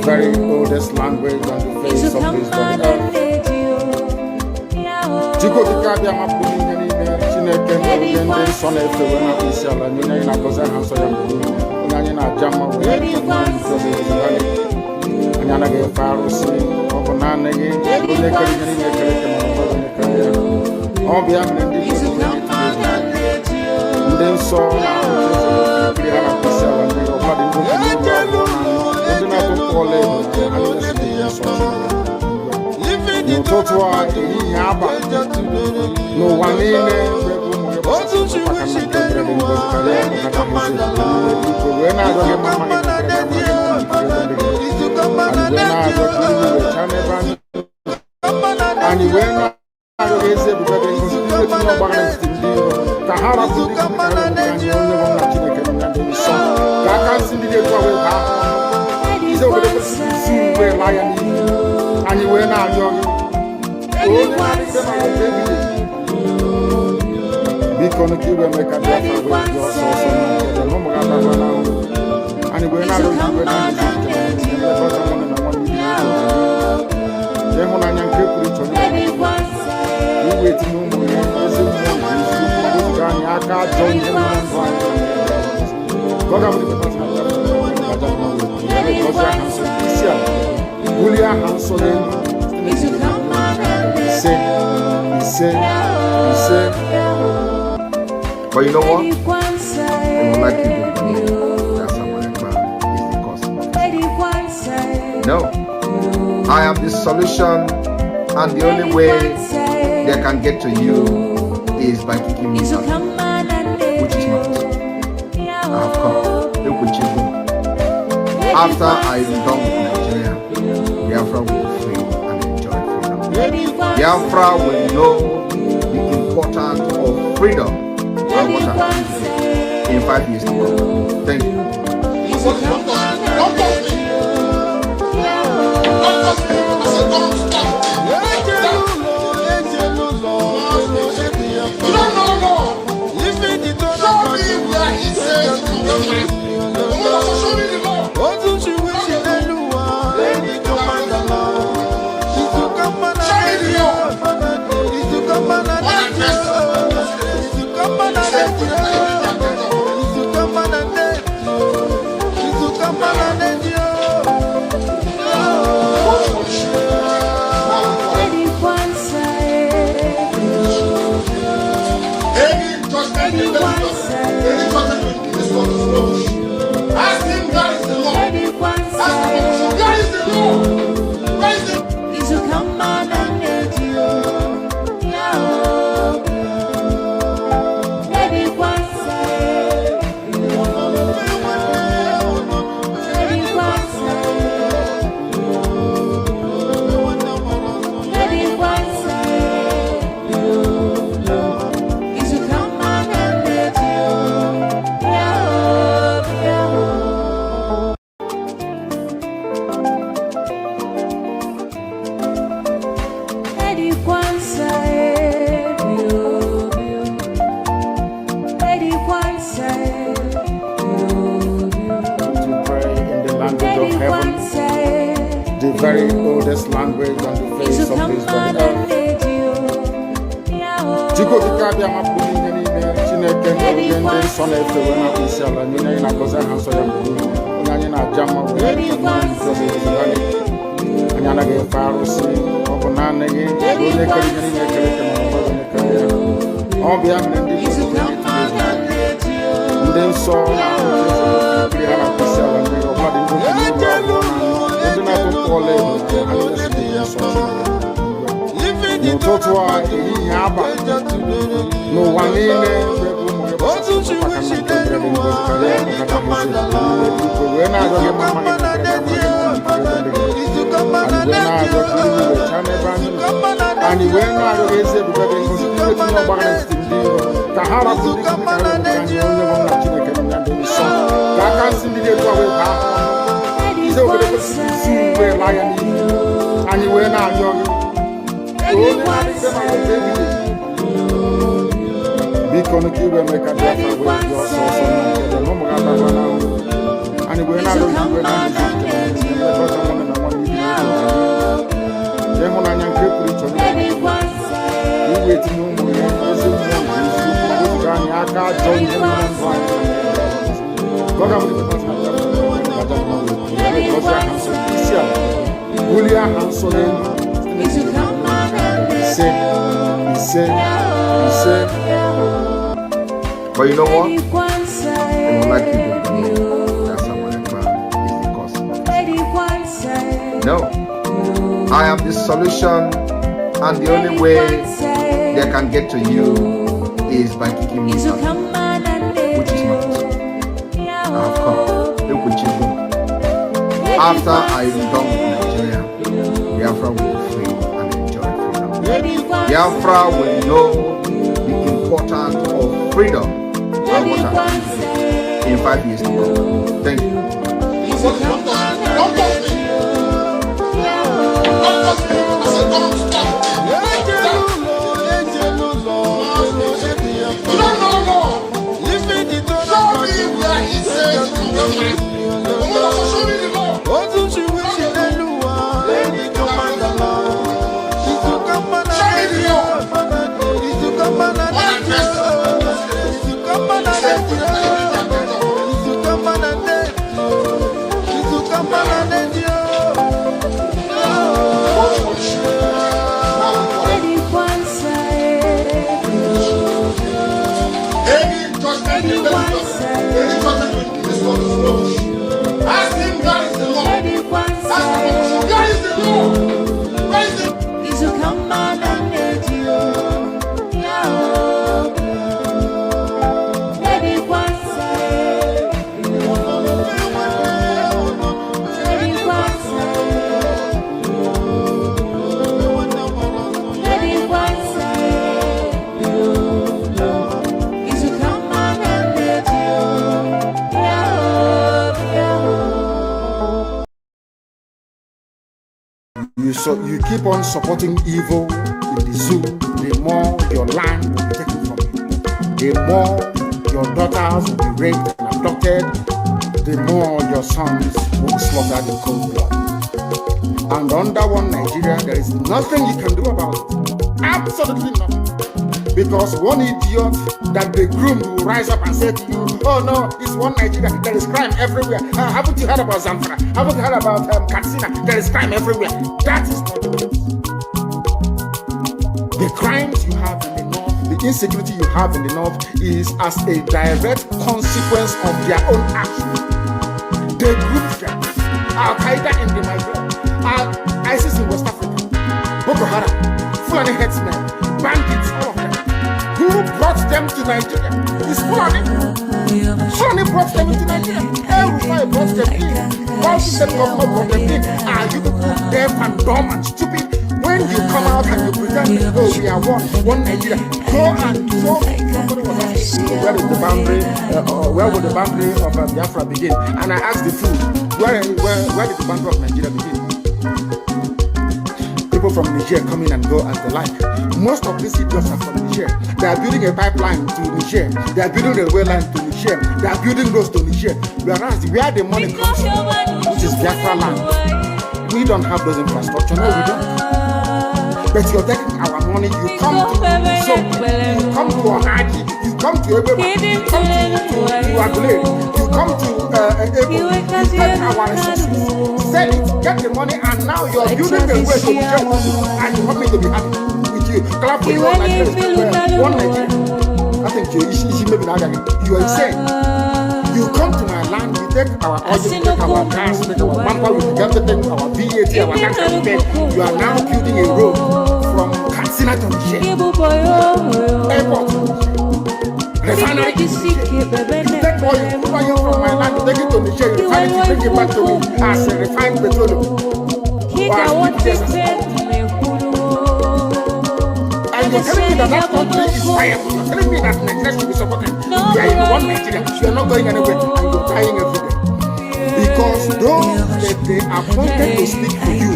very oldest language on the face of this earth. Chiko dikabia mapuni ngeni chineke ngende sona efewe na isiala nyina ina koza hanso ya mbuni onanye na jama we anyana ge farusi obona nege ole kali ngeni nekere ke mababa nekere obia mlendi nden so na ya na isiala ni obadi ndo na to kole no totwa ni aba no wanene Because you will make a Biafra with your source and no more and we're not going to but you know what? I would like you to believe that symbolic man is the cause of it. No. I am the solution, and the only way they can get to you is by kicking me out, which is not. I have come. Look what you do. After I am done with Nigeria, Biafra will be free and enjoy freedom. Biafra will know the importance of freedom and what happens in 5 years to come. Thank you. The very oldest language on the face of this earth. Chiko dikabia mapuni ngeni chineke ngende sona efewe na isiala nyina ina koza hanso ya mbuni onanye na jama we anyana ge farusi obona nege ole kali ngeni nekere ke mababa nekere obia mlendi nden so na ya na isiala ni obadi ndo no totwa ni aba no wanene Because you will make a Biafra with your source and no more and we're not going to But you know what? They would like you to believe that someone is the cause of this. No. I am the solution, and the only way they can get to you is by kicking me out, which is not possible. I have come. Look what you do. After I am done with Nigeria, Biafra will be free and enjoy freedom. Biafra will know the importance of freedom and what happens in 5 years to come. Thank you. So you keep on supporting evil in the zoo, the more your land will be taken from you. The more your daughters will be raped and abducted, the more your sons will be slaughtered in cold blood. And under one Nigeria, there is nothing you can do about it. Absolutely nothing. Because one idiot that they groomed will rise up and say to you, oh no, it's one Nigeria, there is crime everywhere. Haven't you heard about Zamfara? Haven't you heard about Katsina? There is crime everywhere. That is not the case. The crimes you have in the north, the insecurity you have in the north is as a direct consequence of their own actions. They grouped them. Al-Qaeda in the Maghreb, ISIS in West Africa, Boko Haram, Fulani headsmen, bandits, all of them. Who brought them to Nigeria? It's Fulani. Fulani brought them into Nigeria. El-Rufai brought them in. Why did the government brought them in? Are you people deaf and dumb and stupid? When you come out and you pretend, oh, we are one Nigeria, go and show somebody was asking, where is the boundary, where would the boundary of Biafra begin? And I asked the fool, where did the boundary of Nigeria begin? People from Niger come in and go as they like. Most of these idiots are from Niger. They are building a pipeline to Niger. They are building a railway line to Niger. They are building roads to Niger. Whereas where the money comes from, which is Biafra land, we don't have those infrastructure. No, we don't. But you're taking our money. You come to Zone, you come to Onaji, you come to Ebeba, you come to Agule, you come to Ebo, you take our resources, sell it, get the money, and now you're building the way to Niger, and you want me to be happy with you. Clap for you, one Nigeria. I think you are insane. You come to my land, you take our oil, you take our gas, you take our bumper, you take everything, our VAT, our tax and pay. You are now building a road from Katsina to Niger. Airport to Niger. Refinery to Niger. You take oil from my land, you take it to Niger, you refine it, you bring it back to me as a refined petroleum. And you're telling me that country is viable. You're telling me that Nigeria should be supported. You are in one Nigeria. You are not going anywhere and you're dying every day. Because those that they appointed to speak for you,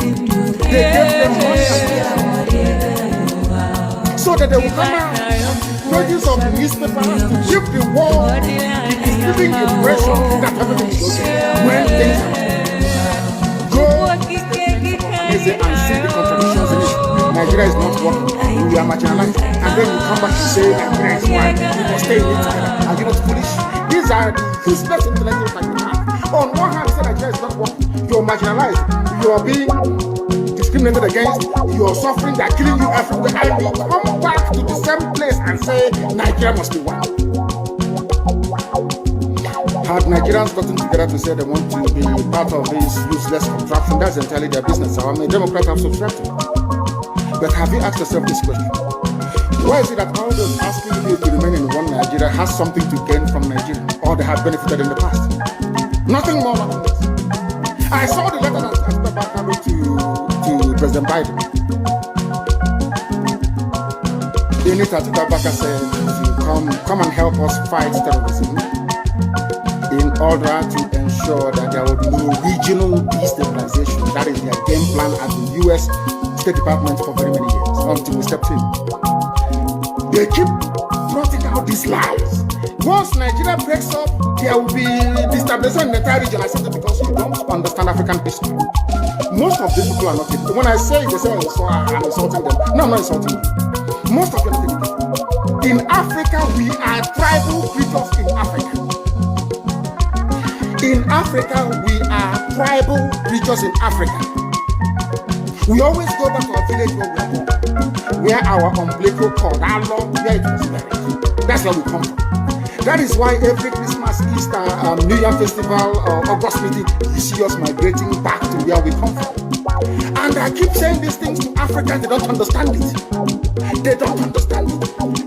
they gave them money so that they will come out. Pages of the newspaper to give the world the giving impression that everything is okay. When things are go and see the contradictions in it. Nigeria Nigeria is not working, we are marginalized, and then you come back to say Nigeria is one, we must stay in it together. Are you not foolish? These are the useless intellectuals that you have. On one hand, say Nigeria is not working, you're marginalized, you are being discriminated against, you're suffering, they're killing you everywhere, and you come back to the same place and say Nigeria must be one. Had Nigerians gotten together to say they want to be part of this useless contraption, that's entirely their business. I'm a Democrat, I'm subscribed to it. But have you asked yourself this question? Why is it that all those asking you to remain in one Nigeria has something to gain from Nigeria, or they have benefited in the past? Nothing more, nothing less. I saw the letter that Atiku wrote to President Biden. In it, Atiku said to come and help us fight terrorism, in order to ensure that there will be no regional destabilization. That is their game plan at the U.S. State Department for very many years, until we stepped in. They keep plotting out these lies. Once Nigeria breaks up, there will be destabilization in the entire region. I said it because you don't understand African history. Most of these people are not people. When I say it, they say I'm insulting them. No, I'm not insulting you. Most of them are people. In Africa, we are tribal creatures in Africa. In Africa, we are tribal creatures in Africa. We always go back to our village where we are born, where our umbilical cord, our Lord, where it was buried. That's where we come from. That is why every Christmas, Easter, New Year festival, August meeting, you see us migrating back to where we come from. And I keep saying these things to Africans, they don't understand it. They don't understand it.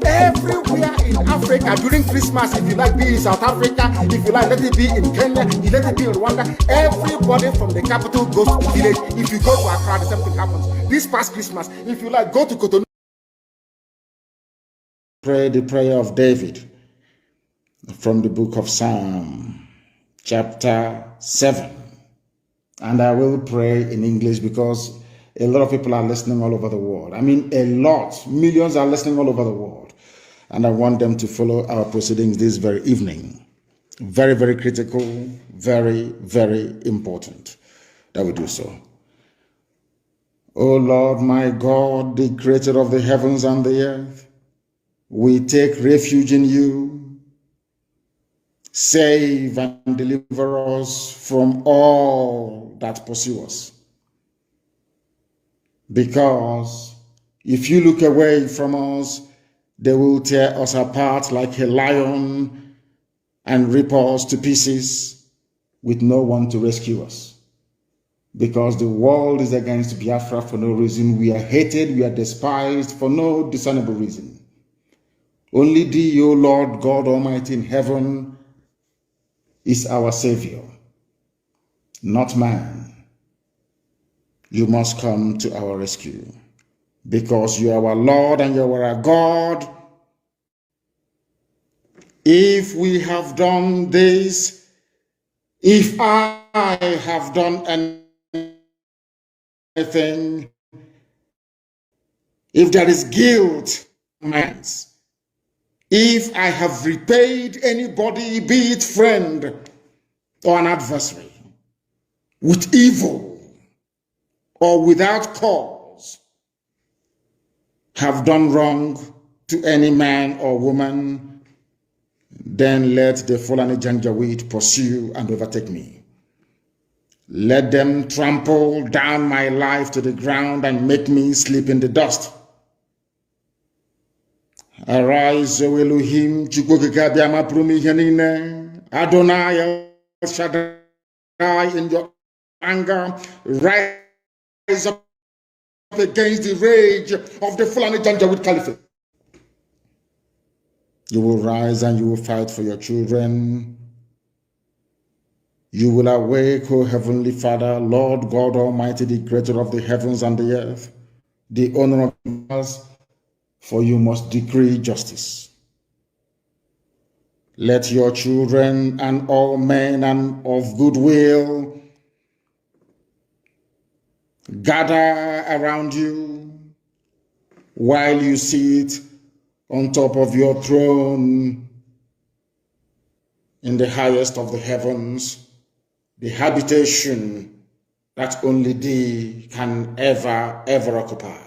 Everywhere in Africa during Christmas, if you like, be in South Africa, if you like, let it be in Kenya, you let it be in Rwanda, everybody from the capital goes to the village. If you go to Accra, the same thing happens. This past Christmas, if you like, go to Cotonou. Pray the prayer of David from the book of Psalm, chapter 7. And I will pray in English because a lot of people are listening all over the world. I mean, a lot. Millions are listening all over the world. And I want them to follow our proceedings this very evening. Very, very critical, very, very important that we do so. O Lord, my God, the creator of the heavens and the earth, we take refuge in you. Save and deliver us from all that pursue us. Because if you look away from us, they will tear us apart like a lion and rip us to pieces with no one to rescue us. Because the world is against Biafra for no reason. We are hated, we are despised for no discernible reason. Only thee, O Lord God Almighty in heaven, is our Savior, not man. You must come to our rescue because you are our Lord and you are our God. If we have done this, if I have done anything, if there is guilt in my hands, if I have repaid anybody, be it friend or an adversary, with evil or without cause, have done wrong to any man or woman, then let the Fulani Janjaweed pursue and overtake me. Let them trample down my life to the ground and make me sleep in the dust. Arise, O Elohim, Chukwukikabiama Prumihanine, Adonai El Shaddai, in your anger, rise up against the rage of the Fulani Janjaweed Caliphate. You will rise and you will fight for your children. You will awake, O Heavenly Father, Lord God Almighty, the creator of the heavens and the earth, the owner of the earth, for you must decree justice. Let your children and all men and of goodwill gather around you while you sit on top of your throne in the highest of the heavens, the habitation that only thee can ever occupy.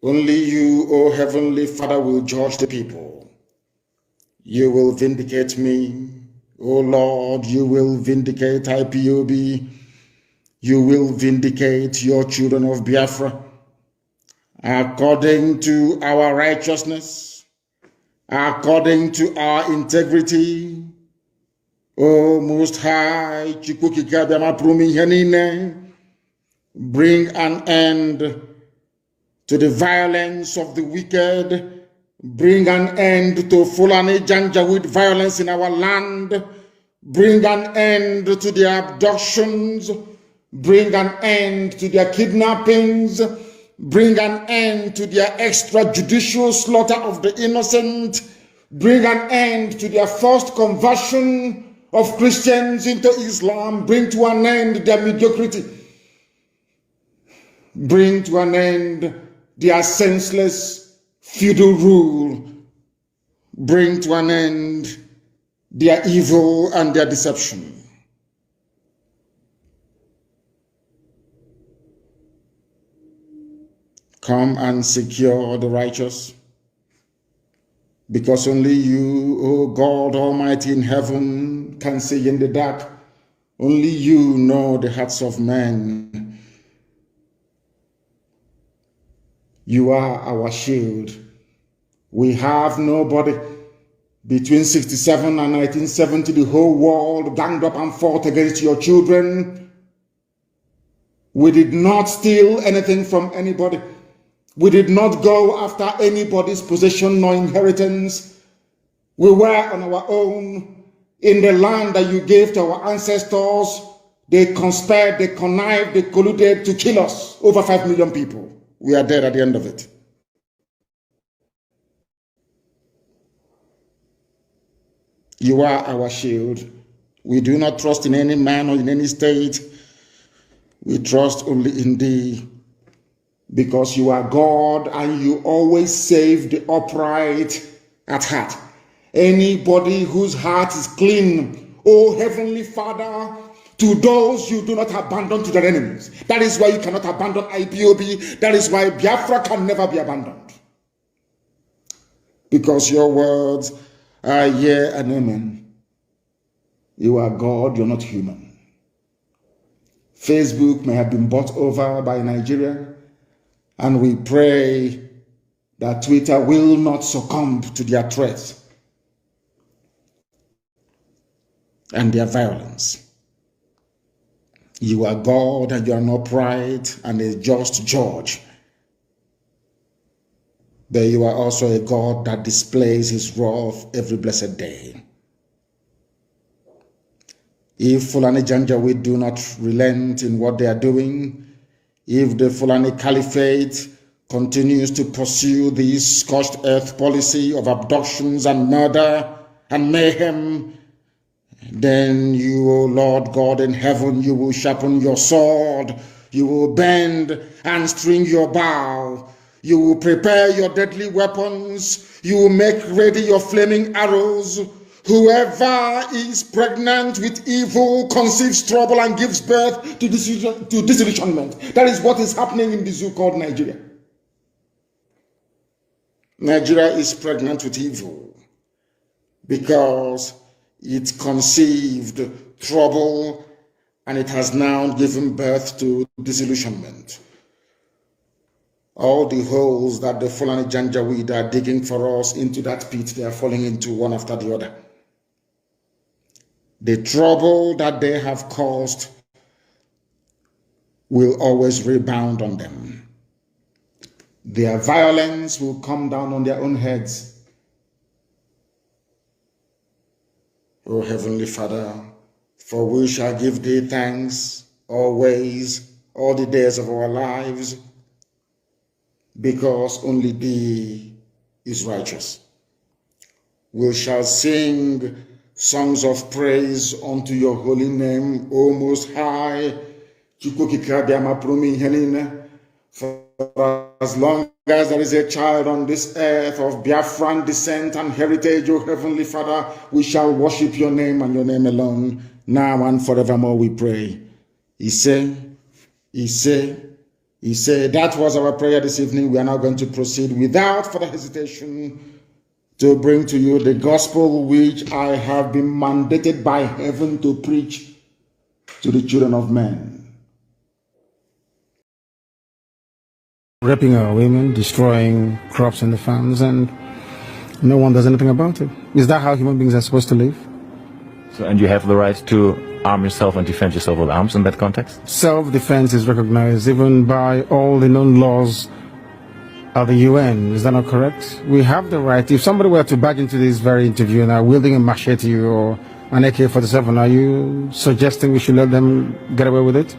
Only you, O Heavenly Father, will judge the people. You will vindicate me. O Lord, you will vindicate IPOB. You will vindicate your children of Biafra according to our righteousness, according to our integrity. O Most High, bring an end to the violence of the wicked. Bring an end to Fulani Janjaweed violence in our land. Bring an end to their abductions. Bring an end to their kidnappings. Bring an end to their extrajudicial slaughter of the innocent. Bring an end to their forced conversion of Christians into Islam. Bring to an end their mediocrity. Bring to an end their senseless feudal rule. Bring to an end their evil and their deception. Come and secure the righteous, because only you, O God Almighty in heaven, can see in the dark. Only you know the hearts of men. You are our shield. We have nobody. Between 67 and 1970, the whole world ganged up and fought against your children. We did not steal anything from anybody. We did not go after anybody's possession nor inheritance. We were on our own in the land that you gave to our ancestors. They conspired, they connived, they colluded to kill us. Over 5 million people. We are dead at the end of it. You are our shield. We do not trust in any man or in any state. We trust only in thee, because you are God and you always save the upright at heart. Anybody whose heart is clean, O Heavenly Father, to those you do not abandon to their enemies. That is why you cannot abandon IPOB. That is why Biafra can never be abandoned. Because your words are yea and amen. You are God, you're not human. Facebook may have been bought over by Nigeria, and we pray that Twitter will not succumb to their threats and their violence. You are God and you are an upright and a just judge. But you are also a God that displays his wrath every blessed day. If Fulani Janjaweed do not relent in what they are doing, if the Fulani Caliphate continues to pursue this scorched earth policy of abductions and murder and mayhem, then you, O Lord God in heaven, you will sharpen your sword, you will bend and string your bow, you will prepare your deadly weapons, you will make ready your flaming arrows. Whoever is pregnant with evil conceives trouble and gives birth to disillusionment. That is what is happening in the zoo called Nigeria. Nigeria is pregnant with evil because it conceived trouble and it has now given birth to disillusionment. All the holes that the Fulani Janjaweed are digging for us into that pit, they are falling into one after the other. The trouble that they have caused will always rebound on them. Their violence will come down on their own heads. O Heavenly Father, for we shall give thee thanks always, all the days of our lives, because only thee is righteous. We shall sing songs of praise unto your holy name, O Most High. For as long as there is a child on this earth of Biafran descent and heritage, O Heavenly Father, we shall worship your name and your name alone, now and forevermore we pray. Ise, Ise, He said, that was our prayer this evening. We are now going to proceed without further hesitation to bring to you the gospel which I have been mandated by heaven to preach to the children of men. Raping our women, destroying crops in the farms, and no one does anything about it. Is that how human beings are supposed to live? So, and you have the right to arm yourself and defend yourself with arms in that context? Self-defense is recognized even by all the known laws of the UN. Is that not correct? We have the right. If somebody were to barge into this very interview now wielding a machete or an AK-47, are you suggesting we should let them get away with it?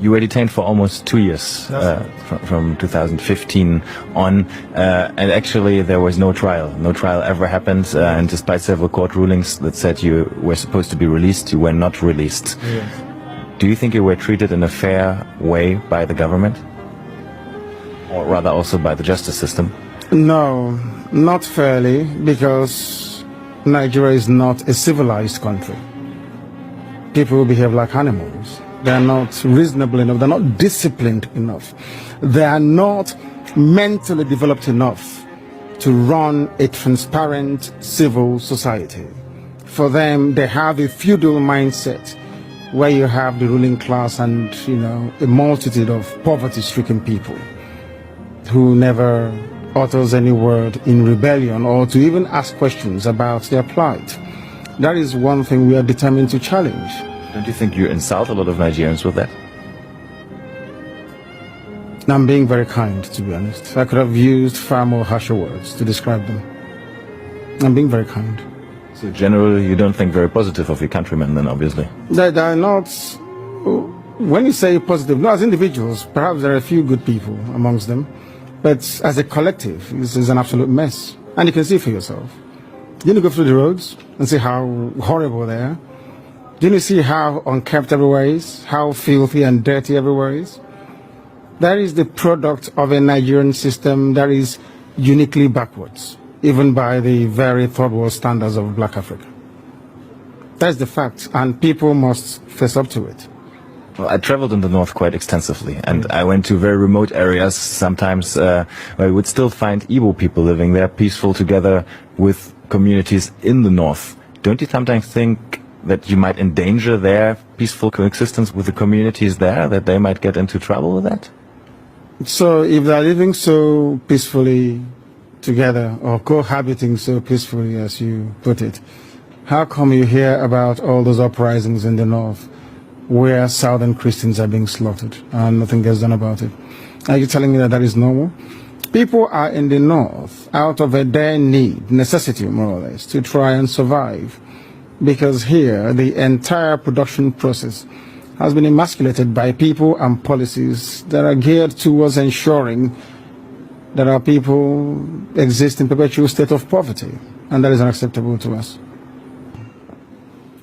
You were detained for almost 2 years, from 2015 on, and actually there was no trial. No trial ever happened, and despite several court rulings that said you were supposed to be released, you were not released. Yes. Do you think you were treated in a fair way by the government? Or rather also by the justice system? No, not fairly, because Nigeria is not a civilized country. People behave like animals. They are not reasonable enough. They're not disciplined enough. They are not mentally developed enough to run a transparent civil society. For them, they have a feudal mindset where you have the ruling class and, a multitude of poverty-stricken people who never utters any word in rebellion or to even ask questions about their plight. That is one thing we are determined to challenge. Don't you think you insult a lot of Nigerians with that? I'm being very kind, to be honest. I could have used far more harsher words to describe them. I'm being very kind. So generally you don't think very positive of your countrymen then, obviously? They are not... When you say positive, no, as individuals, perhaps there are a few good people amongst them, but as a collective, this is an absolute mess. And you can see for yourself. You go through the roads and see how horrible they are. Didn't you see how unkempt everywhere is? How filthy and dirty everywhere is? That is the product of a Nigerian system that is uniquely backwards, even by the very third world standards of Black Africa. That's the fact, and people must face up to it. Well, I traveled in the north quite extensively, and I went to very remote areas sometimes where we would still find Igbo people living there, peaceful together with communities in the north. Don't you sometimes think that you might endanger their peaceful coexistence with the communities there, that they might get into trouble with that? So if they're living so peacefully together, or cohabiting so peacefully as you put it, how come you hear about all those uprisings in the north where southern Christians are being slaughtered and nothing gets done about it? Are you telling me that that is normal? People are in the north out of a dire need, necessity more or less, to try and survive. Because here, the entire production process has been emasculated by people and policies that are geared towards ensuring that our people exist in perpetual state of poverty. And that is unacceptable to us.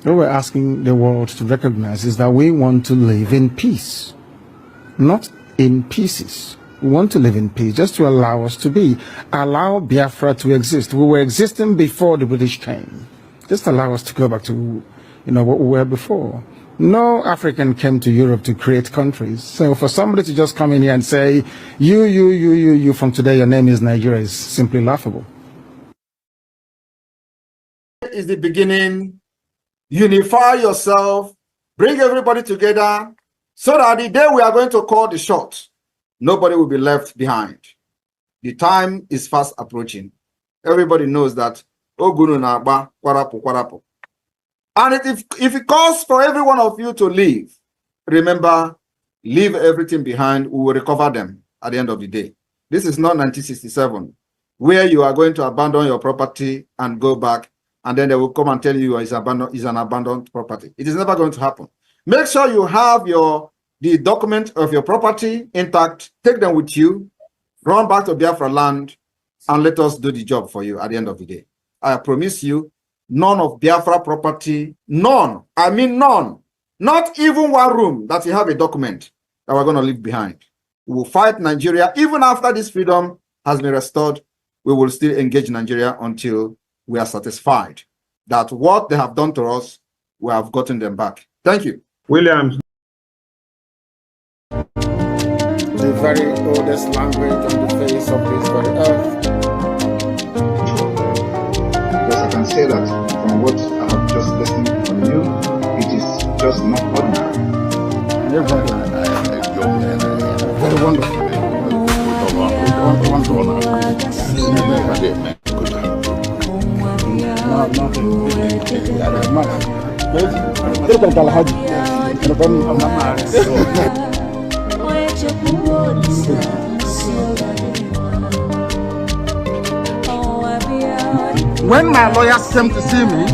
What we're asking the world to recognize is that we want to live in peace, not in pieces. We want to live in peace, just to allow us to be. Allow Biafra to exist. We were existing before the British came. Just allow us to go back to, what we were before. No African came to Europe to create countries. So for somebody to just come in here and say, you, from today your name is Nigeria, is simply laughable. Is the beginning. Unify yourself. Bring everybody together so that the day we are going to call the shot, nobody will be left behind. The time is fast approaching. Everybody knows that Ogunu na-agba kwarapu kwarapu. And if it calls for every one of you to leave, remember, leave everything behind. We will recover them at the end of the day. This is not 1967, where you are going to abandon your property and go back, and then they will come and tell you it's an abandoned property. It is never going to happen. Make sure you have the document of your property intact. Take them with you. Run back to Biafra land, and let us do the job for you at the end of the day. I promise you, none of Biafra property, none, I mean none, not even one room that you have a document that we're going to leave behind. We will fight Nigeria. Even after this freedom has been restored, we will still engage Nigeria until we are satisfied that what they have done to us, we have gotten them back. Thank you. Williams. wildest language on the face of this very earth. Because I can say that from what I have just listened from you, it is just not ordinary. Very wonderful. When my lawyers came to see me,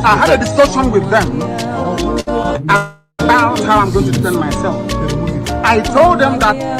I had a discussion with them about how I'm going to defend myself. I told them that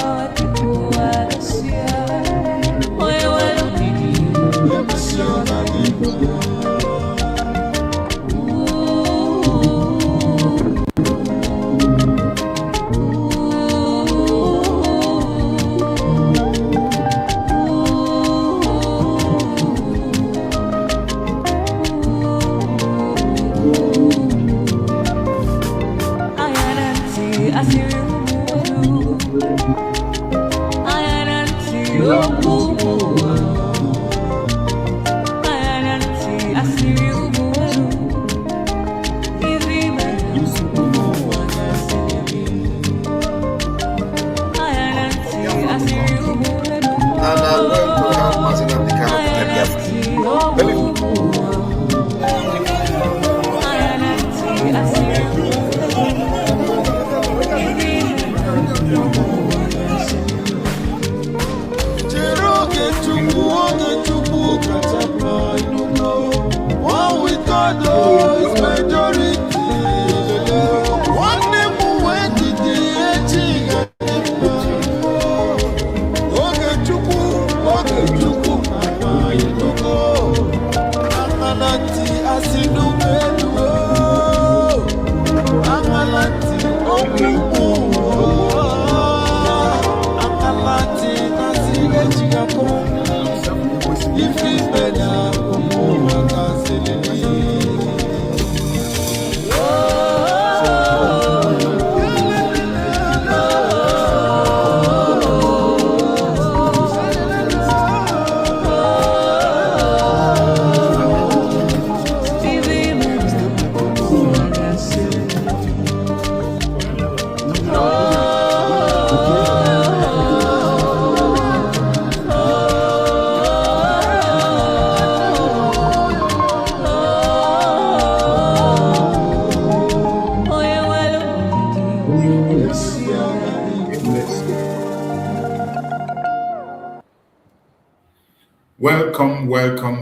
Mazi Nnamdi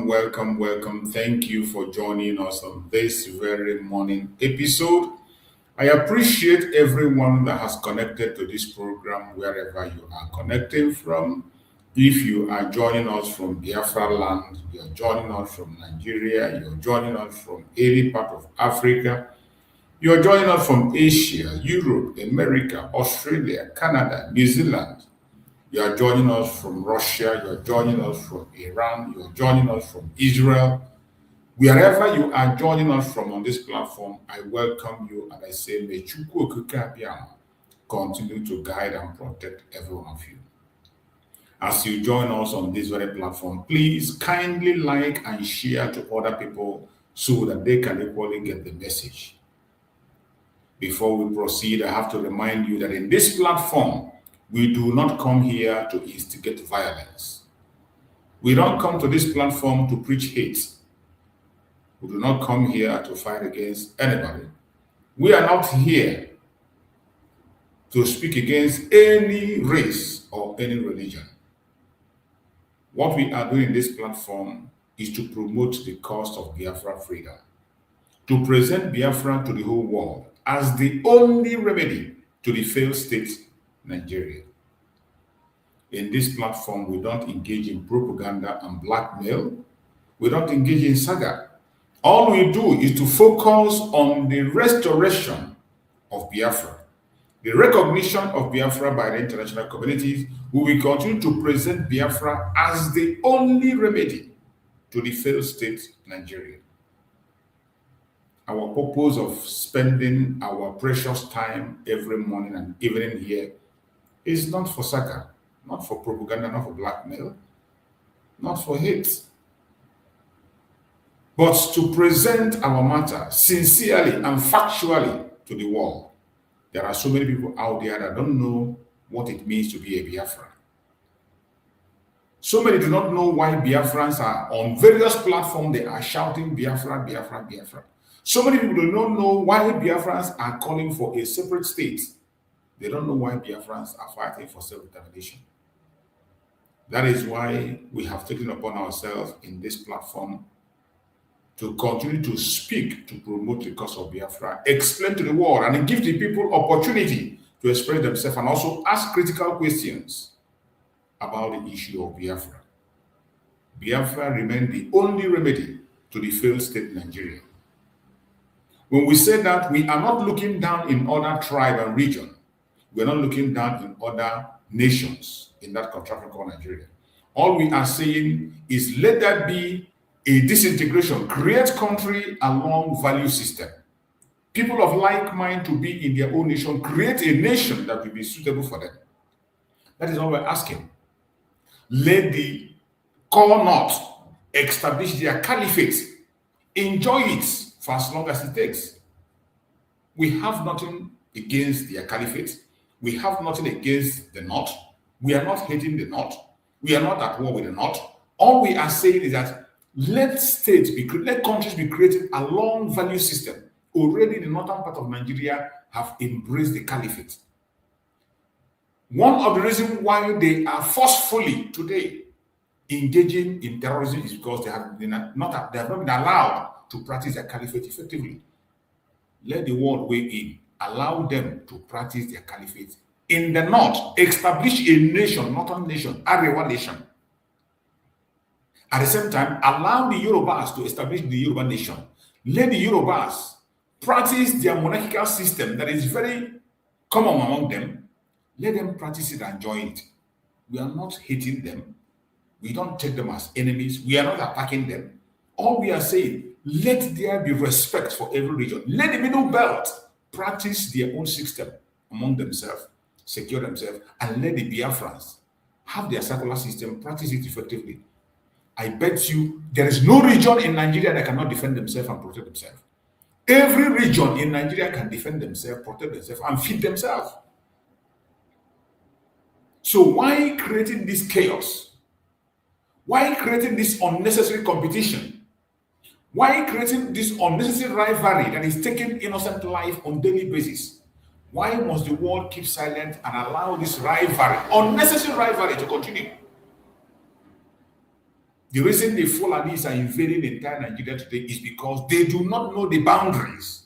Kanu Welcome. Thank you for joining us on this very morning episode. I appreciate everyone that has connected to this program wherever you are connecting from. If you are joining us from Biafra land, you're joining us from Nigeria, you're joining us from any part of Africa, you're joining us from Asia, Europe, America, Australia, Canada, New Zealand, you are joining us from Russia, you are joining us from Iran, you are joining us from Israel. Wherever you are joining us from on this platform, I welcome you and I say, may Chukwu Okike Abiyama continue to guide and protect every one of you. As you join us on this very platform, please kindly like and share to other people so that they can equally get the message. Before we proceed, I have to remind you that in this platform, we do not come here to instigate violence. We don't come to this platform to preach hate. We do not come here to fight against anybody. We are not here to speak against any race or any religion. What we are doing in this platform is to promote the cause of Biafra freedom, to present Biafra to the whole world as the only remedy to the failed state, Nigeria. In this platform, we don't engage in propaganda and blackmail. We don't engage in saga. All we do is to focus on the restoration of Biafra, the recognition of Biafra by the international communities. We will continue to present Biafra as the only remedy to the failed state, Nigeria. Our purpose of spending our precious time every morning and evening here is not for saga, not for propaganda, not for blackmail, not for hate, but to present our matter sincerely and factually to the world. There are so many people out there that don't know what it means to be a Biafran. So many do not know why Biafrans are on various platforms. They are shouting Biafra, Biafra, Biafra. So many people do not know why Biafrans are calling for a separate state. They don't know why Biafrans are fighting for self-determination. That is why we have taken upon ourselves in this platform to continue to speak, to promote the cause of Biafra, explain to the world, and give the people opportunity to express themselves and also ask critical questions about the issue of Biafra. Biafra remains the only remedy to the failed state Nigeria. When we say that, we are not looking down in other tribe and region. We are not looking down in other nations in that contraction called Nigeria. All we are saying is let there be a disintegration, create country along value system. People of like mind to be in their own nation, create a nation that will be suitable for them. That is all we're asking. Let the core north establish their caliphate, enjoy it for as long as it takes. We have nothing against their caliphate. We have nothing against the north. We are not hating the north. We are not at war with the north. All we are saying is that let countries be created along value system. Already the northern part of Nigeria have embraced the caliphate. One of the reasons why they are forcefully today engaging in terrorism is because they have not been allowed to practice their caliphate effectively. Let the world weigh in. Allow them to practice their caliphate in the north. Establish a nation, northern nation, Arewa nation. At the same time, allow the Yorubas to establish the Yoruba nation. Let the Yorubas practice their monarchical system that is very common among them. Let them practice it and join it. We are not hating them. We don't take them as enemies. We are not attacking them. All we are saying, let there be respect for every region. Let the middle belt practice their own system among themselves, secure themselves, and let the Biafrans have their circular system, practice it effectively. I bet you there is no region in Nigeria that cannot defend themselves and protect themselves. Every region in Nigeria can defend themselves, protect themselves, and feed themselves. So why creating this chaos? Why creating this unnecessary competition? Why creating this unnecessary rivalry that is taking innocent life on daily basis? Why must the world keep silent and allow this rivalry, unnecessary rivalry, to continue? The reason the Fulanis are invading the entire Nigeria today is because they do not know the boundaries.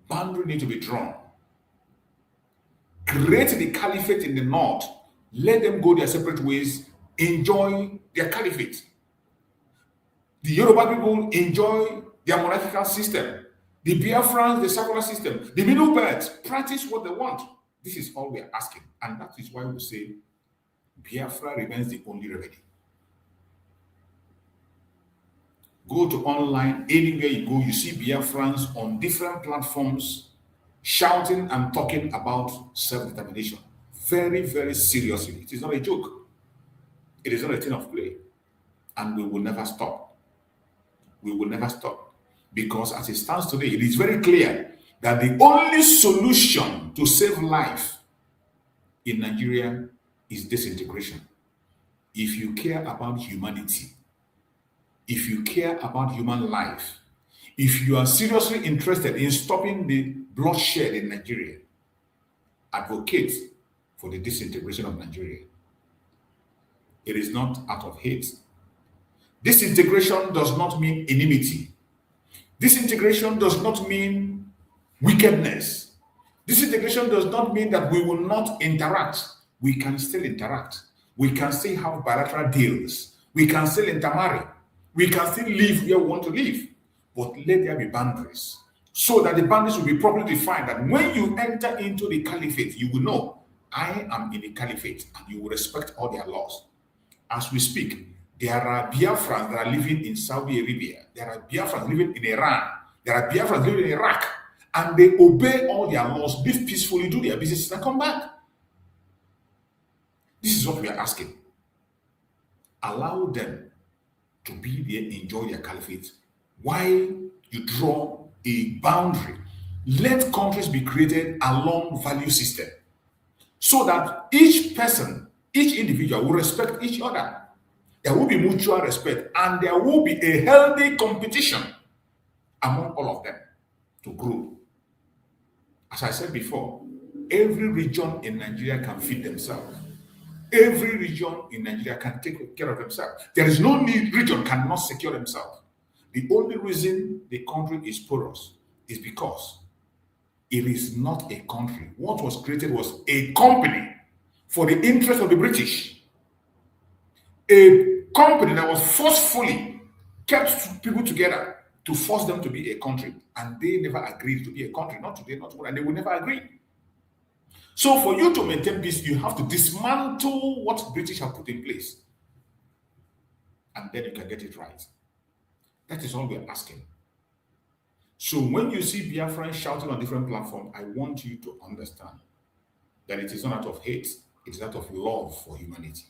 Boundaries need to be drawn. Create the caliphate in the north. Let them go their separate ways. Enjoy their caliphate. The Yoruba people enjoy their monarchical system. The Biafrans, the secular system. The middle belt practice what they want. This is all we are asking. And that is why we say Biafra remains the only remedy. Go to online, anywhere you go, you see Biafrans on different platforms shouting and talking about self-determination. Very, very seriously. It is not a joke. It is not a thing of play. And we will never stop. We will never stop. Because as it stands today, it is very clear that the only solution to save life in Nigeria is disintegration. If you care about humanity, if you care about human life, if you are seriously interested in stopping the bloodshed in Nigeria, advocate for the disintegration of Nigeria. It is not out of hate. Disintegration does not mean enmity. Disintegration does not mean wickedness. Disintegration does not mean that we will not interact. We can still interact. We can still have bilateral deals. We can still intermarry. We can still live where we want to live. But let there be boundaries, so that the boundaries will be properly defined, that when you enter into the caliphate, you will know, I am in the caliphate, and you will respect all their laws. As we speak, there are Biafrans that are living in Saudi Arabia. There are Biafrans living in Iran. There are Biafrans living in Iraq. And they obey all their laws, live peacefully, do their business, and come back. This is what we are asking. Allow them to be there, enjoy their caliphate, while you draw a boundary. Let countries be created along value system so that each person, each individual will respect each other. There will be mutual respect and there will be a healthy competition among all of them to grow. As I said before, every region in Nigeria can feed themselves. Every region in Nigeria can take care of themselves. There is no need region cannot secure themselves. The only reason the country is porous is because it is not a country. What was created was a company for the interest of the British. A company that was forcefully kept people together to force them to be a country. And they never agreed to be a country. Not today, not tomorrow. And they will never agree. So for you to maintain peace, you have to dismantle what British have put in place. And then you can get it right. That is all we're asking. So when you see Biafrans shouting on different platforms, I want you to understand that it is not out of hate, it is out of love for humanity.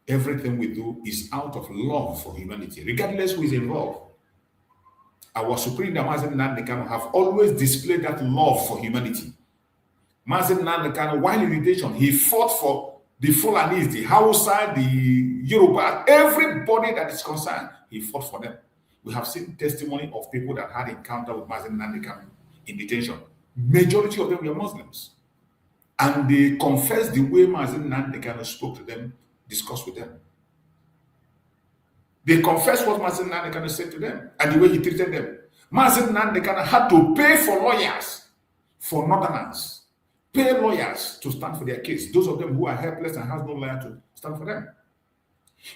Everything we do is out of love for humanity, regardless who is involved. Our Supreme Leader, Mazi Nnamdi Kanu, have always displayed that love for humanity. Mazi Nnamdi Kanu, while in detention, he fought for the Fulanis, the Hausa, the Yoruba, everybody that is concerned, he fought for them. We have seen testimony of people that had encounter with Mazi Nnamdi Kanu in detention. Majority of them were Muslims. And they confessed the way Mazi Nnamdi Kanu spoke to them, discussed with them. They confessed what Mazi Nnamdi Kanu said to them and the way he treated them. Mazi Nnamdi Kanu had to pay for lawyers for Northerners. Pay lawyers to stand for their case. Those of them who are helpless and have no lawyer to stand for them.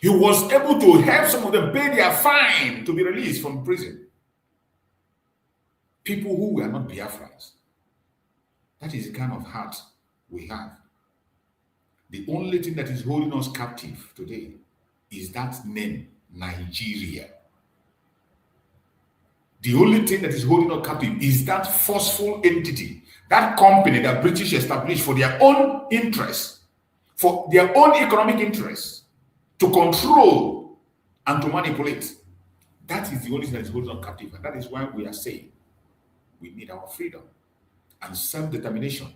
He was able to help some of them pay their fine to be released from prison. People who were not Biafrans. That is the kind of heart we have. The only thing that is holding us captive today is that name, Nigeria. The only thing that is holding us captive is that forceful entity, that company that British established for their own interests, for their own economic interests, to control and to manipulate. That is the only thing that is holding us captive. And that is why we are saying we need our freedom. And self-determination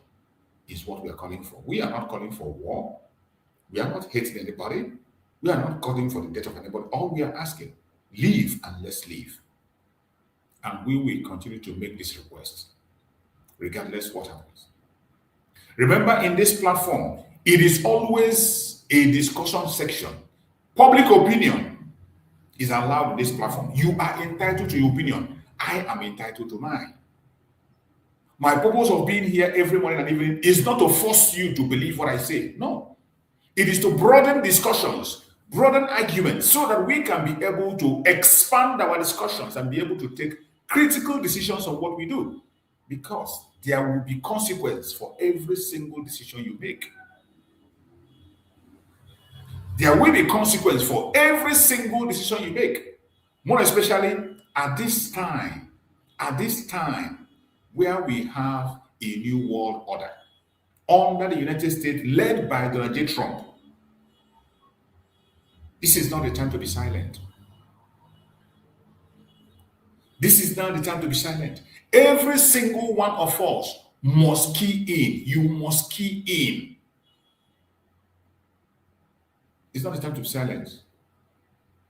is what we are calling for. We are not calling for war. We are not hating anybody. We are not calling for the death of anybody. All we are asking, live and let's live. And we will continue to make this request, regardless what happens. Remember, in this platform, it is always a discussion section. Public opinion is allowed in this platform. You are entitled to your opinion. I am entitled to mine. My purpose of being here every morning and evening is not to force you to believe what I say. No. It is to broaden discussions, broaden arguments, so that we can be able to expand our discussions and be able to take critical decisions on what we do. Because there will be consequence for every single decision you make. There will be consequence for every single decision you make. More especially at this time where we have a new world order under the United States led by Donald J. Trump. This is not the time to be silent. This is not the time to be silent. Every single one of us must key in. You must key in. It's not the time to be silent.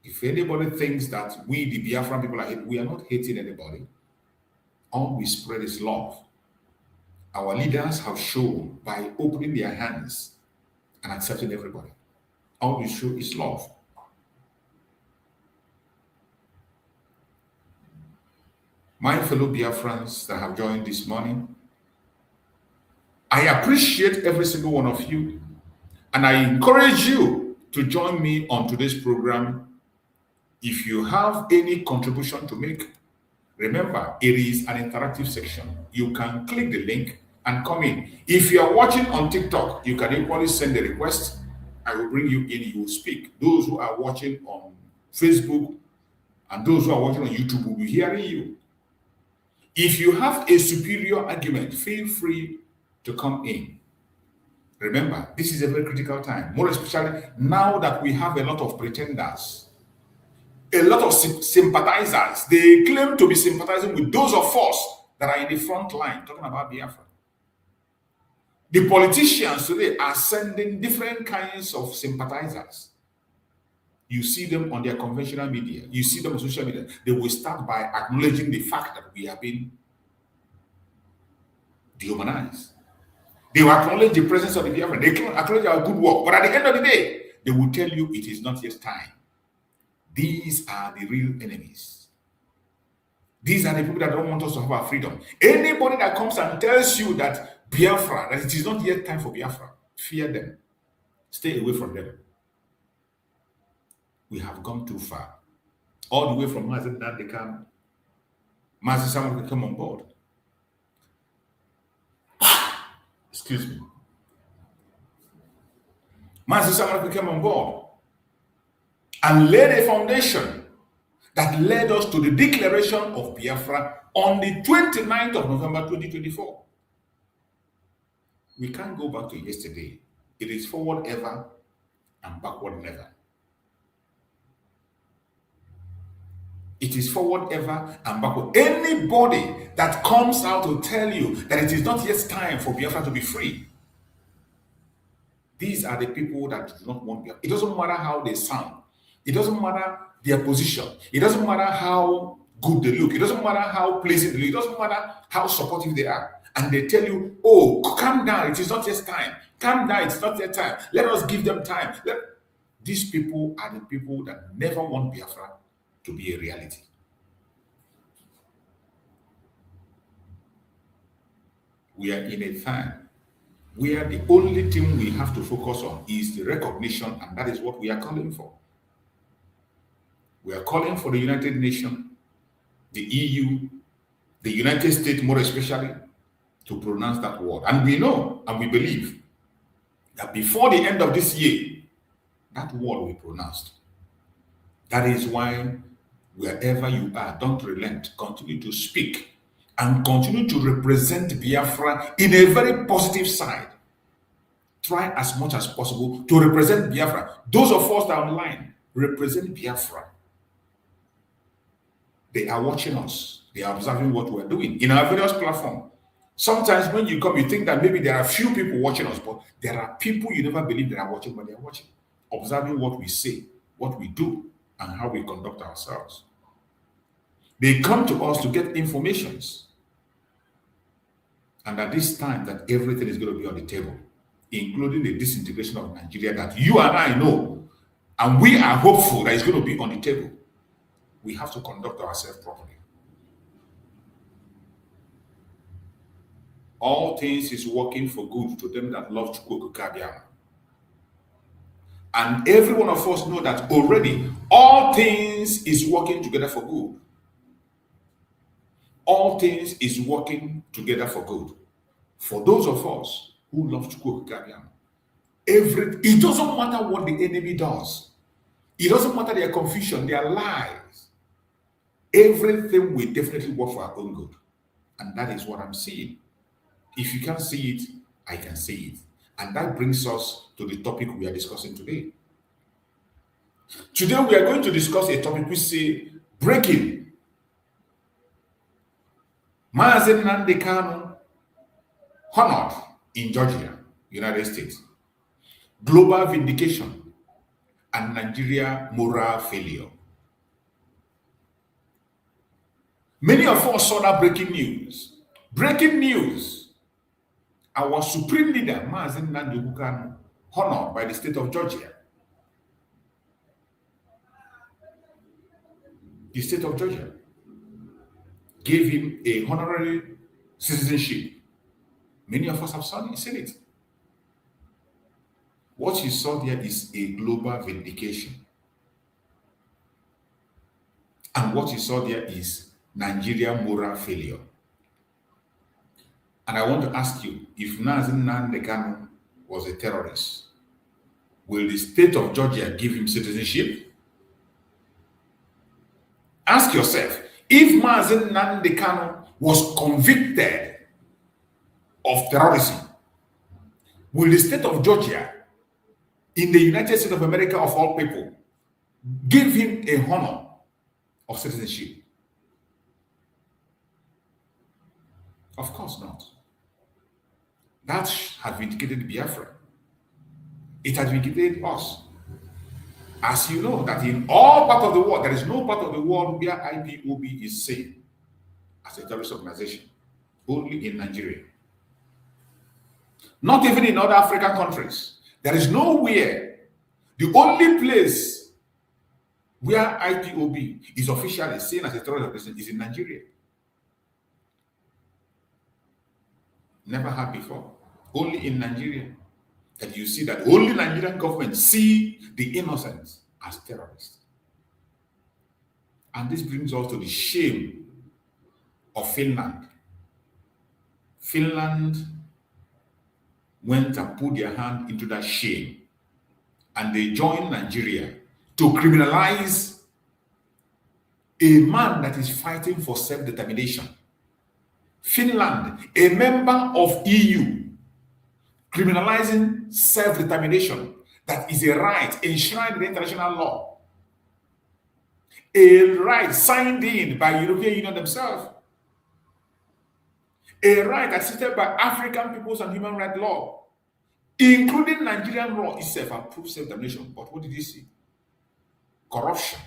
If anybody thinks that we, the Biafran people, we are not hating anybody. All we spread is love. Our leaders have shown by opening their hands and accepting everybody. All we show is love. My fellow Biafrans that have joined this morning, I appreciate every single one of you, and I encourage you to join me on today's program. If you have any contribution to make, remember, it is an interactive section. You can click the link and come in. If you are watching on TikTok, you can equally send a request. I will bring you in, you will speak. Those who are watching on Facebook and those who are watching on YouTube will be hearing you. If you have a superior argument, feel free to come in. Remember, this is a very critical time, more especially now that we have a lot of pretenders, a lot of sympathizers. They claim to be sympathizing with those of us that are in the front line, talking about Biafra. The politicians today are sending different kinds of sympathizers. You see them on their conventional media. You see them on social media. They will start by acknowledging the fact that we have been dehumanized. They will acknowledge the presence of the Biafra. They acknowledge our good work. But at the end of the day, they will tell you it is not yet time. These are the real enemies. These are the people that don't want us to have our freedom. Anybody that comes and tells you that Biafra, that it is not yet time for Biafra, fear them. Stay away from them. We have gone too far. All the way from Mazi Nnamdi Kanu. Mazi Nnamdi come on board. Excuse me. Mazi Nnamdi came on board and laid a foundation that led us to the declaration of Biafra on the 29th of November 2024. We can't go back to yesterday. It is forward ever and backward never. It is forward ever and backward. Anybody that comes out to tell you that it is not yet time for Biafra to be free, these are the people that do not want Biafra. It doesn't matter how they sound. It doesn't matter their position. It doesn't matter how good they look. It doesn't matter how pleasing they look. It doesn't matter how supportive they are. And they tell you, oh, calm down. It is not yet time. Calm down. It's not yet time. Let us give them time. These people are the people that never want Biafra to be a reality. We are in a time where the only thing we have to focus on is the recognition, and that is what we are calling for. We are calling for the United Nations, the EU, the United States more especially, to pronounce that word. And we know and we believe that before the end of this year, that word will be pronounced. That is why wherever you are, don't relent. Continue to speak and continue to represent Biafra in a very positive side. Try as much as possible to represent Biafra. Those of us that are online, represent Biafra. They are watching us. They are observing what we're doing in our various platforms. Sometimes when you come, you think that maybe there are few people watching us, but there are people you never believe that are watching, but they are watching, observing what we say, what we do, and how we conduct ourselves. They come to us to get informations. And at this time that everything is going to be on the table, including the disintegration of Nigeria that you and I know, and we are hopeful that it's going to be on the table, we have to conduct ourselves properly. All things is working for good to them that love Chukwu. And every one of us know that already all things is working together for good. All things is working together for good. For those of us who love Chukwu. It doesn't matter what the enemy does. It doesn't matter their confusion, their lies. Everything will definitely work for our own good. And that is what I'm seeing. If you can't see it, I can see it. And that brings us to the topic we are discussing today. Today we are going to discuss a topic which says breaking. Mazi Nnamdi Kanu honored in Georgia, United States. Global vindication and Nigeria moral failure. Many of us saw that breaking news. Breaking news. Our supreme leader, Mazi Nnamdi Kanu, honored by the state of Georgia. The state of Georgia gave him a honorary citizenship. Many of us have seen it. What you saw there is a global vindication. And what you saw there is Nigeria moral failure. And I want to ask you, if Mazi Nnamdi Kanu was a terrorist, will the state of Georgia give him citizenship? Ask yourself, if Mazi Nnamdi Kanu was convicted of terrorism, will the state of Georgia in the United States of America, of all people, give him a honor of citizenship? Of course not. That has vindicated Biafra. It has vindicated us. As you know, that in all parts of the world, there is no part of the world where IPOB is seen as a terrorist organization. Only in Nigeria. Not even in other African countries. There is nowhere. The only place where IPOB is officially seen as a terrorist organization is in Nigeria. Never had before. Only in Nigeria. That you see that only Nigerian government see the innocents as terrorists. And this brings us to the shame of Finland. Finland went and put their hand into that shame, and they joined Nigeria to criminalize a man that is fighting for self-determination. Finland, a member of EU, criminalizing self-determination, that is a right enshrined in international law, a right signed in by the European Union themselves, a right assisted by African peoples and human rights law, including Nigerian law itself, approved self-determination. But what did you see? Corruption.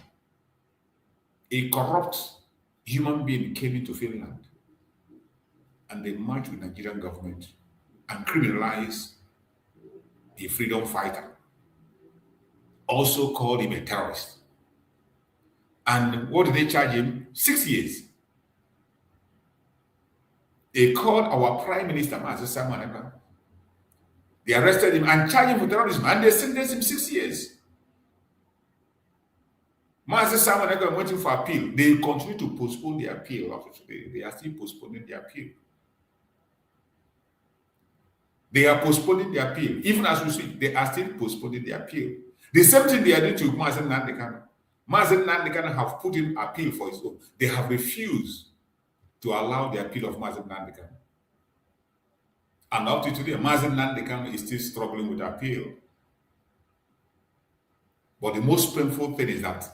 A corrupt human being came into Finland, and they merged with Nigerian government and criminalized a freedom fighter, also called him a terrorist. And what did they charge him? 6 years. They called our Prime Minister, Mazi Nnamdi Kanu. They arrested him and charged him for terrorism, and they sentenced him 6 years. Mazi Nnamdi Kanu went in for appeal. They continue to postpone the appeal. They are still postponing the appeal. They are postponing the appeal. Even as we speak, they are still postponing the appeal. The same thing they are doing to Mazi Nnamdi Kanu. Mazi Nnamdi Kanu have put in appeal for his own. They have refused to allow the appeal of Mazi Nnamdi Kanu. And up to today, Mazi Nnamdi Kanu is still struggling with appeal. But the most painful thing is that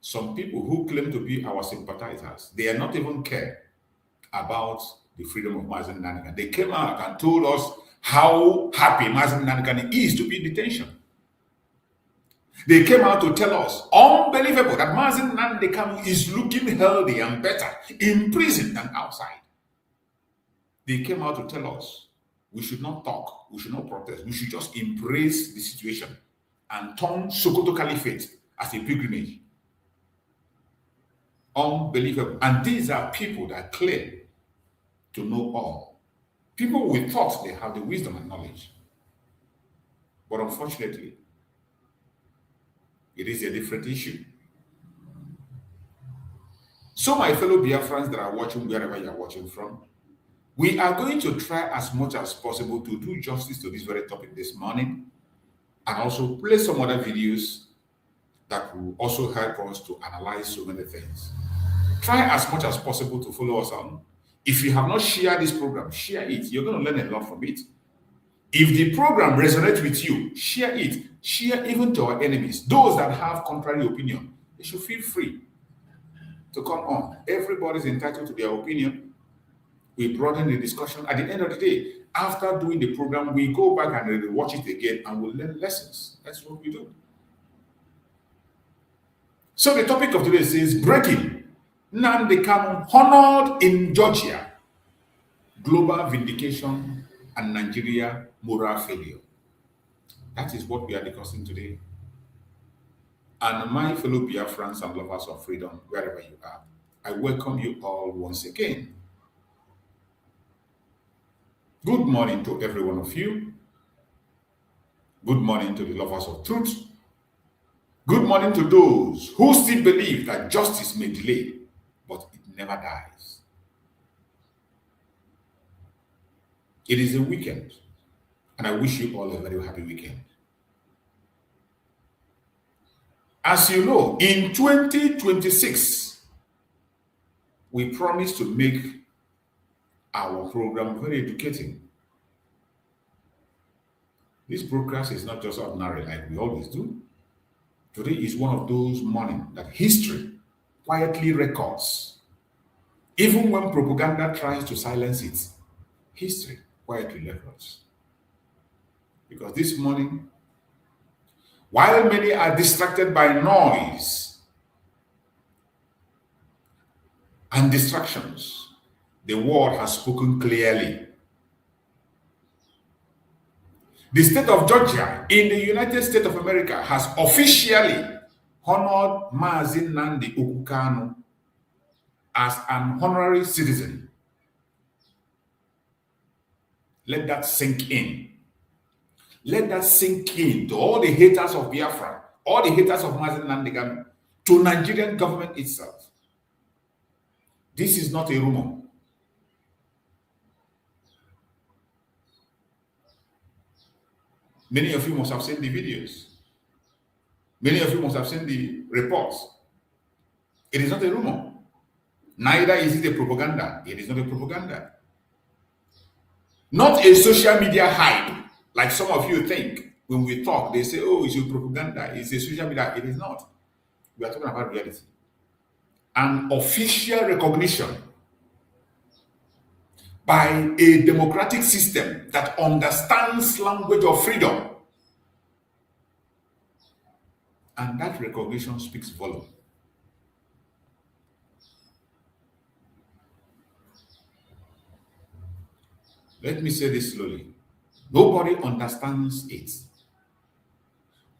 some people who claim to be our sympathizers, they are not even care about the freedom of Mazi Nnamdi Kanu. They came out and told us how happy Mazi Nnamdi Kanu is to be in detention. They came out to tell us, unbelievable, that Mazi Nnamdi Kanu is looking healthy and better in prison than outside. They came out to tell us we should not talk, we should not protest, we should just embrace the situation and turn Sokoto Caliphate as a pilgrimage. Unbelievable. And these are people that claim to know all. People who thought they have the wisdom and knowledge. But unfortunately, it is a different issue. So my fellow Biafrans that are watching wherever you are watching from, we are going to try as much as possible to do justice to this very topic this morning, and also play some other videos that will also help us to analyze so many things. Try as much as possible to follow us on. If you have not shared this program, share it. You're going to learn a lot from it. If the program resonates with you, share it. Share even to our enemies. Those that have contrary opinion, they should feel free to come on. Everybody's entitled to their opinion. We broaden the discussion. At the end of the day, after doing the program, we go back and watch it again and we'll learn lessons. That's what we do. So the topic of today says, breaking. Nnamdi Kanu honored in Georgia. Global vindication and Nigeria moral failure. That is what we are discussing today. And my fellow Biafrans and lovers of freedom, wherever you are, I welcome you all once again. Good morning to every one of you. Good morning to the lovers of truth. Good morning to those who still believe that justice may delay, but it never dies. It is a weekend, and I wish you all a very happy weekend. As you know, in 2026, we promised to make our program very educating. This broadcast is not just ordinary like we always do. Today is one of those mornings that history quietly records. Even when propaganda tries to silence it, history quietly records. Because this morning, while many are distracted by noise and distractions, the word has spoken clearly. The state of Georgia in the United States of America has officially honored Mazi Nnamdi Kanu as an honorary citizen. Let that sink in. Let that sink in to all the haters of Biafra, all the haters of Mazi Nnamdi Kanu, to Nigerian government itself. This is not a rumor. Many of you must have seen the videos. Many of you must have seen the reports. It is not a rumor. Neither is it a propaganda. It is not a propaganda. Not a social media hype, like some of you think. When we talk, they say, oh, it's a propaganda. It's a social media. It is not. We are talking about reality. An official recognition by a democratic system that understands language of freedom. And that recognition speaks volume. Let me say this slowly. Nobody understands it.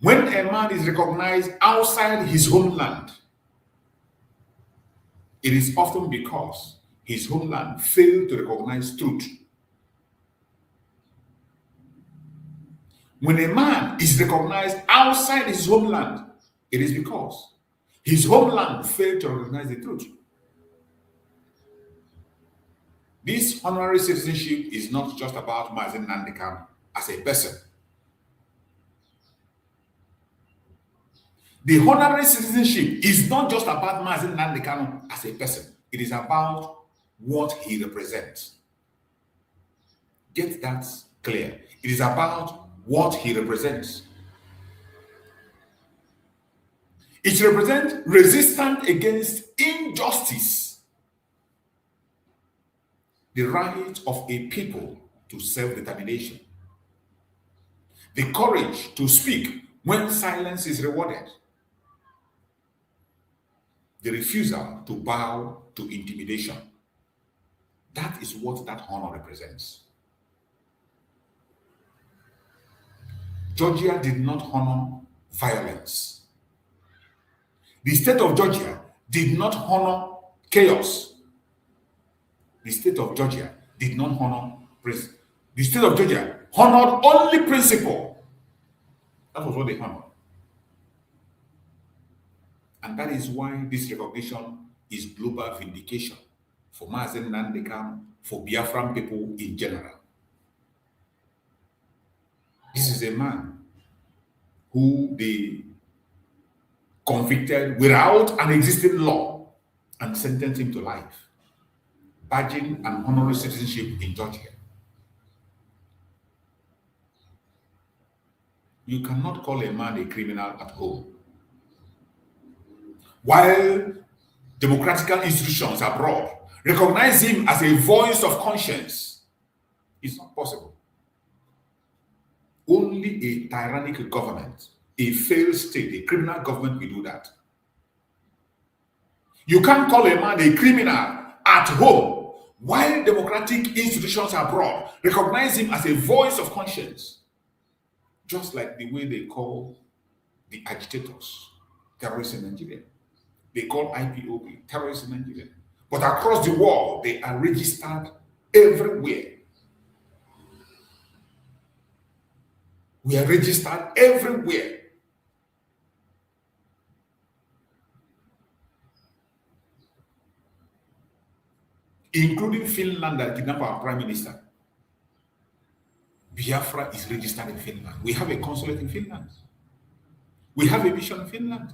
When a man is recognized outside his homeland, it is often because his homeland failed to recognize truth. When a man is recognized outside his homeland, it is because his homeland failed to recognize the truth. This honorary citizenship is not just about Mazi Nnamdi Kanu as a person. The honorary citizenship is not just about Mazi Nnamdi Kanu as a person. It is about what he represents. Get that clear. It is about what he represents. It represents resistance against injustice, the right of a people to self-determination, the courage to speak when silence is rewarded, the refusal to bow to intimidation. That is what that honor represents. Georgia did not honor violence. The state of Georgia did not honor chaos. The state of Georgia did not honor principle. The state of Georgia honored only principle. That was what they honored. And that is why this recognition is global vindication for Mazi Nnamdi Kanu, for Biafran people in general. This is a man who they convicted without an existing law and sentenced him to life, badging an honorary citizenship in Georgia. You cannot call a man a criminal at home, while democratic institutions abroad recognize him as a voice of conscience. It's not possible. Only a tyrannical government, a failed state, a criminal government will do that. You can't call a man a criminal at home, while democratic institutions abroad recognize him as a voice of conscience, just like the way they call the agitators terrorists in Nigeria. They call IPOB terrorists in Nigeria. But across the world, they are registered everywhere. We are registered everywhere. Including Finland that kidnapped our prime minister. Biafra is registered in Finland. We have a consulate in Finland. We have a mission in Finland.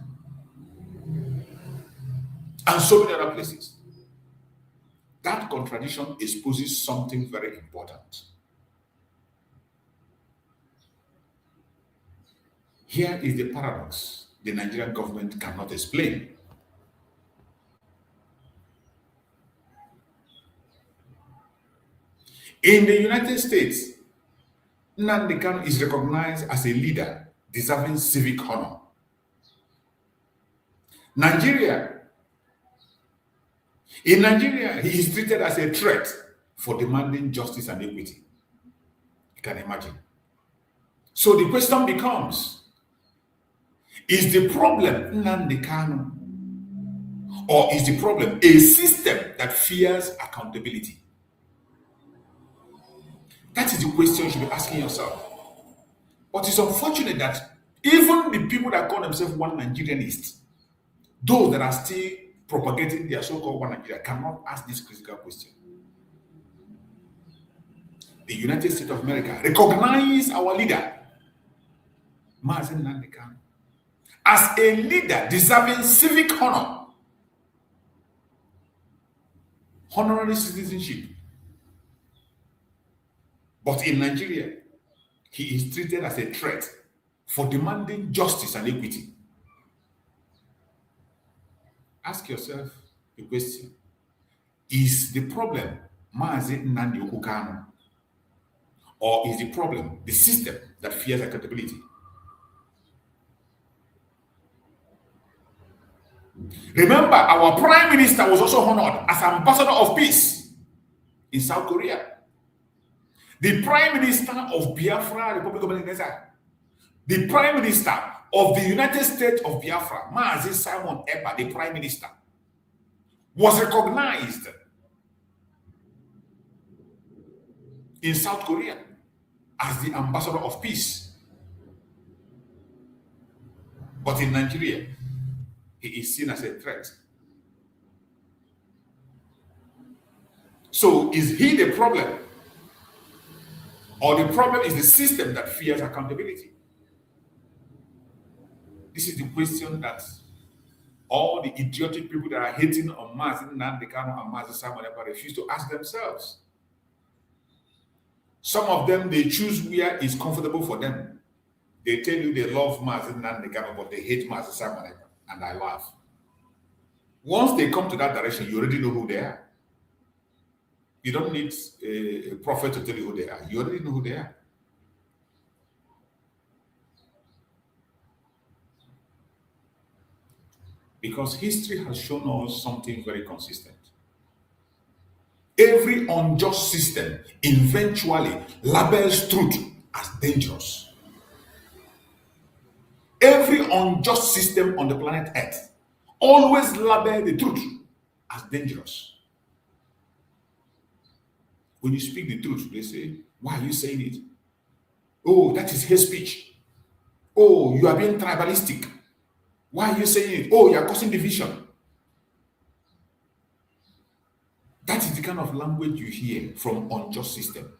And so many other places. That contradiction exposes something very important. Here is the paradox the Nigerian government cannot explain. In the United States, Nnamdi Kanu is recognized as a leader deserving civic honor. In Nigeria, he is treated as a threat for demanding justice and equity. You can imagine. So the question becomes, is the problem Nnamdi Kanu, or is the problem a system that fears accountability? That is the question you should be asking yourself. But it's unfortunate that even the people that call themselves one Nigerianists, those that are still propagating their so-called one Nigeria, cannot ask this critical question. The United States of America recognize our leader, Mazi Nnamdi Kanu, as a leader deserving civic honor, honorary citizenship. But in Nigeria, he is treated as a threat for demanding justice and equity. Ask yourself the question, is the problem Mazi Nnamdi Kanu, or is the problem the system that fears accountability? Remember, our Prime Minister was also honored as Ambassador of Peace in South Korea. The Prime Minister of Biafra, Republic of Nigeria, the Prime Minister of the United States of Biafra, Mazi Simon Ekpa, the Prime Minister, was recognized in South Korea as the Ambassador of Peace. But in Nigeria, he is seen as a threat. So is he the problem? Or the problem is the system that fears accountability? This is the question that all the idiotic people that are hating on Mazi Nnamdi Kanu and Mazi Simon Ekpa refuse to ask themselves. Some of them, they choose where is comfortable for them. They tell you they love Mazi Nnamdi Kanu, but they hate Mazi Simon Ekpa, and I laugh. Once they come to that direction, you already know who they are. You don't need a prophet to tell you who they are. You already know who they are. Because history has shown us something very consistent. Every unjust system eventually labels truth as dangerous. Every unjust system on the planet Earth always labels the truth as dangerous. When you speak the truth, they say, why are you saying it? Oh, that is hate speech. Oh, you are being tribalistic. Why are you saying it? Oh, you are causing division. That is the kind of language you hear from unjust system.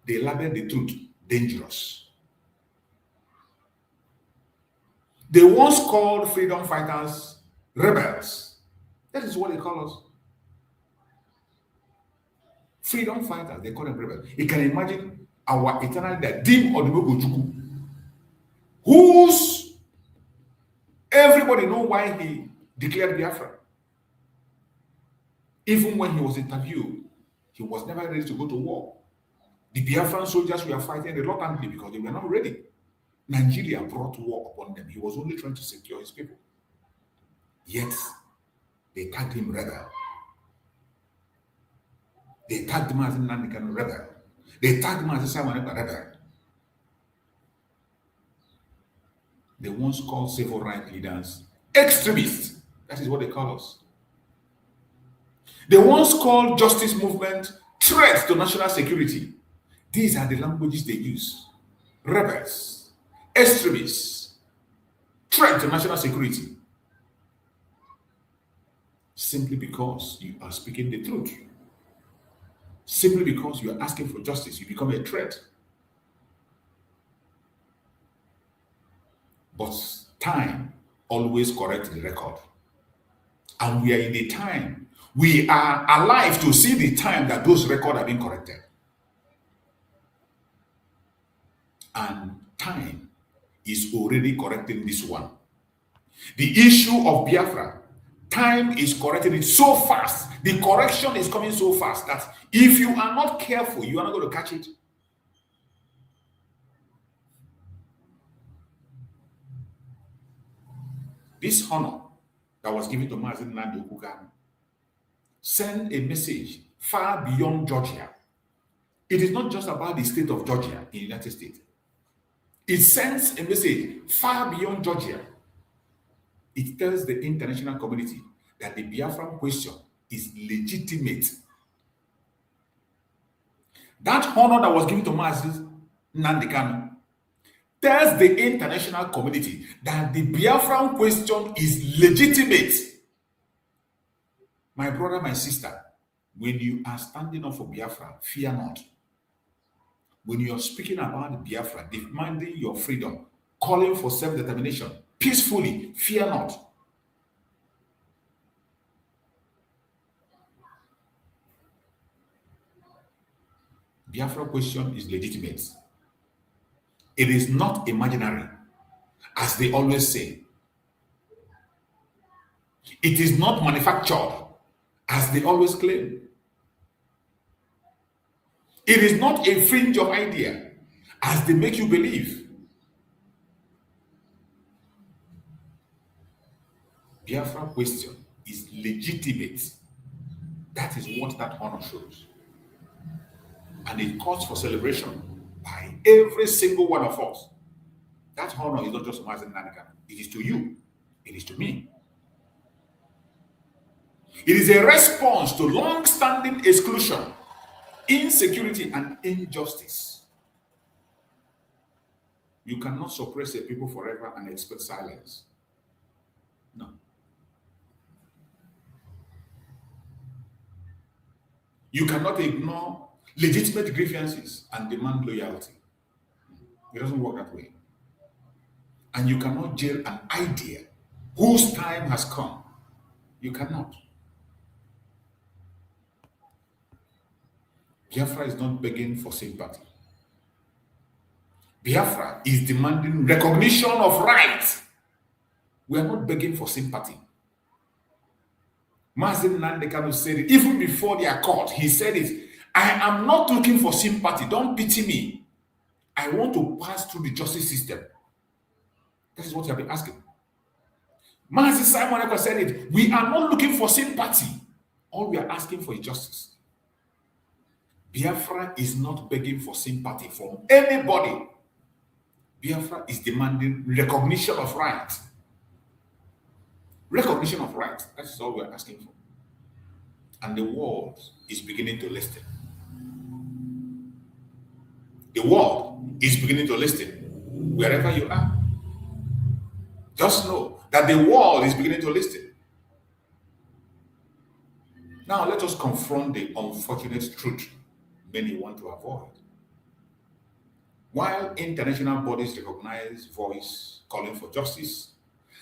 They label the truth dangerous. They once called freedom fighters rebels. That is what they call us. Freedom fighters, they call them rebels. You can imagine our eternal leader, Dim Odimogochukwu, whose everybody know why he declared Biafra. Even when he was interviewed, he was never ready to go to war. The Biafran soldiers were fighting reluctantly because they were not ready. Nigeria brought war upon them. He was only trying to secure his people. Yet, they tagged him rebel. They tagged Mazi Nnamdi Kanu rebel. They tagged Mazi Simon Ekpa rebel. They once called civil rights leaders extremists. That is what they call us. They once called justice movement threats to national security. These are the languages they use. Rebels, extremists, threat to national security. Simply because you are speaking the truth. Simply because you are asking for justice, you become a threat. But time always corrects the record. And we are in the time. We are alive to see the time that those records are being corrected. And time is already correcting this one. The issue of Biafra, time is correcting it so fast. The correction is coming so fast that if you are not careful, you are not going to catch it. This honor that was given to Mazi Nnamdi Kanu send a message far beyond Georgia. It is not just about the state of Georgia in the United States. It sends a message far beyond Georgia. It tells the international community that the Biafran question is legitimate. That honor that was given to Mazi Nnamdi Kanu tells the international community that the Biafran question is legitimate. My brother, my sister, when you are standing up for Biafra, fear not. When you are speaking about Biafra, demanding your freedom, calling for self-determination, peacefully, fear not. Biafra question is legitimate. It is not imaginary, as they always say. It is not manufactured, as they always claim. It is not a fringe of idea, as they make you believe. Biafra question is legitimate. That is what that honor shows. And it calls for celebration by every single one of us. That honor is not just Mazi Nnamdi Kanu. It is to you. It is to me. It is a response to long-standing exclusion, insecurity, and injustice. You cannot suppress a people forever and expect silence. No. You cannot ignore legitimate grievances and demand loyalty. It doesn't work that way. And you cannot jail an idea whose time has come. You cannot. Biafra is not begging for sympathy. Biafra is demanding recognition of rights. We are not begging for sympathy. Mazi Nnamdi Kanu said it even before the accord. He said it. I am not looking for sympathy. Don't pity me. I want to pass through the justice system. That is what you have been asking. Mazi Simon Ekpa said it. We are not looking for sympathy. All we are asking for is justice. Biafra is not begging for sympathy from anybody. Biafra is demanding recognition of rights. Recognition of rights. That is all we are asking for. And the world is beginning to listen. The world is beginning to listen wherever you are. Just know that the world is beginning to listen. Now let us confront the unfortunate truth many want to avoid. While international bodies recognize voice calling for justice,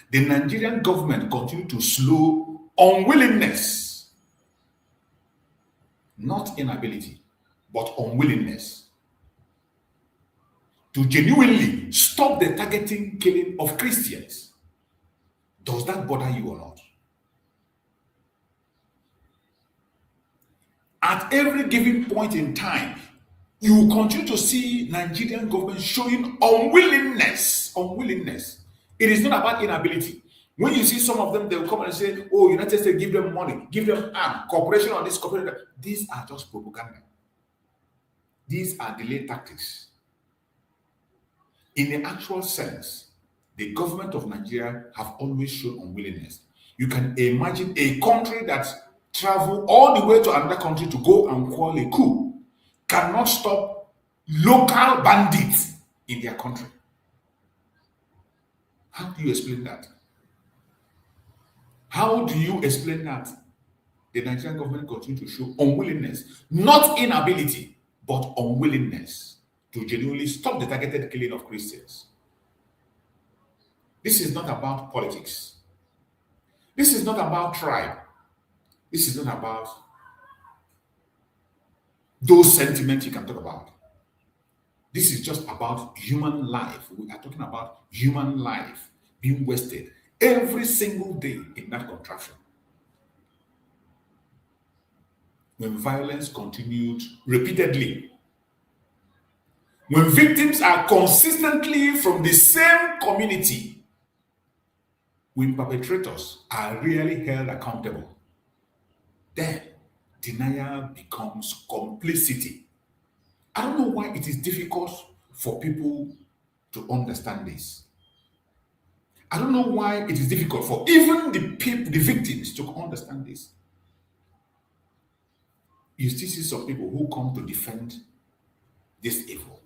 the Nigerian government continues to show unwillingness, not inability, but unwillingness to genuinely stop the targeting killing of Christians. Does that bother you or not? At every given point in time, you will continue to see Nigerian government showing unwillingness. Unwillingness. It is not about inability. When you see some of them, they will come and say, oh, United States, give them money, give them arm, cooperation on this, cooperation. These are just propaganda. These are delay tactics. In the actual sense, the government of Nigeria have always shown unwillingness. You can imagine a country that travel all the way to another country to go and call a coup cannot stop local bandits in their country. How do you explain that? How do you explain that? The Nigerian government continues to show unwillingness, not inability, but unwillingness to genuinely stop the targeted killing of Christians. This is not about politics. This is not about tribe. This is not about those sentiments you can talk about. This is just about human life. We are talking about human life being wasted every single day in that contraption. When violence continued repeatedly, when victims are consistently from the same community, when perpetrators are really held accountable, then denial becomes complicity. I don't know why it is difficult for people to understand this. I don't know why it is difficult for even the victims to understand this. You still see some people who come to defend this evil.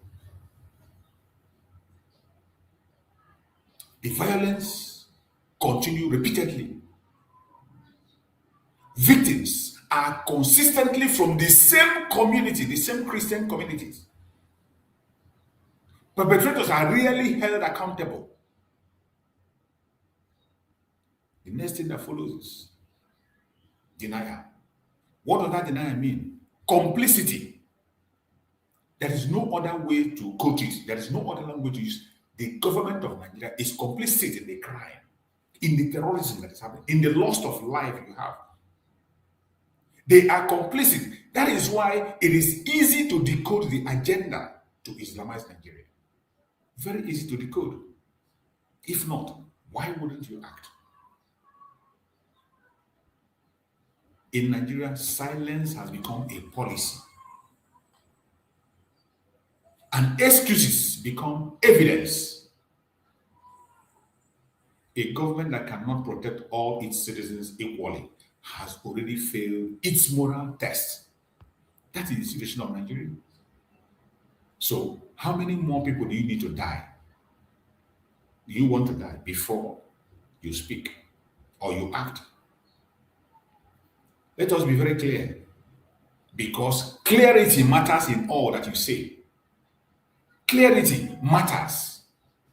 The violence continues repeatedly. Victims are consistently from the same community, the same Christian communities. Perpetrators are really held accountable. The next thing that follows is denial. What does that denial mean? Complicity. There is no other way to quote it. There is no other language to use. The government of Nigeria is complicit in the crime, in the terrorism that is happening, in the loss of life you have. They are complicit. That is why it is easy to decode the agenda to Islamize Nigeria. Very easy to decode. If not, why wouldn't you act? In Nigeria, silence has become a policy. And excuses become evidence. A government that cannot protect all its citizens equally has already failed its moral test. That is the situation of Nigeria. So, how many more people do you need to die? Do you want to die before you speak or you act? Let us be very clear, because clarity matters in all that you say. Clarity matters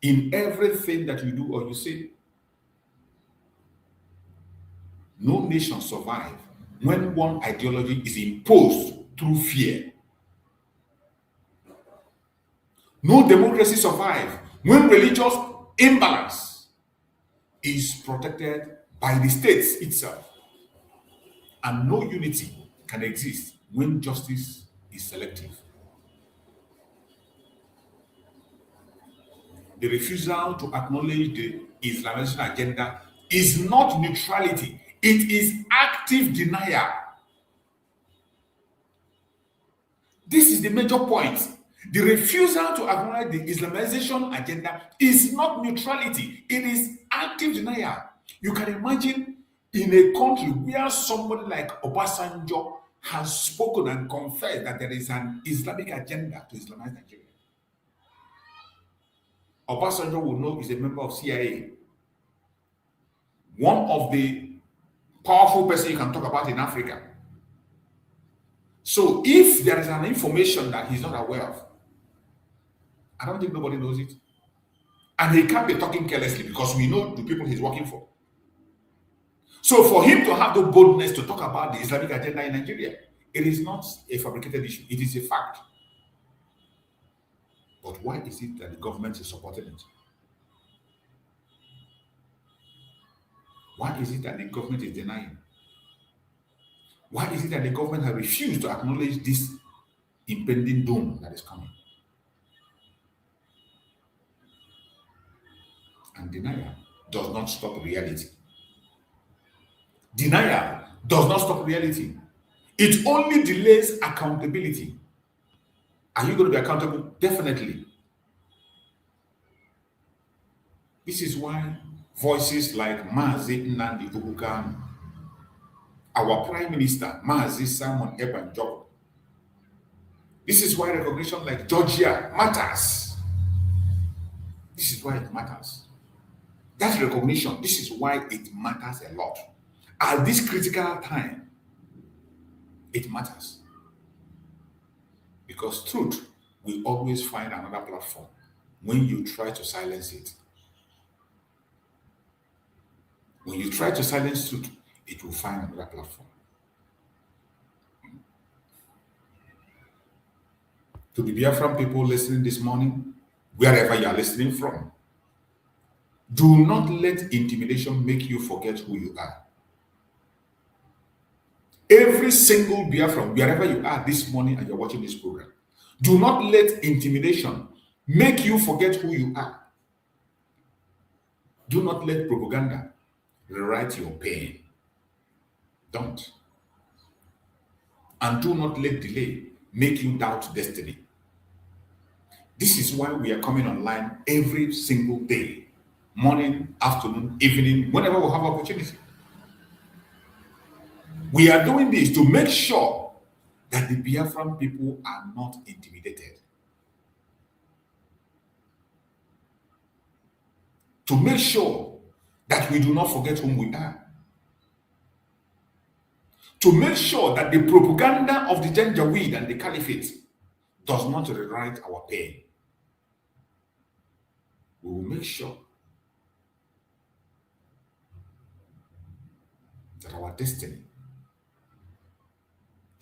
in everything that you do or you say. No nation survives when one ideology is imposed through fear. No democracy survives when religious imbalance is protected by the states itself. And no unity can exist when justice is selective. The refusal to acknowledge the Islamization agenda is not neutrality, it is active denial. This is the major point. The refusal to acknowledge the Islamization agenda is not neutrality, it is active denial. You can imagine in a country where somebody like Obasanjo has spoken and confessed that there is an Islamic agenda to Islamize Nigeria. Obasanjo will know he's a member of CIA. One of the powerful person you can talk about in Africa. So if there is an information that he's not aware of, I don't think nobody knows it. And he can't be talking carelessly because we know the people he's working for. So for him to have the boldness to talk about the Islamic agenda in Nigeria, it is not a fabricated issue. It is a fact. But why is it that the government is supporting it? Why is it that the government is denying? Why is it that the government has refused to acknowledge this impending doom that is coming? And denial does not stop reality. Denial does not stop reality. It only delays accountability. Are you going to be accountable? Definitely. This is why voices like Mazi Nnamdi Kanu, our Prime Minister, Mazi Simon Ebanjo, this is why recognition like Georgia matters. This is why it matters. That recognition, this is why it matters a lot. At this critical time, it matters. Because truth will always find another platform when you try to silence it. When you try to silence truth, it will find another platform. To the Biafran people listening this morning, wherever you are listening from, do not let intimidation make you forget who you are. Every single Biafran, wherever you are this morning and you're watching this program, do not let intimidation make you forget who you are. Do not let propaganda rewrite your pain. Don't. And do not let delay make you doubt destiny. This is why we are coming online every single day, morning, afternoon, evening, whenever we have opportunity. We are doing this to make sure that the Biafran people are not intimidated. To make sure that we do not forget whom we are. To make sure that the propaganda of the Janjaweed and the Caliphate does not rewrite our pain. We will make sure that our destiny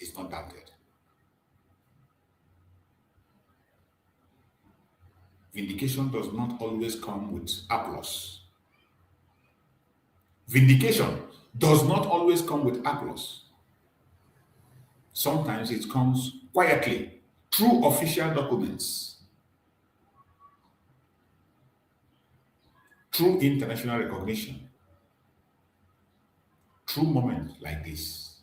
is not doubted. Vindication does not always come with applause. Vindication does not always come with applause. Sometimes it comes quietly through official documents, through international recognition, through moments like this.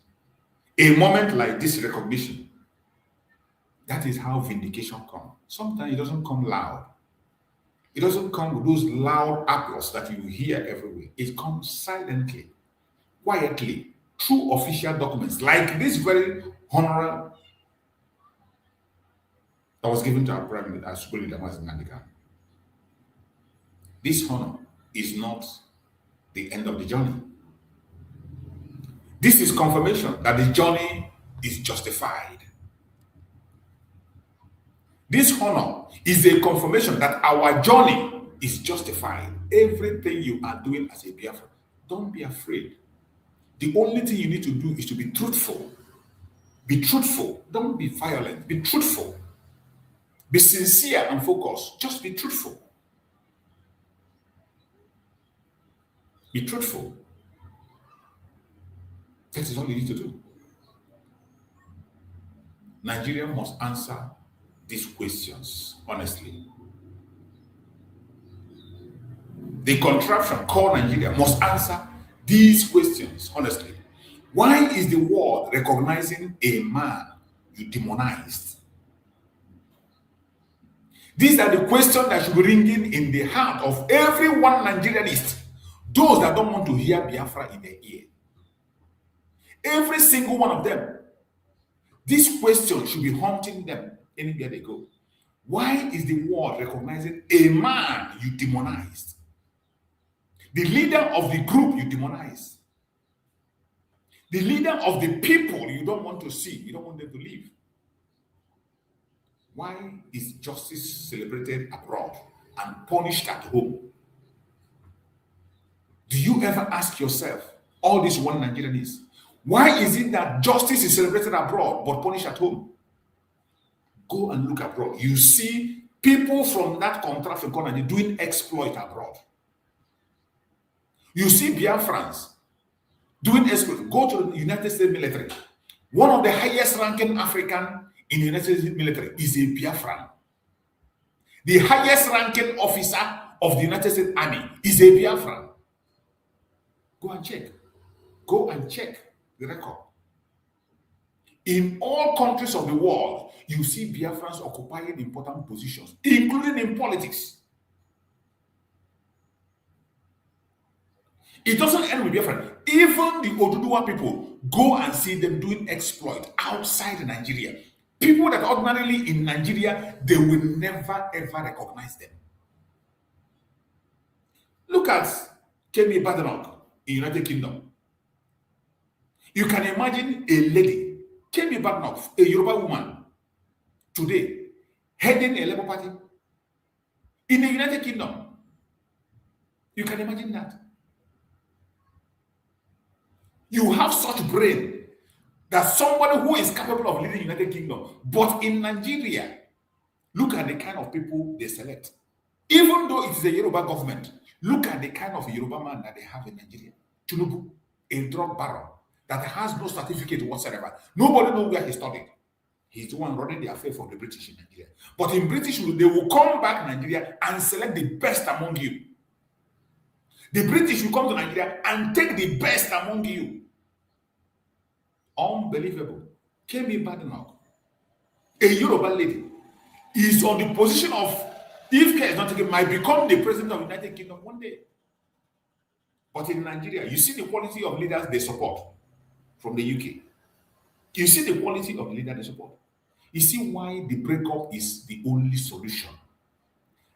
A moment like this recognition, that is how vindication comes. Sometimes it doesn't come loud. It doesn't come with those loud applause that you hear everywhere. It comes silently, quietly, through official documents, like this very honor that was given to our Prime Minister, school leader, Mazi Nnamdi Kanu. This honor is not the end of the journey. This is confirmation that the journey is justified. This honor is a confirmation that our journey is justified. Everything you are doing as a Biafra, don't be afraid. The only thing you need to do is to be truthful. Be truthful. Don't be violent. Be truthful. Be sincere and focused. Just be truthful. Be truthful. That is all you need to do. Nigeria must answer these questions honestly. The contraption called Nigeria must answer these questions honestly. Why is the world recognizing a man you demonized? These are the questions that should be ringing in the heart of every one Nigerianist, those that don't want to hear Biafra in their ear. Every single one of them. This question should be haunting them anywhere they go. Why is the world recognizing a man you demonized? The leader of the group you demonized. The leader of the people you don't want to see, you don't want them to live. Why is justice celebrated abroad and punished at home? Do you ever ask yourself, all this one Nigerian is, why is it that justice is celebrated abroad but punished at home? Go and look abroad. You see people from that contraction colony doing exploit abroad. You see Biafrans doing exploit. Go to the United States military. One of the highest ranking African in the United States military is a Biafran. The highest ranking officer of the United States Army is a Biafran. Go and check. Go and check the record. In all countries of the world, you see Biafrans occupying important positions, including in politics. It doesn't end with Biafra. Even the Oduduwa people, go and see them doing exploit outside Nigeria. People that ordinarily in Nigeria, they will never ever recognize them. Look at Kemi Badenoch in United Kingdom. You can imagine a lady, Kemi Badenoch, a Yoruba woman, today, heading a Labour Party in the United Kingdom. You can imagine that. You have such brain that somebody who is capable of leading the United Kingdom, but in Nigeria, Look at the kind of people they select. Even though it is a Yoruba government, look at the kind of Yoruba man that they have in Nigeria. Tinubu, a drug baron that has no certificate whatsoever. Nobody knows where he studied. He's the one running the affair for the British in Nigeria. But in British rule, they will come back to Nigeria and select the best among you. The British will come to Nigeria and take the best among you. Unbelievable. Kemi Badenoch, a Yoruba lady, is on the position of, if care is not taken, might become the president of the United Kingdom one day. But in Nigeria, you see the quality of leaders they support from the UK. You see the quality of leaders they support. You see why the breakup is the only solution.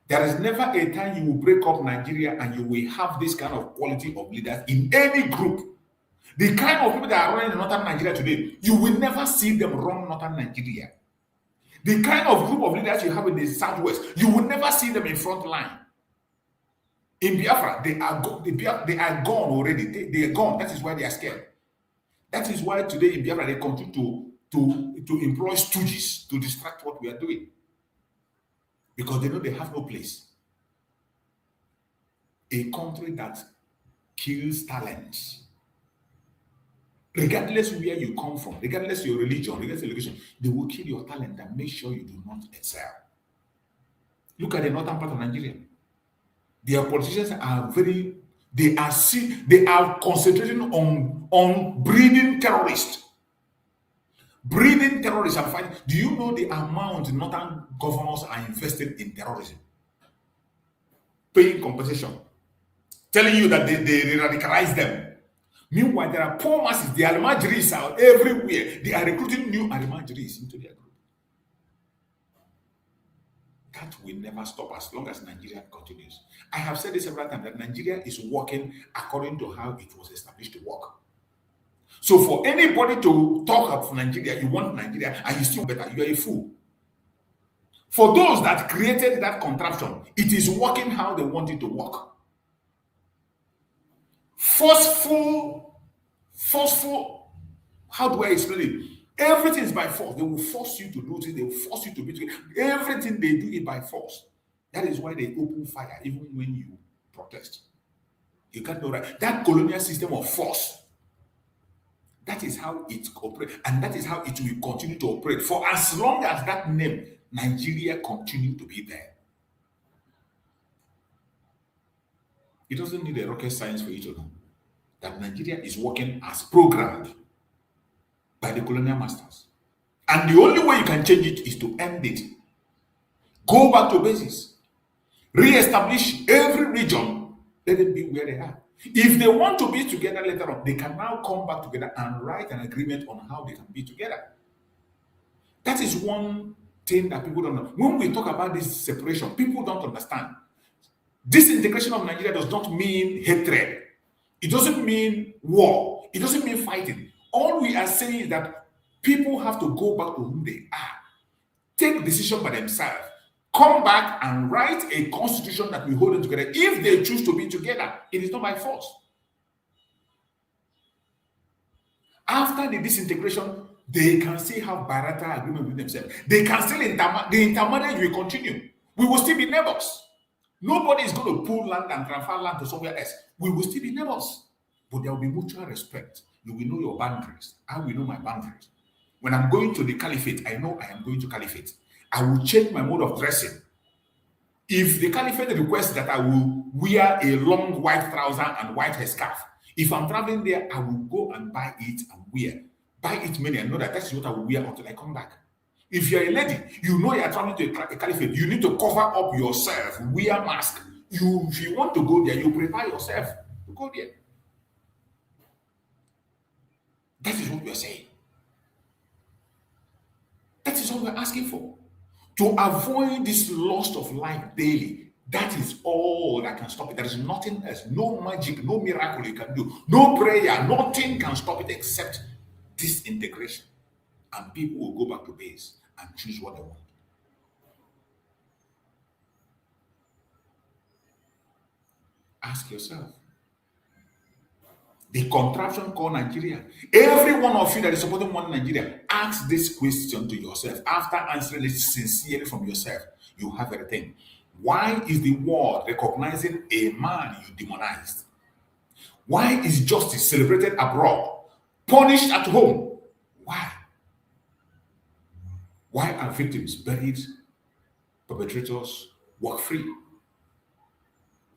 There is never a time you will break up Nigeria and you will have this kind of quality of leaders in any group. The kind of people that are running in northern Nigeria today, you will never see them run northern Nigeria. The kind of group of leaders you have in the southwest, you will never see them in front line. In Biafra, they are gone already. They are gone. That is why they are scared. That is why today in Biafra, they continue to employ stooges to distract what we are doing. Because they know they have no place. A country that kills talents. Regardless where you come from, regardless of your religion, regardless of your location, they will kill your talent and make sure you do not excel. Look at the northern part of Nigeria. Their politicians are they are concentrating on breeding terrorists. Breeding terrorists and fighting. Do you know the amount northern governors are invested in terrorism? Paying compensation. Telling you that they radicalize them. Meanwhile, there are poor masses, the Almajiris are everywhere. They are recruiting new Almajiris into their group. That will never stop as long as Nigeria continues. I have said this several times that Nigeria is working according to how it was established to work. So for anybody to talk of Nigeria, you want Nigeria and you still better, you are a fool. For those that created that contraption, it is working how they want it to work. Forceful, how do I explain it? Everything is by force. They will force you to do it. They will force you to be together. Everything they do it by force. That is why they open fire even when you protest. You can't know that. That colonial system of force, that is how it operates, and that is how it will continue to operate for as long as that name, Nigeria, continue to be there. It doesn't need a rocket science for you to know that Nigeria is working as programmed by the colonial masters. And the only way you can change it is to end it. Go back to basis. Re-establish every region. Let it be where they are. If they want to be together later on, they can now come back together and write an agreement on how they can be together. That is one thing that people don't know. When we talk about this separation, people don't understand. Disintegration of Nigeria does not mean hatred. It doesn't mean war. It doesn't mean fighting. All we are saying is that people have to go back to who they are, take decision by themselves, come back and write a constitution that will hold them together. If they choose to be together, it is not by force. After the disintegration, they can still have bilateral agreement with themselves. They can still the intermarriage will continue. We will still be neighbors. Nobody is going to pull land and transfer land to somewhere else. We will still be neighbors. But there will be mutual respect. You will know your boundaries. I will know my boundaries. When I'm going to the caliphate, I know I am going to caliphate. I will change my mode of dressing. If the caliphate requests that I will wear a long white trouser and white headscarf, if I'm traveling there, I will go and buy it and wear. Buy it many and know that that's what I will wear until I come back. If you're a lady, you know you're traveling to a caliphate, you need to cover up yourself, wear mask. If you want to go there, you prepare yourself to go there. That is what we are saying. That is what we're asking for. To avoid this loss of life daily. That is all that can stop it. There is nothing else. No magic, no miracle you can do. No prayer, nothing can stop it except disintegration. And people will go back to base and choose what they want. Ask yourself. the contraption called Nigeria. Every one of you that is supporting one Nigeria, ask this question to yourself. After answering it sincerely from yourself, you have everything. Why is the world recognizing a man you demonized? Why is justice celebrated abroad, punished at home? Why? Why are victims buried, perpetrators walk free?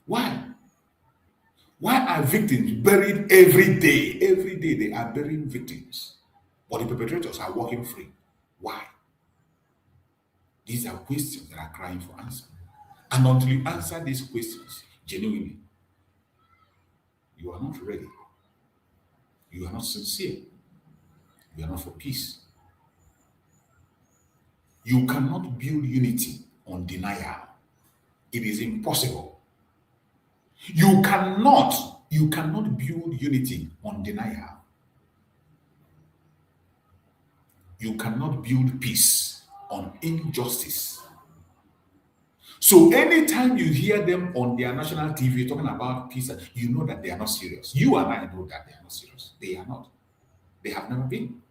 Why? Why are victims buried every day? Every day they are burying victims, but the perpetrators are walking free. Why? These are questions that are crying for answer. And until you answer these questions genuinely, you are not ready. You are not sincere. You are not for peace. You cannot build unity on denial. It is impossible. You cannot build unity on denial. You cannot build peace on injustice. So anytime you hear them on their national TV talking about peace, you know that they are not serious. You and I know that they are not serious. They are not. They have never been.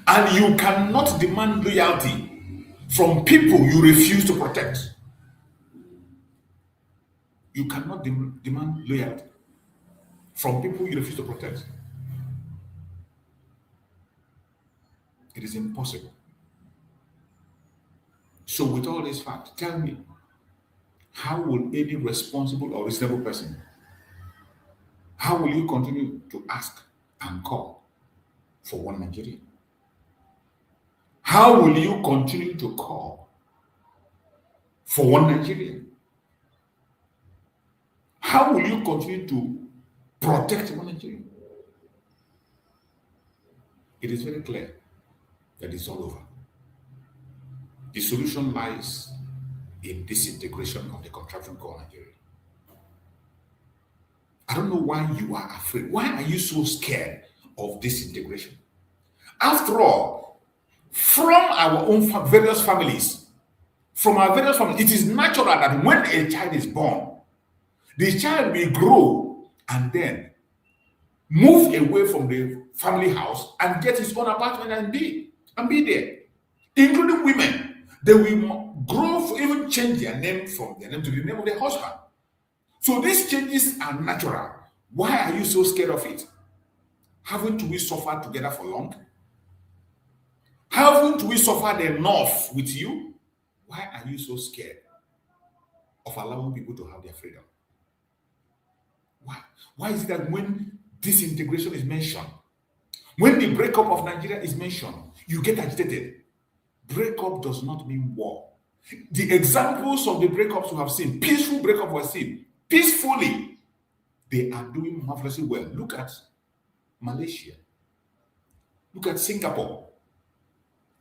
And you cannot demand loyalty from people you refuse to protect. You cannot demand loyalty from people you refuse to protect. It is impossible. So with all this fact, tell me, how will any responsible or reasonable person, how will you continue to ask and call for one Nigeria? How will you continue to call for one Nigeria? How will you continue to protect one Nigeria? It is very clear that it's all over. The solution lies in disintegration of the contraption called Nigeria. I don't know why you are afraid. Why are you so scared of disintegration? After all, from our own various families, it is natural that when a child is born, the child will grow and then move away from the family house and get his own apartment and be there, including women. They will grow, even change their name from their name to the name of their husband. So these changes are natural. Why are you so scared of it? Haven't we suffered together for long? Haven't we suffered enough with you? Why are you so scared of allowing people to have their freedom? Why? Why is it that when disintegration is mentioned, when the breakup of Nigeria is mentioned, you get agitated? Breakup does not mean war. The examples of the breakups we have seen, peaceful breakup we have seen, peacefully, they are doing marvelously well. Look at Malaysia. Look at Singapore.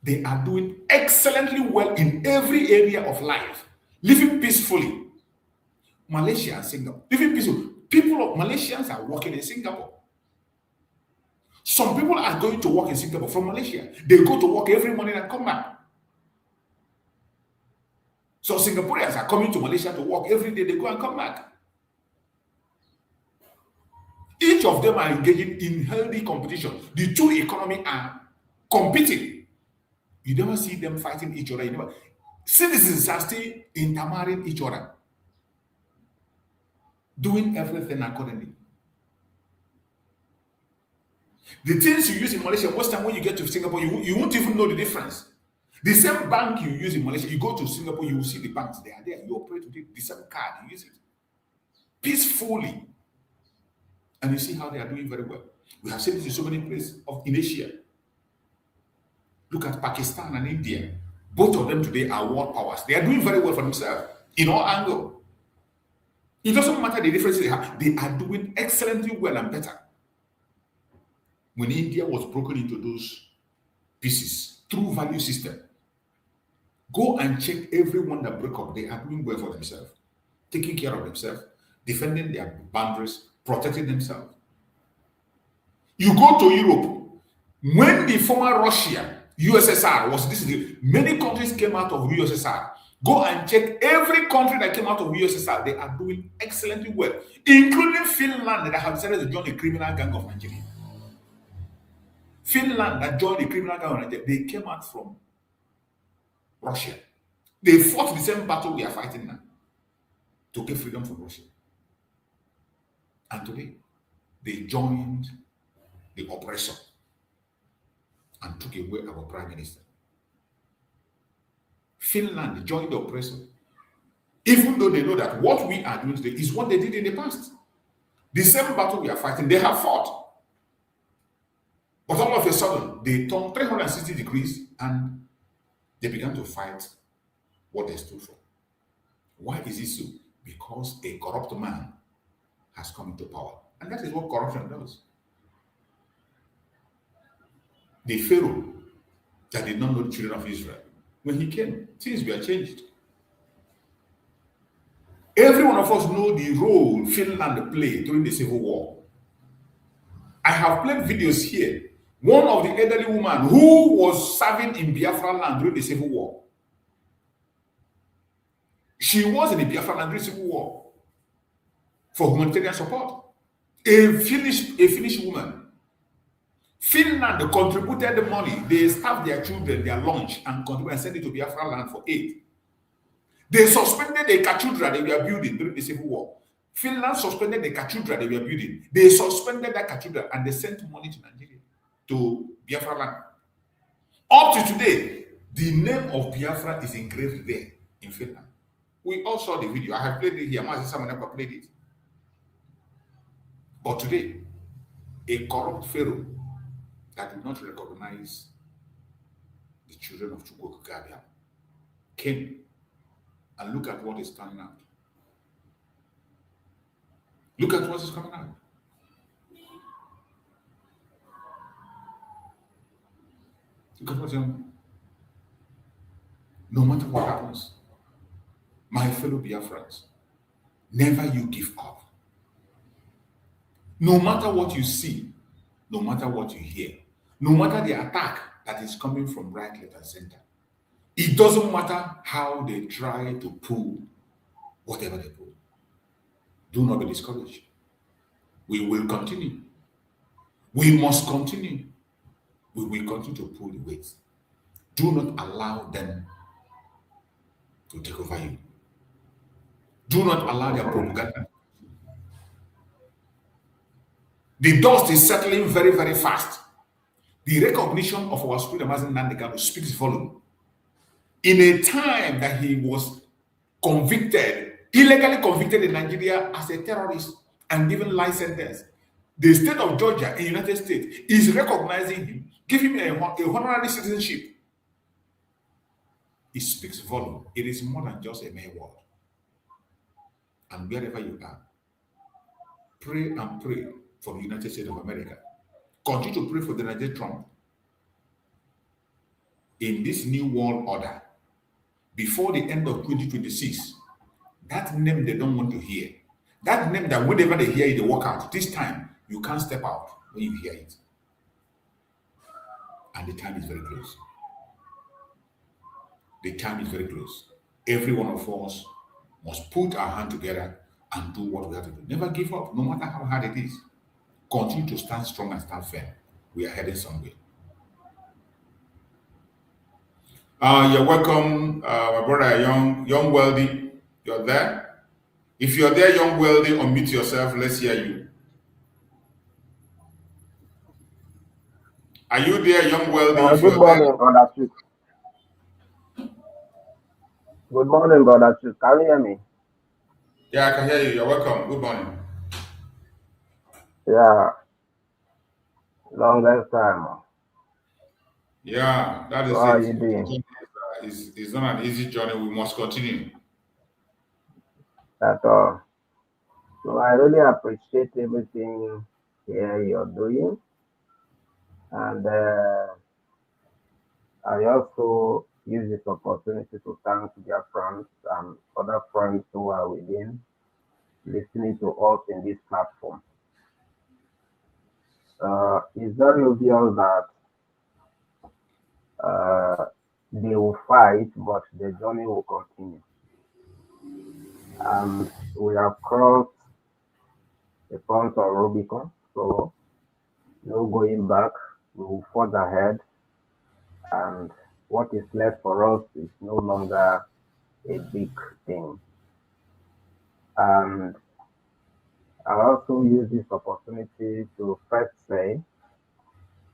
They are doing excellently well in every area of life, living peacefully. Malaysia and Singapore, living peacefully. People of Malaysians are working in Singapore. Some people are going to work in Singapore from Malaysia. They go to work every morning and come back. So Singaporeans are coming to Malaysia to work every day. They go and come back. Each of them are engaging in healthy competition. The two economies are competing. You never see them fighting each other. Citizens are still intermarrying each other, doing everything accordingly. The things you use in Malaysia, most time when you get to Singapore, you won't even know the difference. The same bank you use in Malaysia, you go to Singapore, you will see the banks. They are there. You operate with the same card. You use it peacefully. And you see how they are doing very well. We have seen this in so many places in Asia. Look at Pakistan and India. Both of them today are world powers. They are doing very well for themselves in all angles. It doesn't matter the difference they have. They are doing excellently well and better. When India was broken into those pieces through value system, go and check everyone that broke up. They are doing well for themselves, taking care of themselves, defending their boundaries, protecting themselves. You go to Europe, when the former Russia, USSR was this, many countries came out of USSR. Go and check every country that came out of USSR. They are doing excellently well, including Finland that have decided to join the criminal gang of Nigeria. Finland that joined the criminal gang of Nigeria, they came out from Russia. They fought the same battle we are fighting now to get freedom from Russia. And today, they joined the oppressor and took away our prime minister. Finland joined the oppressor, even though they know that what we are doing today is what they did in the past. The same battle we are fighting, they have fought. But all of a sudden, they turned 360 degrees and they began to fight what they stood for. Why is it so? Because a corrupt man has come into power. And that is what corruption does. The Pharaoh that did not know the children of Israel, when he came, things were changed. Every one of us know the role Finland played during the Civil War. I have played videos here. One of the elderly women who was serving in Biafra land during the Civil War. She was in the Biafra land during the Civil War for humanitarian support. A Finnish woman. Finland contributed the money. They staffed their children, their lunch, and contributed and sent it to Biafra land for aid. They suspended the cathedral they were building during the Civil War. Finland suspended the cathedral they were building. They suspended that cathedral and they sent money to Nigeria, to Biafra land. Up to today, the name of Biafra is engraved there in Finland. We all saw the video. I have played it here. Mazi Nnamdi played it. But today, a corrupt Pharaoh that did not recognize the children of Chukwuka came and look at what is coming out. Look at what is coming out. Look at what's coming out. No matter what happens, my fellow Biafrans, never you give up. No matter what you see, no matter what you hear, no matter the attack that is coming from right, left, and center, it doesn't matter how they try to pull whatever they pull. Do not be discouraged. We will continue. We must continue. We will continue to pull the weight. Do not allow them to take over you. Do not allow their propaganda. The dust is settling very, very fast. The recognition of our spirit, Mazi Nnamdi Kanu, speaks volume. In a time that he was convicted, illegally convicted in Nigeria as a terrorist and given life sentence, the state of Georgia in the United States is recognizing him, giving him a honorary citizenship. It speaks volume. It is more than just a mere word. And wherever you are, pray and pray for the United States of America. Continue to pray for Donald Trump. In this new world order, before the end of 2026, that name they don't want to hear. That name that whenever they hear it, they walk out. This time, you can't step out when you hear it. And the time is very close. The time is very close. Every one of us must put our hand together and do what we have to do. Never give up, no matter how hard it is. Continue to stand strong and stand firm. We are heading somewhere. You're welcome, my brother, young wealthy. You're there. If you're there, young wealthy, unmute yourself. Let's hear you. Are you there, young wealthy? Good morning, brother Chief. Good morning, brother Chief. Can you hear me? Yeah, I can hear you. You're welcome. Good morning. Yeah. Longest time. Yeah, that is How are you doing? It's not an easy journey. We must continue. At all. So I really appreciate everything here you're doing. And I also use this opportunity to thank their friends and other friends who are within listening to us in this platform. It's very obvious that they will to fight, but the journey will continue. And we have crossed the point of Rubicon, so no going back. We will forge ahead, and what is left for us is no longer a big thing. And I also use this opportunity to first say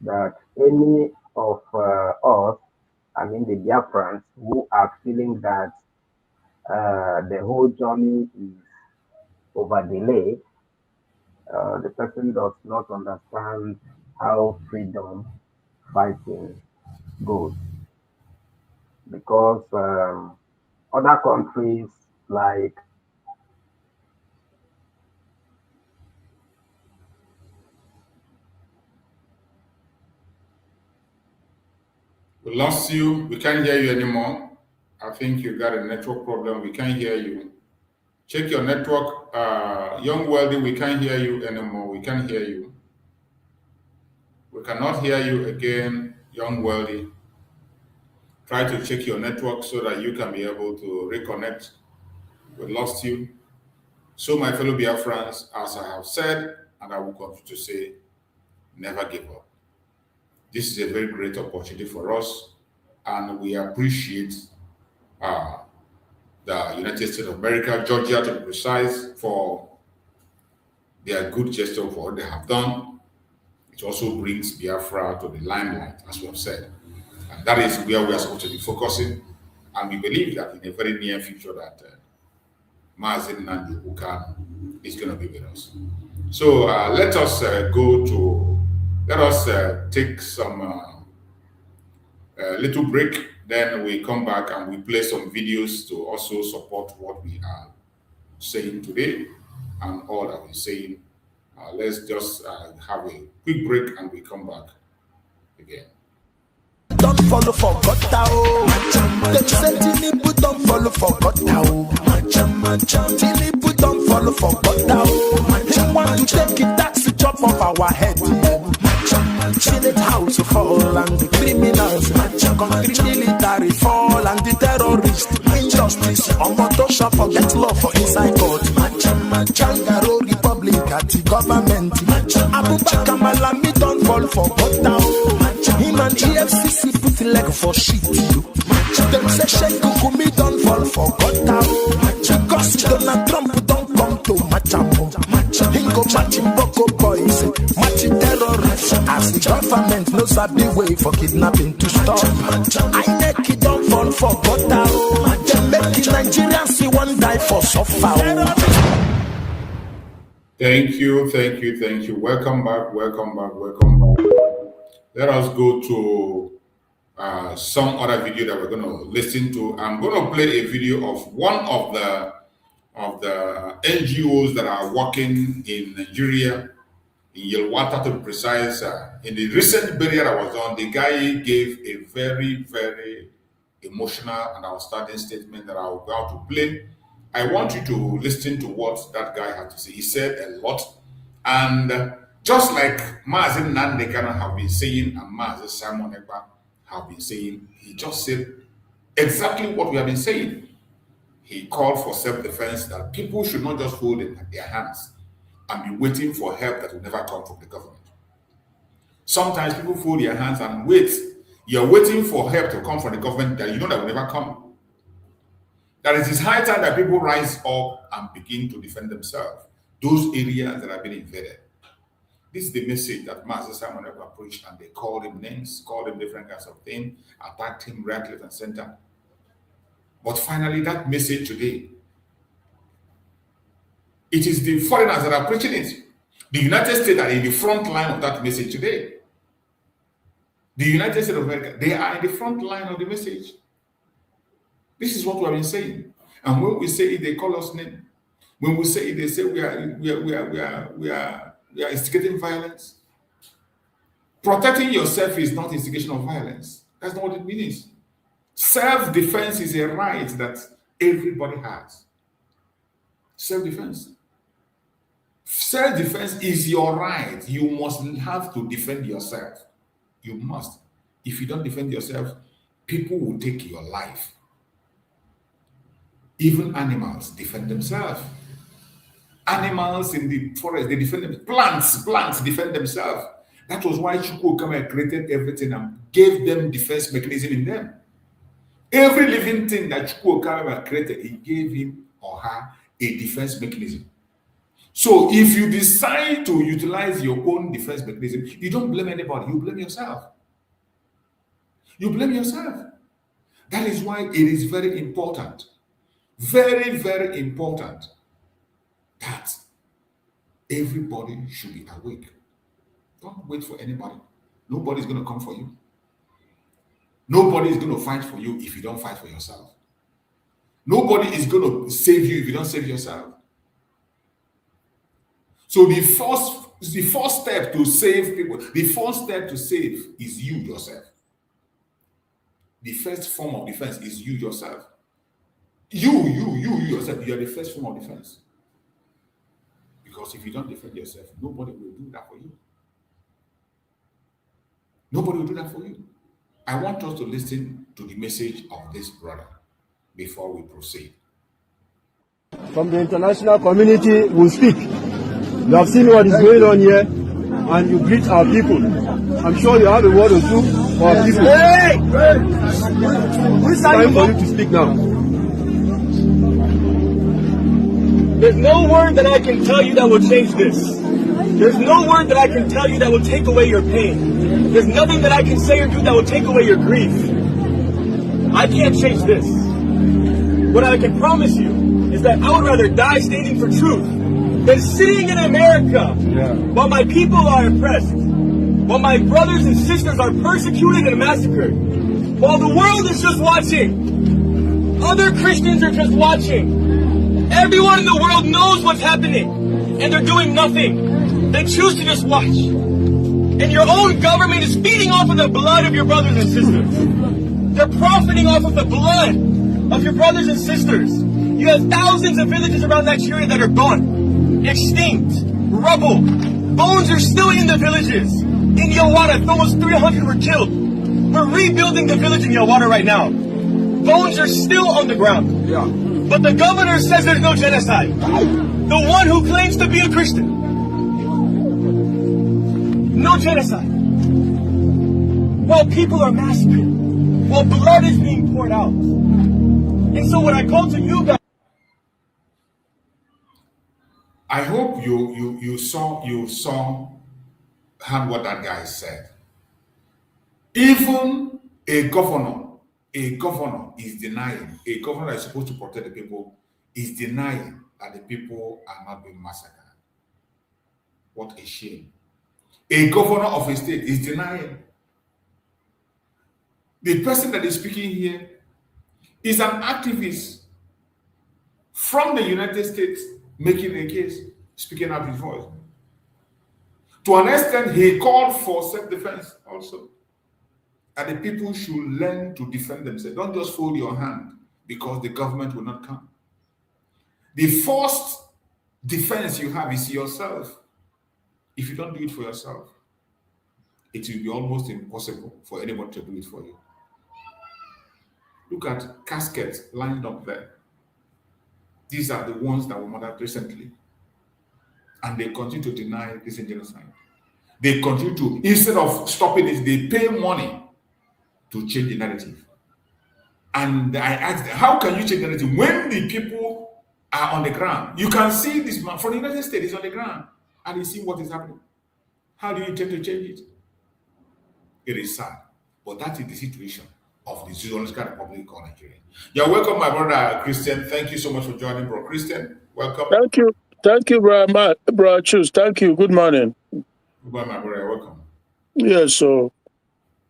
that any of us, I mean the Biafrans, who are feeling that the whole journey is over delayed, the person does not understand how freedom fighting goes. Because other countries like We lost you. We can't hear you anymore. I think you got a network problem. We can't hear you. Check your network. Young Wealthy, we can't hear you anymore. We can't hear you. We cannot hear you again, Young Wealthy. Try to check your network so that you can be able to reconnect. We lost you. So, my fellow Biafrans, as I have said, and I will continue to say, never give up. This is a very great opportunity for us, and we appreciate the United States of America, Georgia to be precise, for their good gesture for what they have done. It also brings Biafra to the limelight, as we have said. And that is where we are supposed to be focusing. And we believe that in a very near future that Mazi Nnamdi Kanu is going to be with us. So let us take some little break. Then we come back and we play some videos to also support what we are saying today and all that we're saying. Let's just have a quick break and we come back again. Don't follow for God, them say Tinubu don't follow for God, Tinubu don't follow for God, he want to take it, that's the top of our head. Senate house fall and the criminals, country military fall and the terrorists, injustice, on Photoshop forget law for inside God, Changaro Republic at the government, Abubakar Malami don't fall for God, him and EFCC put leg for shit. Them say Sheikh Kukumi don't fall for God, because Donald Trump don't come to Machamo. He go matching Boko boys, matching terrorists. As the government knows that the way for kidnapping to stop. I make it don't fall for God. They make the Nigerians see one die for suffer. Thank you. Welcome back. Let us go to some other video that we're going to listen to. I'm going to play a video of one of the NGOs that are working in Nigeria, in Yelwata to be precise. In the recent burial I was on, the guy gave a very, very emotional and outstanding statement that I will go out to play. I want you to listen to what that guy had to say. He said a lot. And just like Mazi Nnamdi Kanu have been saying and Mazi Simon Ekpa have been saying, he just said exactly what we have been saying. He called for self-defense, that people should not just hold in their hands and be waiting for help that will never come from the government. Sometimes people fold their hands and wait. You're waiting for help to come from the government that you know that will never come. That it is high time that people rise up and begin to defend themselves. Those areas that have been invaded. This is the message that Master Simon ever preached, and they called him names, called him different kinds of things, attacked him right, left, and center. But finally, that message today, it is the foreigners that are preaching it. The United States are in the front line of that message today. The United States of America, they are in the front line of the message. This is what we have been saying. And when we say it, they call us name. When we say it, they say we are instigating violence. Protecting yourself is not instigation of violence. That's not what it means. Self-defense is a right that everybody has. Self-defense. Self-defense is your right. You must have to defend yourself. You must. If you don't defend yourself, people will take your life. Even animals defend themselves. Animals in the forest, they defend themselves. Plants defend themselves. That was why Chukwukama created everything and gave them defense mechanism in them. Every living thing that Chukwukama created, he gave him or her a defense mechanism. So if you decide to utilize your own defense mechanism, you don't blame anybody, you blame yourself. You blame yourself. That is why it is very important, very, very important that everybody should be awake. Don't wait for anybody. Nobody's going to come for you. Nobody is going to fight for you if you don't fight for yourself. Nobody is going to save you if you don't save yourself. So the first step to save people, the first step to save is you yourself. The first form of defense is you yourself. You yourself, you are the first form of defense. Because if you don't defend yourself, nobody will do that for you. Nobody will do that for you. I want us to listen to the message of this brother before we proceed. From the international community will speak. You have seen what is going on here, and you greet our people. I'm sure you have a word or two for our people. Hey! It's time for you to speak now. There's no word that I can tell you that will change this. There's no word that I can tell you that will take away your pain. There's nothing that I can say or do that will take away your grief. I can't change this. What I can promise you is that I would rather die standing for truth than sitting in America while my people are oppressed, while my brothers and sisters are persecuted and massacred, while the world is just watching. Other Christians are just watching. Everyone in the world knows what's happening, and they're doing nothing. They choose to just watch. And your own government is feeding off of the blood of your brothers and sisters. They're profiting off of the blood of your brothers and sisters. You have thousands of villages around Nigeria that are gone, extinct, rubble. Bones are still in the villages. In Yawara, almost 300 were killed. We're rebuilding the village in Yawara right now. Bones are still on the ground. But the governor says there's no genocide. The one who claims to be a Christian. No genocide. While people are massacred, while blood is being poured out. And so what I call to you guys, I hope you saw how what that guy said. Even a governor is denying, a governor that is supposed to protect the people is denying that the people are not being massacred. What a shame. A governor of a state is denying. The person that is speaking here is an activist from the United States making a case, speaking up his voice. To an extent, he called for self-defense also. And the people should learn to defend themselves. Don't just fold your hand because the government will not come. The first defense you have is yourself. If you don't do it for yourself, it will be almost impossible for anyone to do it for you. Look at caskets lined up there. These are the ones that were murdered recently. And they continue to deny this is genocide. They continue to, instead of stopping it, they pay money to change the narrative. And I asked them, how can you change the narrative when the people are on the ground? You can see this man from the United States is on the ground and you see what is happening. How do you intend to change it? It is sad, but that is the situation of the Zoological Republic of Nigeria. You're welcome, my brother Christian. Thank you so much for joining, bro. Christian, welcome. Thank you, bro. Choose. Thank you. Good morning. Goodbye, my brother. Welcome. Yeah. So,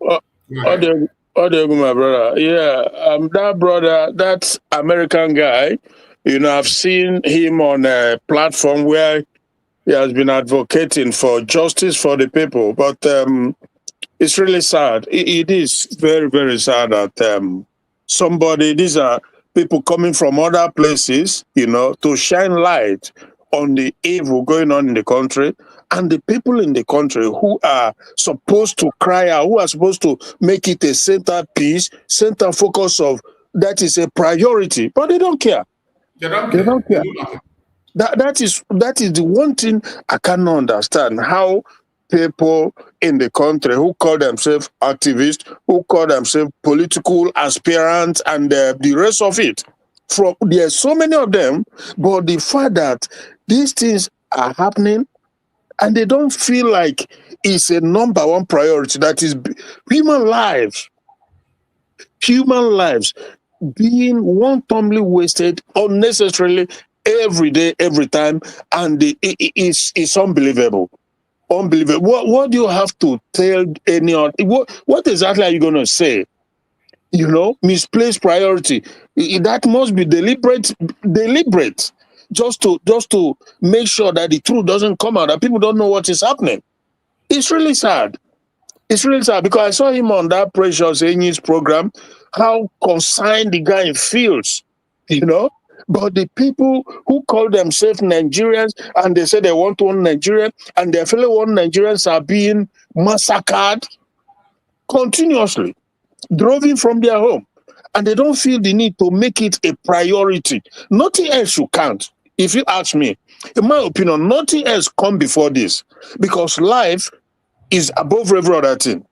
audio, my brother. Yeah. That brother, that American guy. You know, I've seen him on a platform where he has been advocating for justice for the people, but it's really sad. It is very, very sad that these are people coming from other places, you know, to shine light on the evil going on in the country and the people in the country who are supposed to cry out, who are supposed to make it a centerpiece, center focus of that is a priority, but they don't care. They don't care. They don't care. They do nothing. That is the one thing I cannot understand, how people in the country who call themselves activists, who call themselves political aspirants, and the rest of it. There's so many of them, but the fact that these things are happening and they don't feel like it's a number one priority, that is human lives being wantonly wasted unnecessarily every day, every time, and it's unbelievable. Unbelievable. What do you have to tell anyone? What exactly are you going to say? You know, misplaced priority. That must be deliberate, just to make sure that the truth doesn't come out, that people don't know what is happening. It's really sad. It's really sad, because I saw him on that Precious Enyi's program, how consigned the guy feels, you know. But the people who call themselves Nigerians and they say they want to own Nigeria, and their fellow one Nigerians are being massacred continuously, driven from their home, and they don't feel the need to make it a priority. Nothing else should count. If you ask me, in my opinion, nothing else come before this, because life is above every other thing.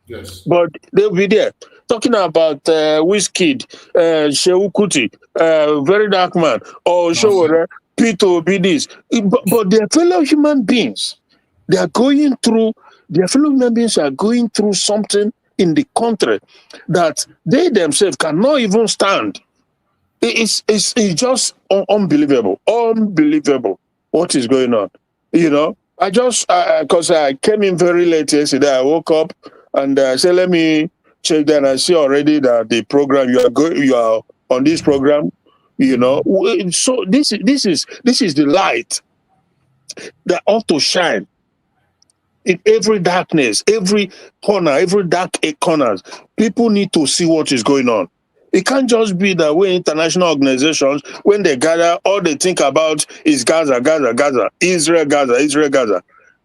Yes. But they'll be there talking about Wizkid, Shehu Kuti, Very Dark Man, or Peter be this. But their fellow human beings, their fellow human beings are going through something in the country that they themselves cannot even stand. It's just unbelievable. Unbelievable what is going on. You know, I just, because I came in very late yesterday, I woke up and I said, let me check that. I see already that the program, you are on this program, you know. So this is the light that ought to shine in every darkness, every corner, every dark corners. People need to see what is going on. It can't just be that way. International organizations, when they gather, all they think about is Gaza, Gaza, Gaza, Israel, Gaza, Israel, Gaza.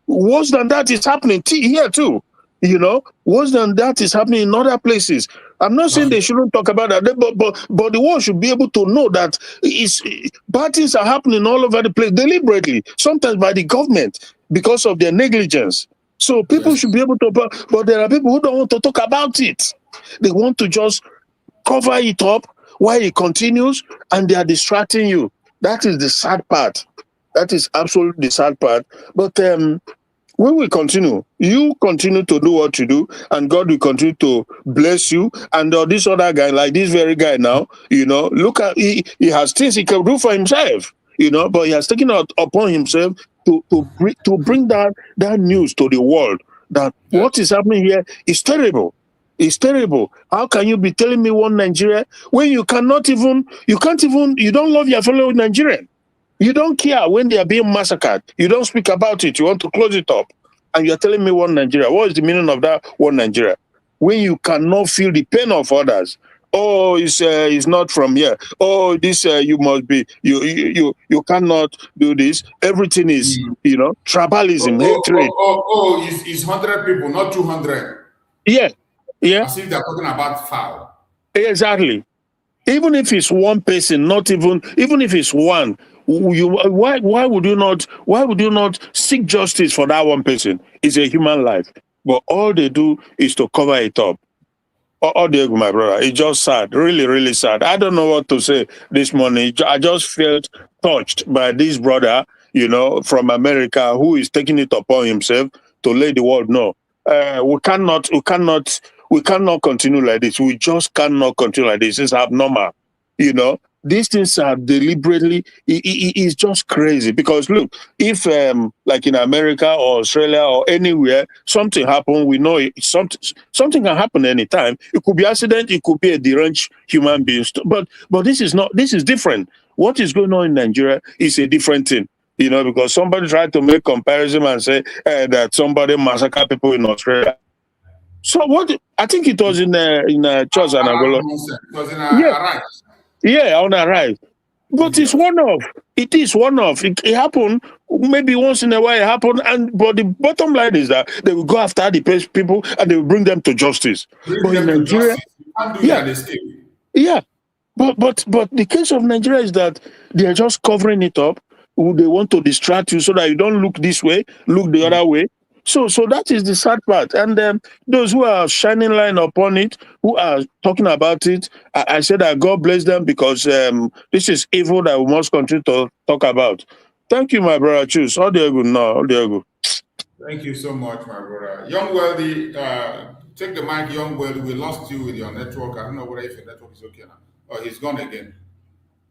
Worse than that is happening here too. You know, worse than that is happening in other places. I'm not saying they shouldn't talk about that, but the world should be able to know that bad things are happening all over the place deliberately, sometimes by the government because of their negligence. So people should be able to, but there are people who don't want to talk about it. They want to just cover it up while it continues, and they are distracting you. That is the sad part. That is absolutely the sad part. But we will continue. You continue to do what you do, and God will continue to bless you. And this other guy, like this very guy now, you know, look at, he has things he can do for himself, you know, but he has taken it upon himself to bring that news to the world that what is happening here is terrible. It's terrible. How can you be telling me one Nigeria when you don't love your fellow Nigerian? You don't care when they are being massacred. You don't speak about it. You want to close it up. And you're telling me one Nigeria. What is the meaning of that one Nigeria? When you cannot feel the pain of others. Oh, it's not from here. Oh, this you must be. You cannot do this. Everything is, you know, tribalism, hatred. It's 100 people, not 200. Yeah. Yeah. As if they're talking about foul. Exactly. Even if it's one person, even if it's one, why would you not seek justice for that one person? It's a human life. But all they do is to cover it up. Oh, dear, my brother, it's just sad, really, really sad. I don't know what to say this morning. I just felt touched by this brother, you know, from America, who is taking it upon himself to let the world know. We cannot continue like this. We just cannot continue like this. It's abnormal. You know, these things are deliberately, it's just crazy. Because look, if like in America or Australia or anywhere, something happened, we know something can happen anytime. It could be accident, it could be a deranged human being. But this is different. What is going on in Nigeria is a different thing. You know, because somebody tried to make comparison and say that somebody massacred people in Australia. So what? I think it was in church and Angola. It was in Arise. Yeah, on Arise. But it's one-off. It is one-off. It happened maybe once in a while. It happened, but the bottom line is that they will go after the people and they will bring them to justice. But in Nigeria, you can't do it and escape. Yeah, but the case of Nigeria is that they are just covering it up. They want to distract you so that you don't look this way, look the other way. So that is the sad part. And those who are shining light upon it, who are talking about it, I say that God bless them, because this is evil that we must continue to talk about. Thank you, my brother. Choose. All the good now. All the good. Thank you so much, my brother. Young Wealthy, take the mic, Young Wealthy. We lost you with your network. I don't know whether if your network is okay now. Oh, he's gone again.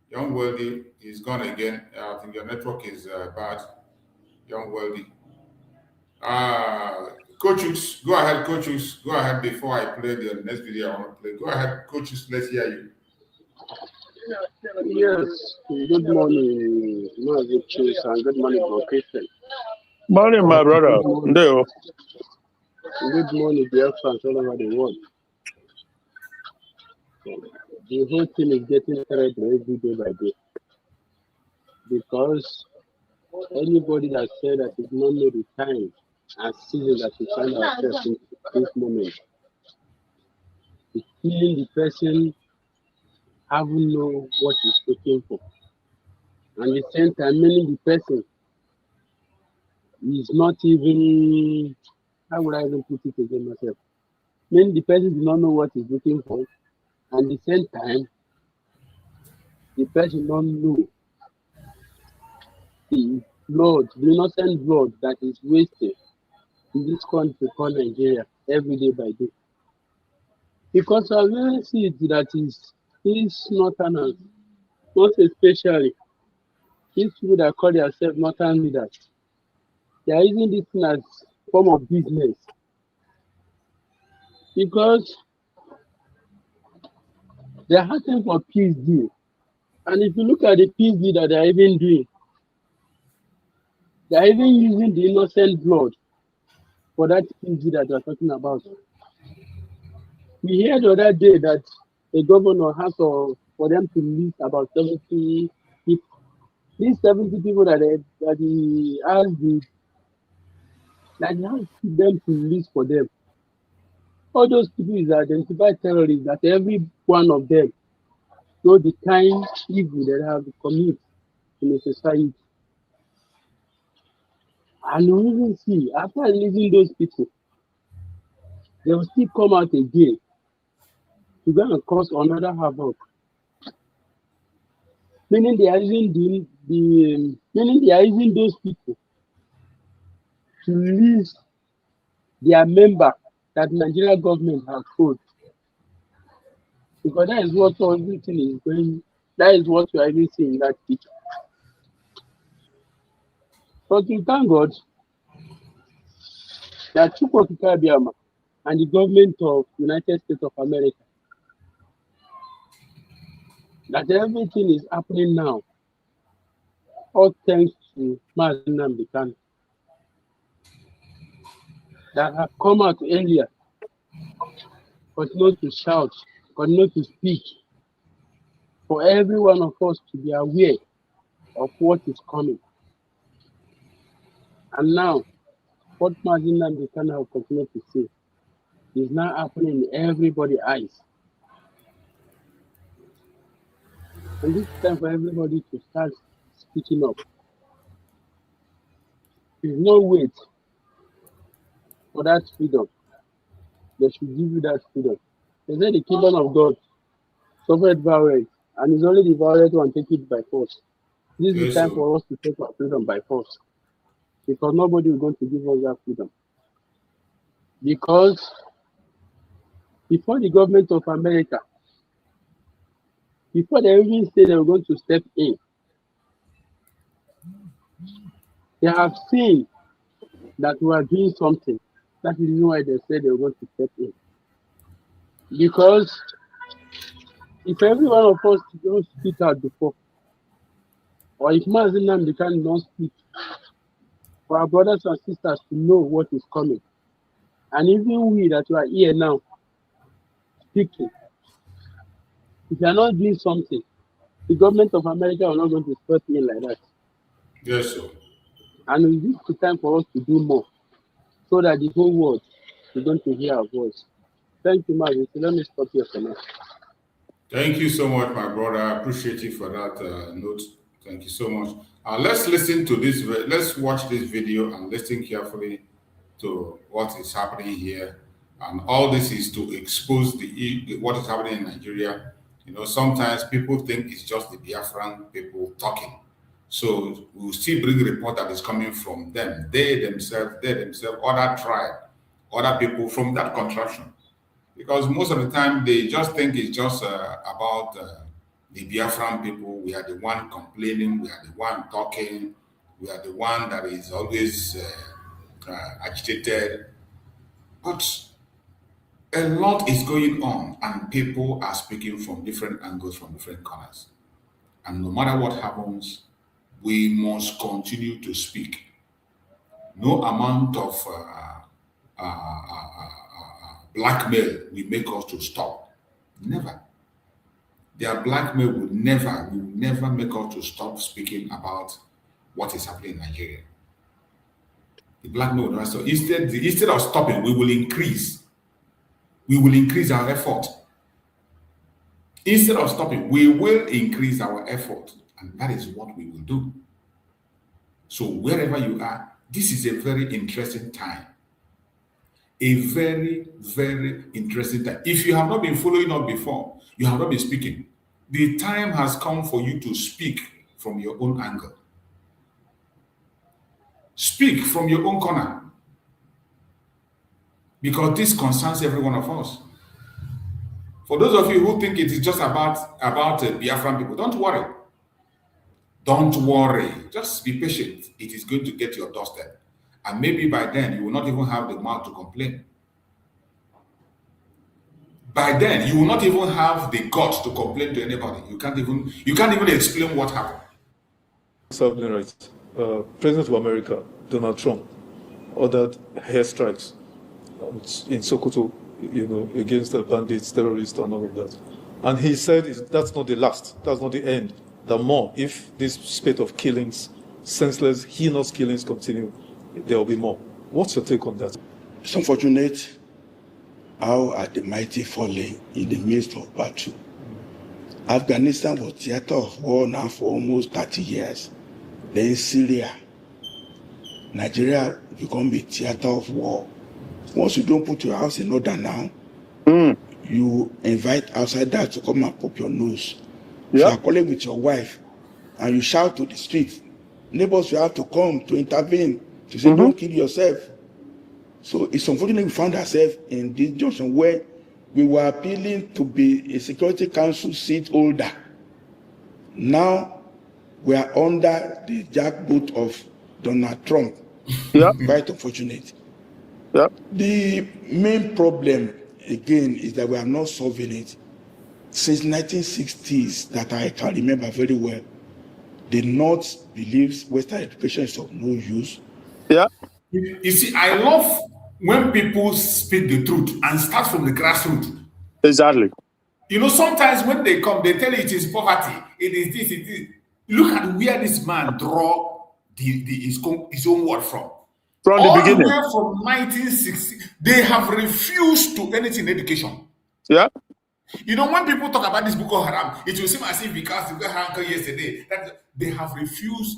Young Wealthy, he's gone again. I think your network is bad. Young Wealthy. Coaches, go ahead, coaches. Go ahead before I play the next video I want to play. Go ahead, coaches. Let's hear you. Yes. Good morning, Mazi Chiefs, and good morning, Christian. Morning, my brother. Good morning, dear fans all over the world. The whole thing is getting tired every day by day, because anybody that said that it's not know the time and season that we find ourselves in this moment, it's feeling the person haven't know what he's looking for, and at the same time, meaning the person is not even, how would I even put it again myself? Meaning the person does not know what he's looking for, and at the same time, the person don't know the blood, the innocent blood that is wasted in this country called Nigeria every day by day. Because I really see it that is northerners, most especially these people that call themselves northern leaders, they are using this thing as form of business. Because they are asking for peace deal. And if you look at the peace deal that they are even doing, they are even using the innocent blood for that peace deal that they are talking about. We heard the other day that a governor has for them to list about 70 people. These 70 people that he asked them to list for them. All those people is identified terrorists that every one of them know the kind evil they have committed in a society. And you even see, after releasing those people, they will still come out again to go and cause another havoc. Meaning they are using those people to list their member that Nigerian government has told. Because that is what everything is going. That is what you are even seeing in that picture. But we thank God that Biafra and the government of United States of America, that everything is happening now, all thanks to Mazi Nnamdi Kanu, that have come out earlier, continue to shout, continue to speak, for every one of us to be aware of what is coming. And now, what Mazi Nnamdi Kanu have continued to say is now happening in everybody's eyes. And this time for everybody to start speaking up. There's no wait for that freedom. They should give you that freedom. They say the kingdom of God suffered violence, and it's only the violent one take it by force. This is the time for us to take our freedom by force, because nobody is going to give us that freedom. Because before the government of America, before they even say they were going to step in, they have seen that we are doing something. That is why they said they were going to step in. Because if every one of us don't speak out before, or if Mazi Nnamdi Kanu don't speak, for our brothers and sisters to know what is coming, and even we that are here now speaking, if you are not doing something, The government of America are not going to support me like that. Yes, sir. And it's the time for us to do more so that the whole world is going to hear our voice. Thank you, Mazi. So let me stop here for now. Thank you so much, my brother. I appreciate you for that note. Thank you so much. Let's listen to this. Let's watch this video and listen carefully to what is happening here. And all this is to expose what is happening in Nigeria. You know, sometimes people think it's just the Biafran people talking. So we'll still bring a report that is coming from them. They themselves, other tribe, other people from that contraction. Because most of the time they just think it's just about the Biafran people. We are the one complaining, we are the one talking, we are the one that is always agitated. But a lot is going on and people are speaking from different angles, from different corners. And no matter what happens, we must continue to speak. No amount of blackmail will make us to stop. Never. Their blackmail will never make us to stop speaking about what is happening in Nigeria. The blackmail will never stop. Instead of stopping, we will increase. We will increase our effort. Instead of stopping, we will increase our effort. And that is what we will do. So wherever you are, this is a very interesting time. A very, very interesting time. If you have not been following up before, you have not been speaking, the time has come for you to speak from your own angle. Speak from your own corner. Because this concerns every one of us. For those of you who think it is just about Biafran people, don't worry. Don't worry. Just be patient. It is going to get your doorstep. And maybe by then, you will not even have the mouth to complain. By then, you will not even have the guts to complain to anybody. You can't even explain what happened. Right. President of America, Donald Trump, ordered airstrikes in Sokoto, against the bandits, terrorists, and all of that. And he said that's not the last, that's not the end. The more, if this spate of killings, senseless, heinous killings continue, there will be more. What's your take on that? It's unfortunate how are the mighty falling in the midst of battle. Afghanistan was theater of war now for almost 30 years. Then Syria, Nigeria become a theater of war. Once you don't put your house in order now, you invite outsiders to come and pop your nose. If you are calling with your wife and you shout to the street, neighbors will have to come to intervene to say, don't kill yourself. So it's unfortunate we found ourselves in this junction where we were appealing to be a Security Council seat holder. Now we are under the jackboot of Donald Trump. Quite unfortunate. The main problem, again, is that we are not solving it. Since 1960s, that I can remember very well, the North believes Western education is of no use. You see, I love when people speak the truth and start from the grassroots. Exactly. Sometimes when they come, they tell you it is poverty, it is this, it is. Look at where this man draw his own word from. From the beginning. All the way from 1960, they have refused to anything in education. When people talk about this Boko Haram, it will seem as if because the Boko Haram came yesterday, that they have refused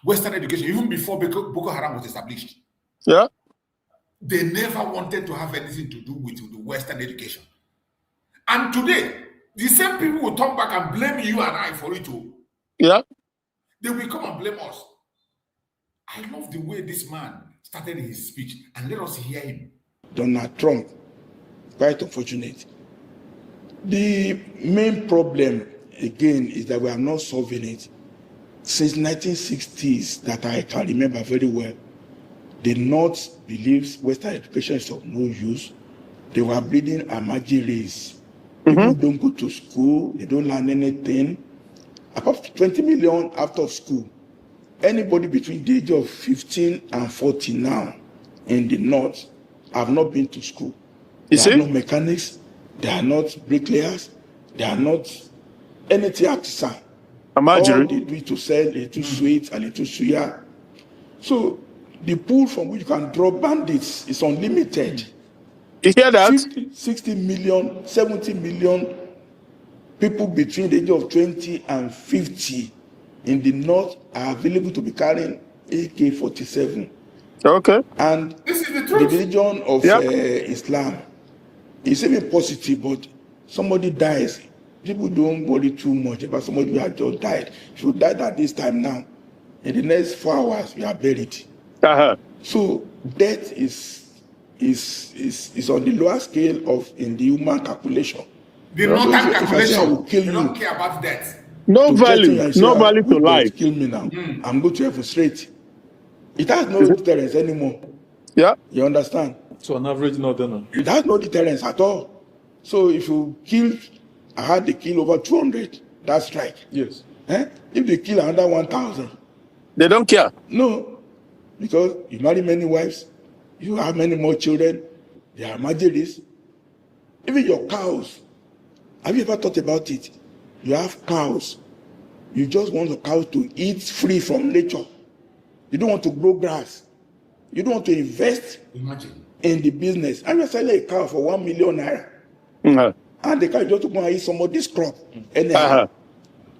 Western education, even before Boko Haram was established. They never wanted to have anything to do with the Western education. And today, the same people will turn back and blame you and I for it too. They will come and blame us. I love the way this man started his speech, and let us hear him. Donald Trump, quite unfortunate. The main problem, again, is that we are not solving it. Since 1960s, that I can remember very well, the North believes Western education is of no use. They were breeding a Mazi race. People don't go to school, they don't learn anything. About 20 million out of school. Anybody between the age of 15 and 40 now in the North have not been to school. They are not mechanics, they are not bricklayers, they are not anything artisan. All they do is to sell a little sweet, a little suya. So the pool from which you can draw bandits is unlimited. You hear that? 50, 60 million, 70 million people between the age of 20 and 50 in the north are available to be carrying AK-47. Okay. And this is the the religion of Islam is even positive, but somebody dies. People don't worry too much about somebody who had just died. If you died at this time now, in the next 4 hours, you are buried. So death is on the lower scale of in the human calculation. The northern calculation will kill they you. don't care about death. No value, no value to life. Kill me now. I'm going to heaven straight. It has no deterrence anymore. Yeah. You understand? So an average northerner. It has no deterrence at all. So if you kill, I had to kill over 200, that's strike. Yes. If they kill another 1,000. They don't care. No. Because you marry many wives, you have many more children, there are marriages. Even your cows. Have you ever thought about it? You have cows. You just want the cows to eat free from nature. You don't want to grow grass. You don't want to invest in the business. And you're selling a cow for 1 million naira. And the cow just to go and eat somebody's crop. Anyhow.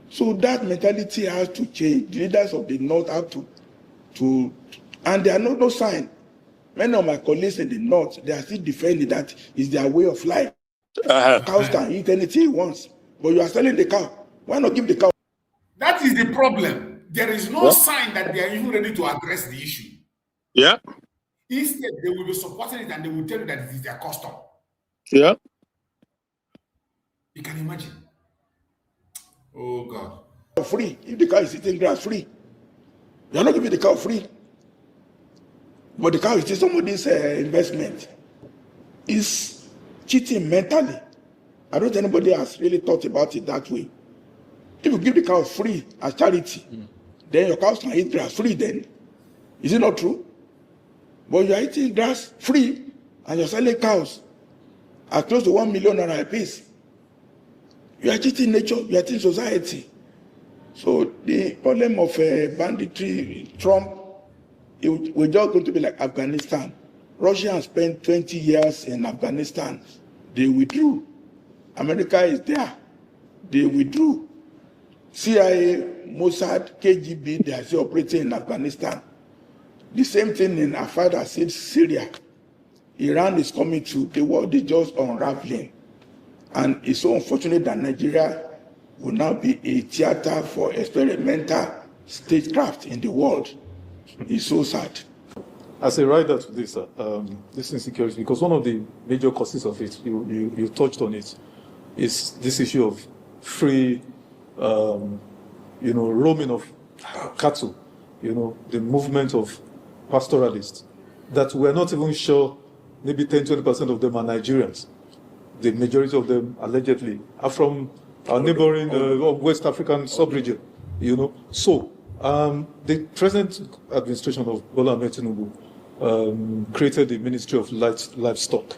So that mentality has to change. The leaders of the north have to and there are no sign. Many of my colleagues in the north, they are still defending that is their way of life. Cows can eat anything it wants, but you are selling the cow. Why not give the cow? That is the problem. There is no sign that they are even ready to address the issue. Yeah. Instead, they will be supporting it and they will tell you that it is their custom. Yeah. You can imagine. Oh God. Free. If the cow is eating grass, free. You are not giving the cow free. But the cow is still somebody's investment. It's cheating mentally. I don't think anybody has really thought about it that way. If you give the cow free as charity, then your cows can eat grass free then. Is it not true? But you are eating grass free and you're selling cows at close to 1 million naira a piece. You are cheating nature, you are cheating society. So the problem of banditry, Trump, we're just going to be like Afghanistan. Russia has spent 20 years in Afghanistan. They withdrew. America is there. They withdrew. CIA, Mossad, KGB, they are still operating in Afghanistan. The same thing in Afad said Syria. Iran is coming to, the world is just unraveling. And it's so unfortunate that Nigeria will now be a theater for experimental statecraft in the world. It's so sad. As a rider to this, this insecurity, because one of the major causes of it, you touched on it, is this issue of free, roaming of cattle, the movement of pastoralists, that we're not even sure maybe 10-20% of them are Nigerians. The majority of them, allegedly, are from our neighboring West African sub-region, So, the present administration of Bola Ahmed Tinubu created the Ministry of Livestock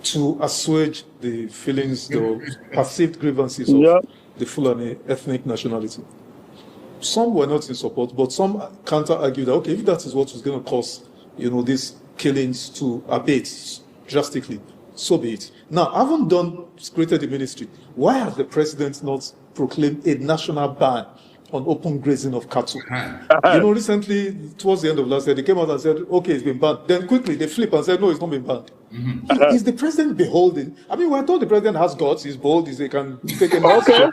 to assuage the feelings, the perceived grievances of the Fulani ethnic nationality. Some were not in support, but some counter-argued that, okay, if that is what is going to cause, these killings to abate drastically, so be it. Now, having created the ministry, why has the president not proclaimed a national ban on open grazing of cattle? Recently, towards the end of last year, they came out and said, okay, it's been banned. Then quickly, they flip and said, no, it's not been banned. Is the president beholden? I mean, we're told the president has guts, he's bold, he can take a okay.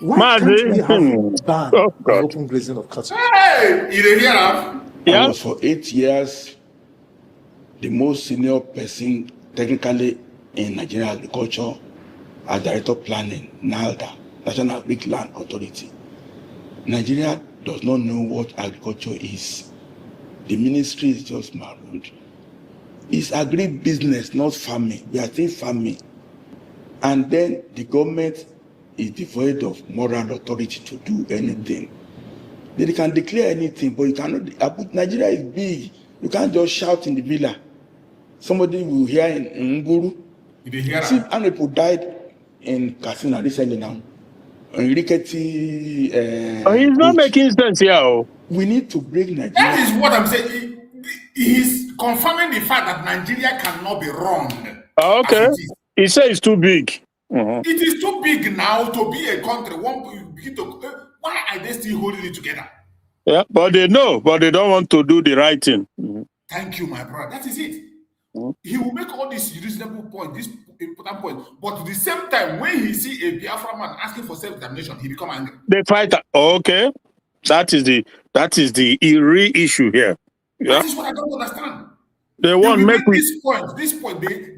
Why can't we have a ban on open grazing of cattle? Hey, you didn't hear that? I was for 8 years the most senior person technically in Nigerian agriculture as Director of Planning, NALDA, National Agric Land Authority. Nigeria does not know what agriculture is. The ministry is just marooned. It's agri-business, not farming. We are still farming. And then the government is devoid of moral authority to do anything. They can declare anything, but you cannot. Nigeria is big. You can't just shout in the villa. Somebody will hear in Nguru. See, how many people died in Katsina recently now? rickety. He's not making sense here. Oh. We need to bring Nigeria. That is what I'm saying. He's confirming the fact that Nigeria cannot be run. Okay. He says it's too big. It is too big now to be a country. Why are they still holding it together? Yeah, but they know, but they don't want to do the right thing. Thank you, my brother. That is it. He will make all these reasonable points, this important points, but at the same time, when he see a Biafra man asking for self-determination, he become angry. They fight. Okay, that is the real issue here. Yeah? That is what I don't understand. They want to make this point.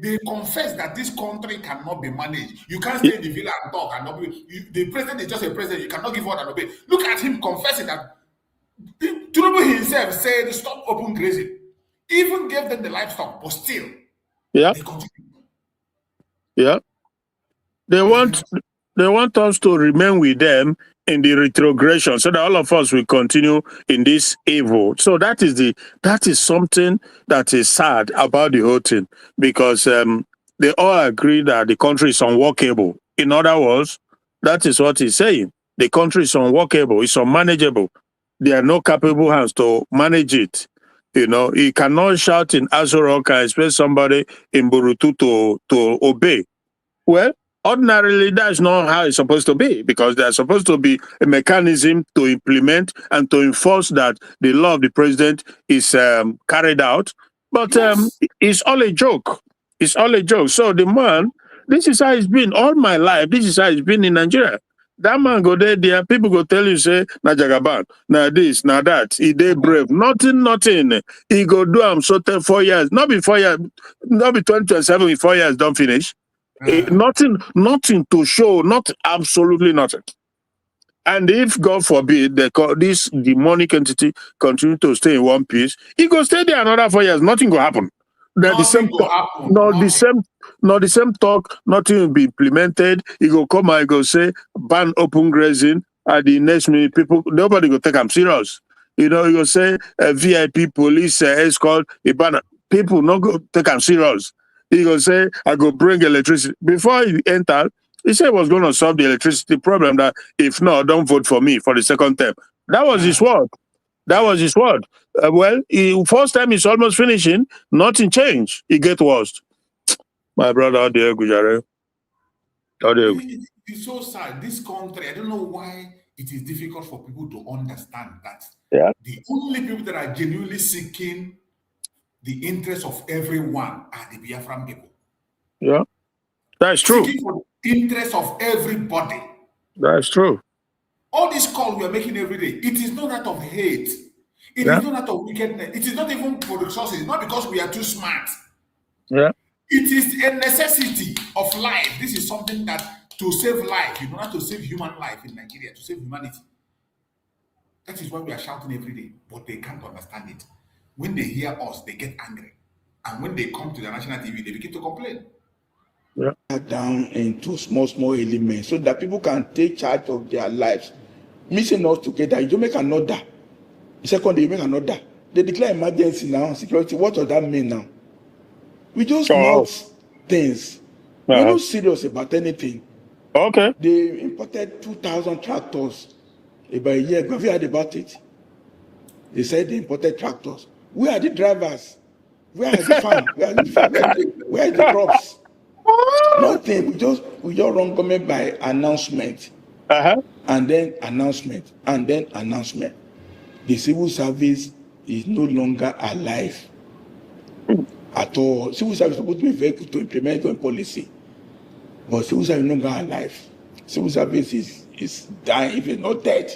They confess that this country cannot be managed. You can't stay in the villa and talk and not be. The president is just a president. You cannot give order and obey. Look at him confessing that Tinubu himself said stop open grazing. Even gave them the livestock, but still, yeah, they continue. Yeah, they want us to remain with them in the retrogression, so that all of us will continue in this evil. So that is something that is sad about the whole thing, because they all agree that the country is unworkable. In other words, that is what he's saying. The country is unworkable, it's unmanageable. There are no capable hands to manage it. You know, he cannot shout in Aso Rock and expect somebody in Burutu to obey. Well, ordinarily, that's not how it's supposed to be, because there's supposed to be a mechanism to implement and to enforce that the law of the president is carried out. But it's all a joke. It's all a joke. So the man, this is how it's been all my life. This is how it's been in Nigeria. That man go there, people go tell you, say, na Jagaban, na this, na that. He dey brave. Nothing. He go do am so 4 years. Not be 4 years, not be 2027, 4 years don't finish. Nothing to show, not absolutely nothing. And if, God forbid, this demonic entity continue to stay in one piece, he go stay there another 4 years. Nothing will happen. The same talk, nothing will be implemented. He go come and he go say ban open grazing. At the next minute, nobody go take him serious. You know, he go say VIP police escort. People not go take him serious. He go say I go bring electricity. Before he entered, he said he was going to solve the electricity problem. That if not, don't vote for me for the second term. That was his word. That was his word. First time is almost finishing. Nothing changed. It get worse. My brother, how dare you, It's so sad. This country, I don't know why it is difficult for people to understand that. Yeah. The only people that are genuinely seeking the interests of everyone are the Biafran people. Yeah, that's true. Seeking for the interest of everybody. That's true. All this call we are making every day, it is not that of hate. It is not that of wickedness. It is not even for resources. Not because we are too smart. Yeah. It is a necessity of life. This is something that to save life, in order to save human life in Nigeria, to save humanity. That is why we are shouting every day, but they can't understand it. When they hear us, they get angry. And when they come to the national TV, they begin to complain. Yeah. Down into small elements so that people can take charge of their lives. Missing us together, you make another. Second, you make another. They declare emergency now, security. What does that mean now? We just mouth things. We're not serious about anything. Okay. They imported 2,000 tractors about a year ago. Have you heard about it? They said they imported tractors. Where are the drivers? Where are the farm? Where are the crops? Nothing. We just run government by announcement. And then announcement. And then announcement. The civil service is no longer alive at all. Civil service is supposed to be a vehicle to implement government policy. But civil service is no longer alive. Civil service is dying, if it's not dead.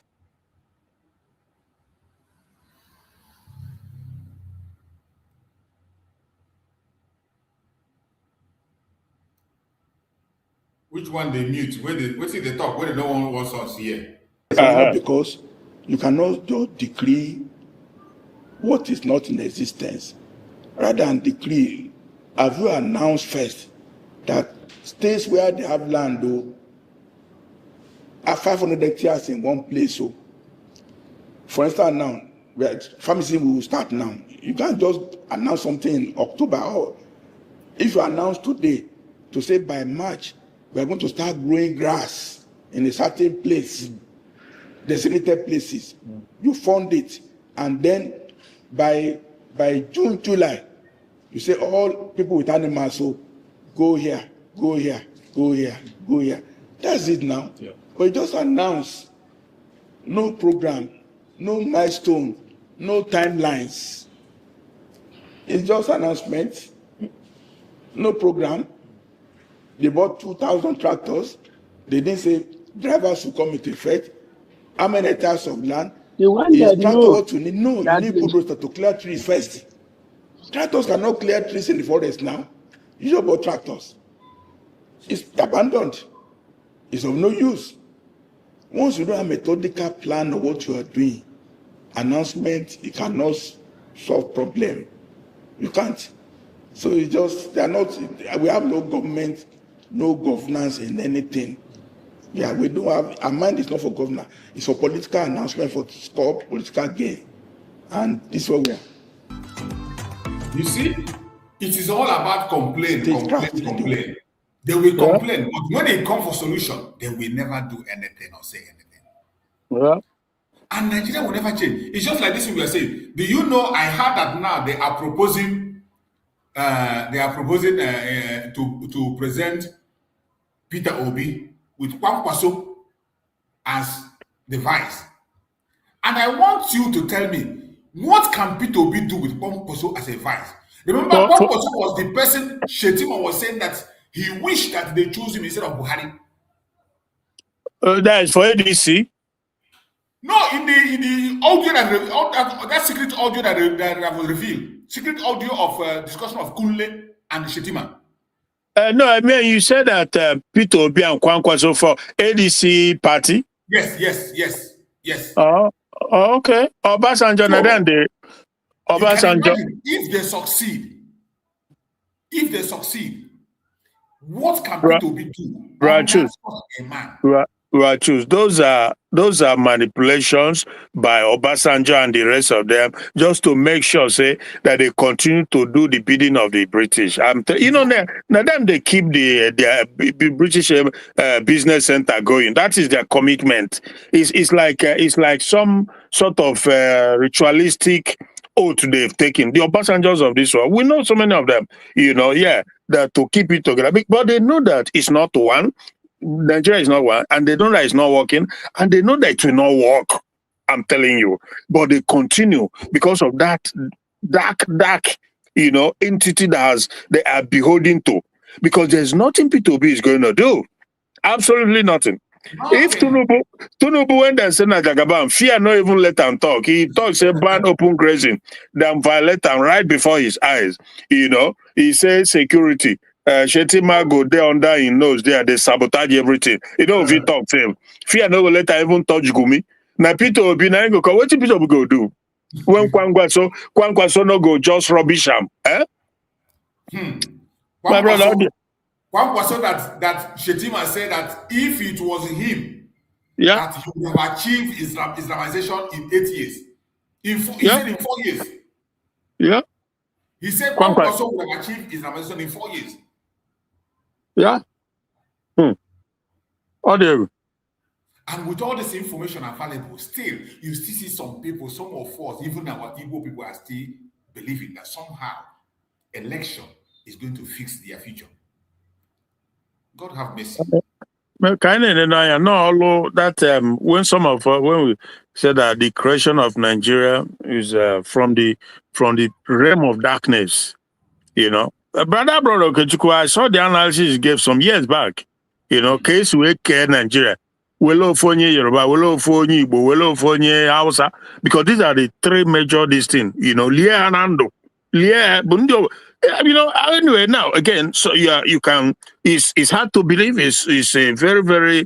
Which one they mute? Where see they talk? Where no one wants us here? Because you cannot just decree what is not in existence. Rather than decree, have you announced first that states where they have land are 500 hectares in one place? So, for instance, now, pharmacy will start now. You can't just announce something in October. Or if you announce today to say by March, we are going to start growing grass in a certain place, designated places. You fund it, and then by June, July, you say all people with animals, so go here, go here, go here, go here. That's it now. Yeah. But you just announce no program, no milestone, no timelines. It's just announcement, no program. They bought 2,000 tractors. They didn't say drivers will come into effect. How many hectares of land? Is tractor to need? No, you need bulldozers to clear trees first. Tractors cannot clear trees in the forest now. You just bought tractors. It's abandoned. It's of no use. Once you don't have a methodical plan of what you are doing, announcement, you cannot solve problem. You can't. So it's just, they are not, we have no government, no governance in anything. Yeah, we don't have, our mind is not for governance. It's for political announcement, for score, political gain. And this is what we are. You see, it is all about complain. They will complain, but when they come for solution, they will never do anything or say anything. Yeah. And Nigeria will never change. It's just like this we are saying. Do you know, I heard that now they are proposing to present Peter Obi with Kwankwaso as the vice. And I want you to tell me, what can Peter Obi do with Kwankwaso as a vice? Remember, Kwankwaso was the person Shetima was saying that he wished that they chose him instead of Buhari. That is for ADC. No, in the audio that secret audio that was revealed, secret audio of discussion of Kunle and Shetima. No, I mean, you said that Peter Obi and Kwankwaso for ADC party. Yes. Oh, okay. Obasanjo, Obasanjo. If they succeed, what can Peter Obi do? Choose. Those are manipulations by Obasanjo and the rest of them, just to make sure, say, that they continue to do the bidding of the British. Now them they keep the British business center going. That is their commitment. It's like some sort of ritualistic oath they've taken. The Obasanjos of this world, we know so many of them. That to keep it together, but they know that it's not one. Nigeria is not one, and they know that it's not working, and they know that it will not work. I'm telling you, but they continue because of that dark, entity they are beholden to. Because there's nothing P2B is going to do, absolutely nothing. If Tinubu went and said Jagaban, fear not even let him talk. He talks about open grazing, then violate them right before his eyes. He says security. Shetima go there under his nose there, they sabotage everything. If he talk to him, fear no let her even touch Gumi. Now Peter Obi now go, what did Peter Obi go do? When Kwankwaso no go just rubbish him, eh? My brother, Kwankwaso that Shetima said that if it was him, that he would have achieved Islamization in 8 years. He said in 4 years. Yeah. He said Kwankwaso would have achieved Islamization in 4 years. Yeah. Audio. And with all this information available, still, you still see some people, some of us, even our Igbo people, are still believing that somehow election is going to fix their future. God have mercy. When we said that the creation of Nigeria is from the realm of darkness, brother Okechukwu, I saw the analysis he gave some years back. Case we care Nigeria, Yoruba, Hausa, because these are the three major things. Anyway, now again, so you can. It's hard to believe. It's a very, very,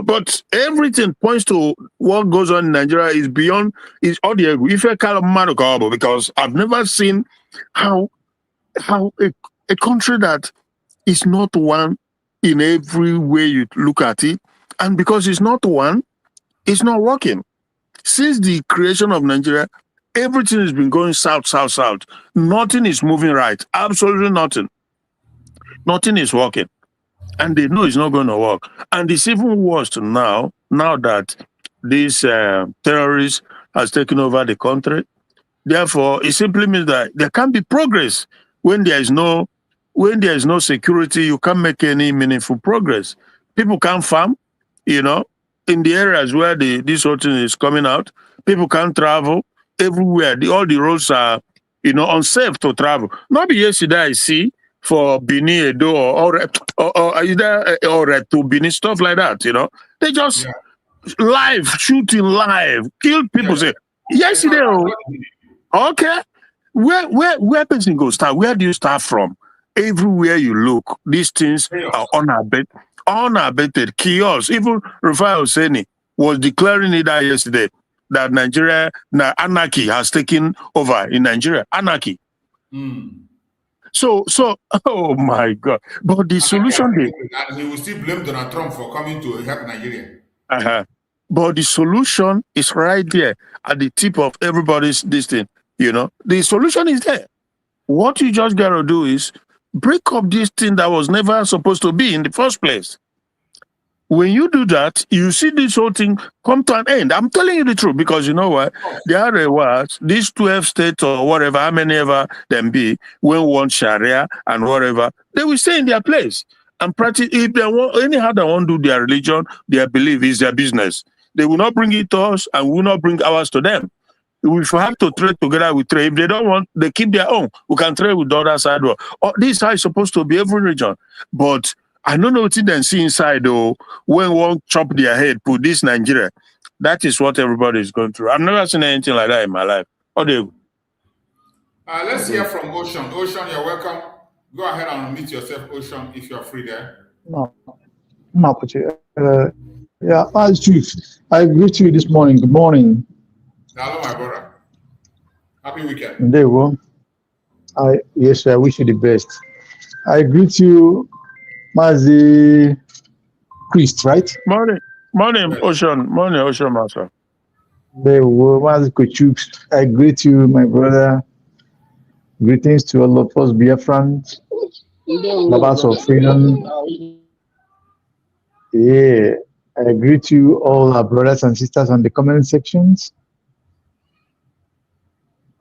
but everything points to what goes on in Nigeria is beyond. Is audio. If I call it because I've never seen how a country that is not one in every way you look at it, and because it's not one, it's not working. Since the creation of Nigeria, everything has been going south. Nothing is moving right. Absolutely nothing. Nothing is working. and they know it's not going to work. And it's even worse now that this terrorist has taken over the country. Therefore, it simply means that there can't be progress when there is no security. You can't make any meaningful progress. People can't farm, in the areas where this whole thing is coming out. People can't travel everywhere. All the roads are, unsafe to travel. Not be yesterday I see for Benin, Edo, or to Benin, stuff like that. They just live shooting live, kill people. Say yesterday. Okay, where person go start? Where do you start from? Everywhere you look, these things are unabated chaos. Even Rufai Hosseini was declaring it out yesterday that Nigeria, anarchy has taken over in Nigeria. Anarchy. So, oh my God! But the solution, he will still blame Donald Trump for coming to help Nigeria. But the solution is right there at the tip of everybody's this thing. The solution is there. What you just gotta do is break up this thing that was never supposed to be in the first place. When you do that, you see this whole thing come to an end. I'm telling you the truth, because you know what? There are words, these 12 states or whatever, how many ever them be, when want Sharia and whatever, they will stay in their place and practice. If they want, anyhow they want to do their religion, their belief is their business. They will not bring it to us and we will not bring ours to them. We should have to trade together with trade. If they don't want, they keep their own. We can trade with the other side. This is how it's supposed to be every region. But I don't know what they see inside, though, when one chop their head, put this Nigeria. That is what everybody is going through. I've never seen anything like that in my life. Let's hear from Ocean. Ocean, you're welcome. Go ahead and meet yourself, Ocean, if you're free there. Yeah, I greet you this morning. Good morning. Hello, my brother. Happy weekend. There you go. Yes, I wish you the best. I greet you, Mazi Priest, right? Morning, Ocean. Morning, Ocean Master. There you go, Mazi Kochuk. I greet you, my brother. Greetings to all of us, Biafrans, lovers of freedom. Yeah, I greet you, all our brothers and sisters on the comment sections.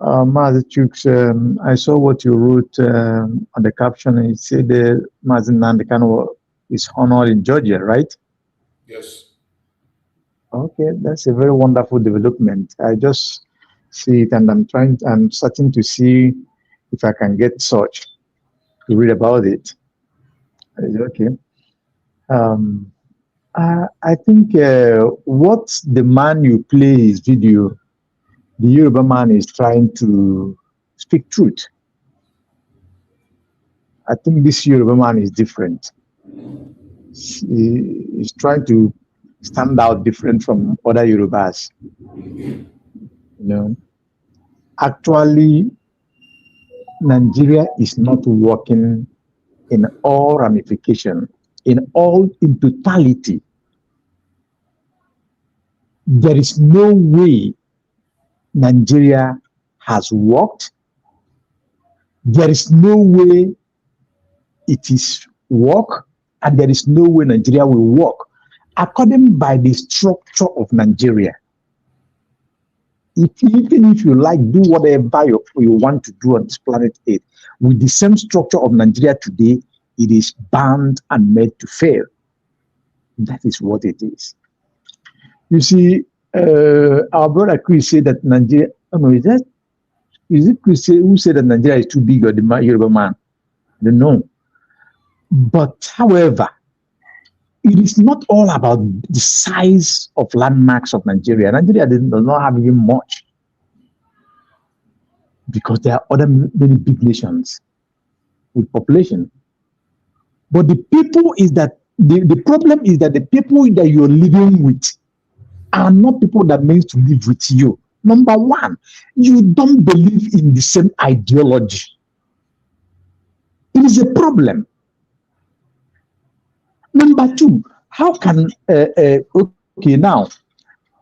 Mazi Chooks, I saw what you wrote on the caption. It said Mazi Nnamdi Kanu is honored in Georgia, right? Yes. Okay, that's a very wonderful development. I just see it, and I'm starting to see if I can get such to read about it. Okay. I think what the man you play his video, the Yoruba man is trying to speak truth. I think this Yoruba man is different. He's trying to stand out different from other Yorubas. Actually, Nigeria is not working in all ramification, in totality. There is no way Nigeria has worked. There is no way it is work, and there is no way Nigeria will work according by the structure of Nigeria. Even if you like, do whatever you want to do on this planet Earth, with the same structure of Nigeria today, it is bound and made to fail. That is what it is. You see, our brother Chris said that Nigeria, is it Chris who said that Nigeria is too big, or the Yoruba man? I don't know. But however, it is not all about the size of landmarks of Nigeria. Nigeria does not have even much, because there are other many big nations with population. But the people is that the problem is that the people that you're living with are not people that means to live with you. Number one, you don't believe in the same ideology. It is a problem. Number two, how can okay now,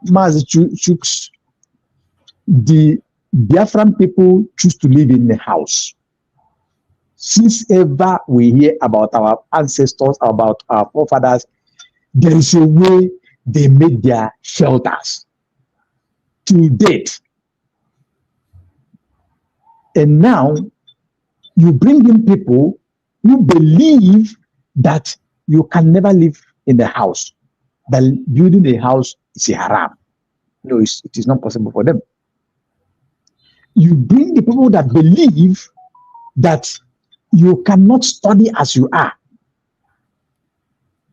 Mazi Chooks, the Biafran people choose to live in the house. Since ever we hear about our ancestors, about our forefathers, there is a way they made their shelters to date. And now you bring in people who believe that you can never live in the house, that building a house is a haram. No, it is not possible for them. You bring the people that believe that you cannot study as you are,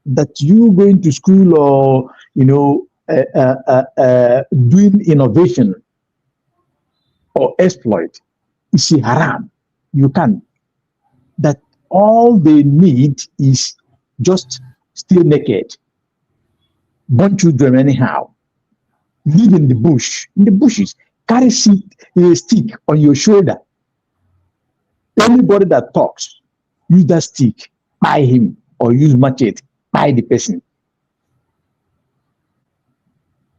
that you going to school or, doing innovation or exploit is a haram. You can. That all they need is just stay naked, born children anyhow, live in the bushes, carry a stick on your shoulder. Anybody that talks, use that stick, buy him, or use machete, buy the person.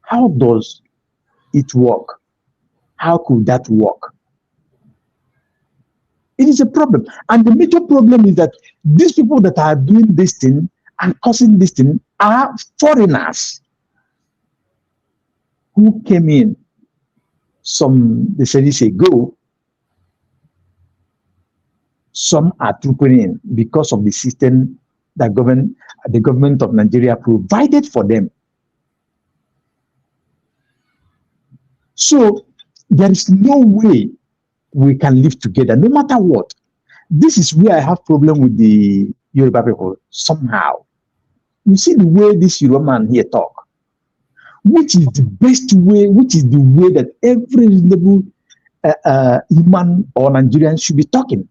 How does it work? How could that work? It is a problem. And the major problem is that these people that are doing this thing and causing this thing are foreigners who came in some decades ago. Some are trooping in because of the system that the government of Nigeria provided for them. So there is no way we can live together, no matter what. This is where I have problem with the Yoruba people somehow. You see the way this Yoruba man here talk, which is the best way, which is the way that every reasonable human or Nigerian should be talking,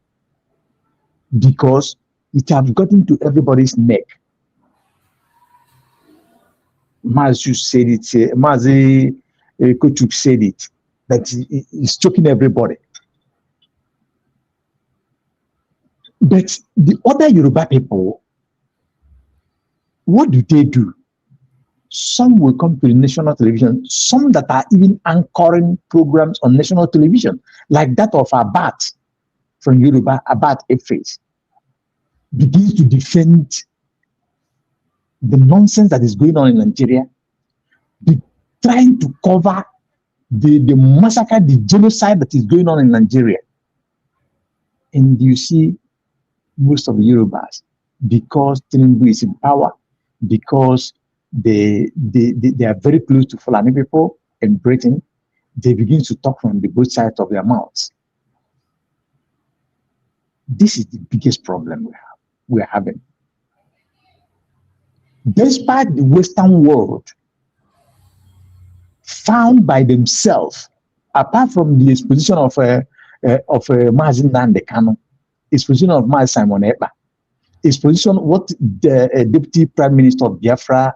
because it has gotten to everybody's neck. Mazi said it, Mazi Kochuk said it, that he's choking everybody. But the other Yoruba people, what do? Some will come to the national television, some that are even anchoring programs on national television, like that of Abat from Yoruba, Abat Efe, begins to defend the nonsense that is going on in Nigeria, trying to cover the massacre, the genocide that is going on in Nigeria. And you see most of the Yorubas, because Tinubu is in power, because they are very close to Fulani people in Britain, they begin to talk from the both sides of their mouths. This is the biggest problem we are having. Despite the Western world found by themselves, apart from the exposition of Mazi Nnamdi Kanu, exposition of Mazi Simon Ekpa, exposition what the Deputy Prime Minister of Biafra,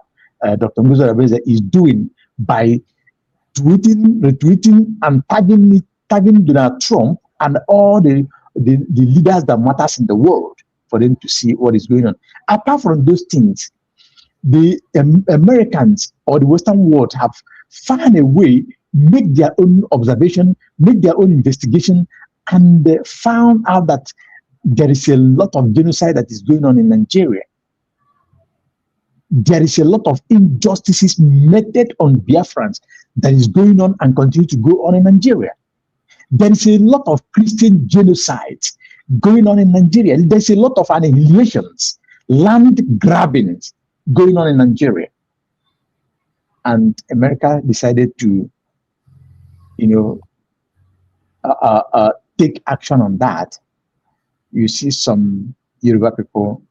Dr. Musa Rabeza, is doing by tweeting, retweeting, and tagging Donald Trump and all the leaders that matters in the world for them to see what is going on. Apart from those things, the Americans or the Western world have found a way, make their own observation, make their own investigation, and they found out that there is a lot of genocide that is going on in Nigeria. There is a lot of injustices meted on Biafrans that is going on and continue to go on in Nigeria. There is a lot of Christian genocides going on in Nigeria. There's a lot of annihilations, land grabbings going on in Nigeria. And America decided to, take action on that. You see some Yoruba people.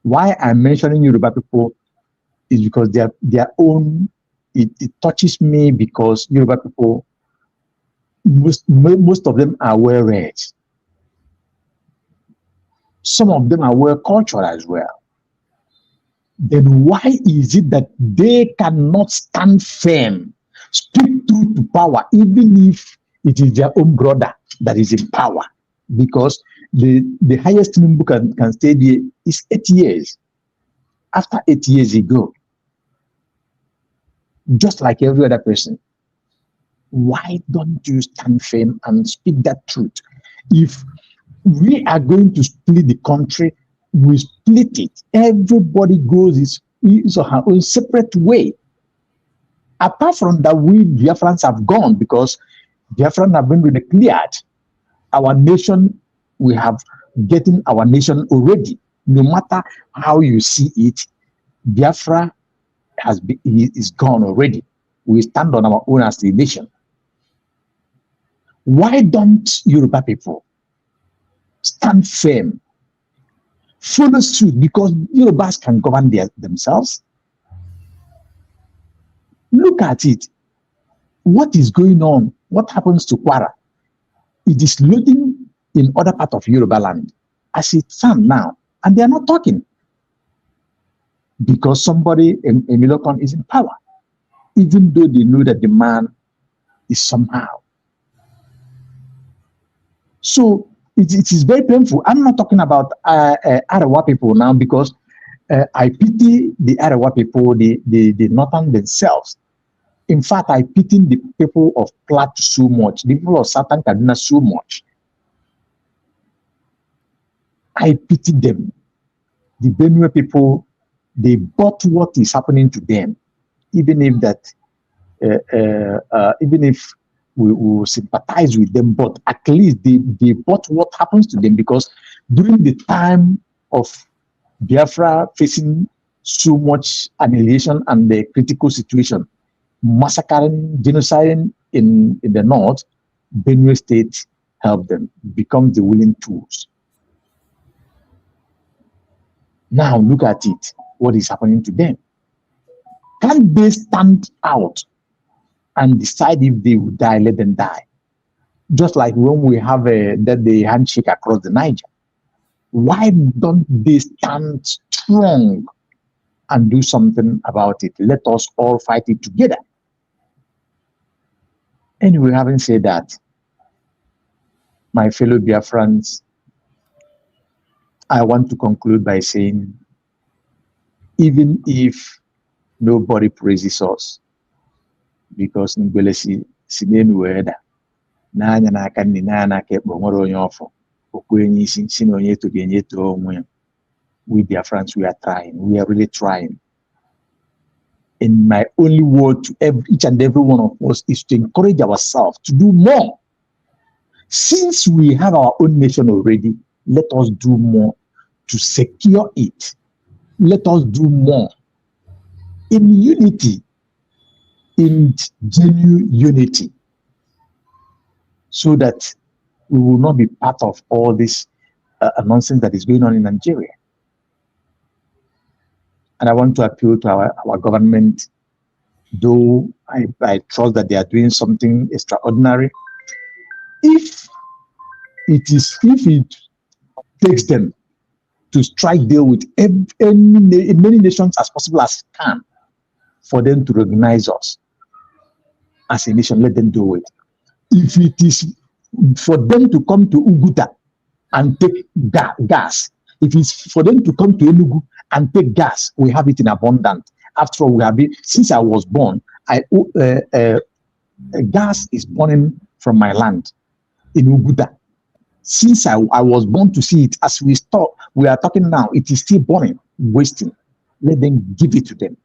Why I'm mentioning Yoruba people is because their own, it touches me, because Yoruba people, most of them are well read. Some of them are well cultured as well. Then why is it that they cannot stand firm, speak truth to power, even if it is their own brother that is in power? Because the highest number can stay there is 8 years. After 8 years ago, just like every other person. Why don't you stand firm and speak that truth? If we are going to split the country. We split it. Everybody goes his or her own separate way. Apart from that, we Biafrans have gone because Biafrans have been declared. Our nation, we have getting our nation already. No matter how you see it, Biafra is gone already. We stand on our own as a nation. Why don't Yoruba people stand firm, follow suit? Because Yorubas can govern themselves. Look at it. What is going on? What happens to Kwara? It is loading in other part of Yoruba land as it stands now, and they are not talking because somebody in Milocon is in power, even though they know that the man is somehow. So it is very painful. I'm not talking about Arewa people now because I pity the Arewa people, the northern themselves. In fact, I pity the people of Plateau so much, the people of Southern Kaduna so much. I pity them. The Benue people, they bought what is happening to them, even if that, even if we will sympathize with them, but at least they bought what happens to them, because during the time of Biafra facing so much annihilation and the critical situation, massacring, genociding in the north, Benue State helped them become the willing tools. Now look at it, what is happening to them. Can they stand out and decide if they will die, let them die? Just like when we have the handshake across the Niger. Why don't they stand strong and do something about it? Let us all fight it together. Anyway, having said that, my fellow Biafrans, I want to conclude by saying, even if nobody praises us, because Ngbelesi Sinenu Weda, Nanya Nakani Nana Kepomoro Yofo, Okwenyi Sinonye to Genye to Omwe. We Biafrans, we are trying. We are really trying. And my only word to each and every one of us is to encourage ourselves to do more. Since we have our own nation already, let us do more to secure it. Let us do more in unity, in genuine unity, so that we will not be part of all this nonsense that is going on in Nigeria. And I want to appeal to our government, though I trust that they are doing something extraordinary. If it takes them to strike deal with many nations as possible as can, for them to recognize us as a nation, let them do it. If it is for them to come to Uguta and take gas, if it's for them to come to Enugu and take gas, we have it in abundance. After all, we have been, since I was born, gas is burning from my land in Uguta. Since I was born to see it, as we are talking now, it is still burning, wasting. Let them give it to them.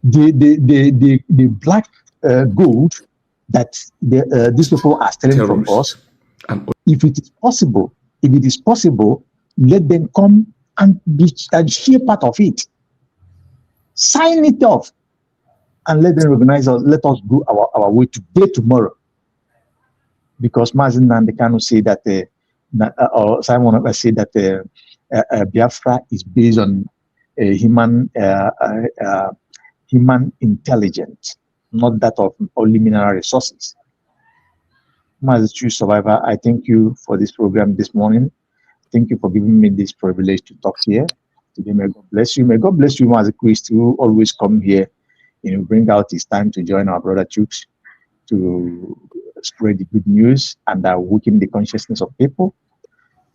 The black gold that these people are stealing from us, if it is possible, let them come and share part of it. Sign it off and let them recognize us. Let us go our way today, tomorrow. Because Mazi Nnamdi Kanu said that, or Simon said that Biafra is based on human intelligence, not that of only mineral resources. As a true survivor, I thank you for this program this morning. Thank you for giving me this privilege to talk here. Today, may God bless you. May God bless you, Mazi Christ, who always come here, bring out his time to join our brother Chooks to spread the good news and awaken the consciousness of people.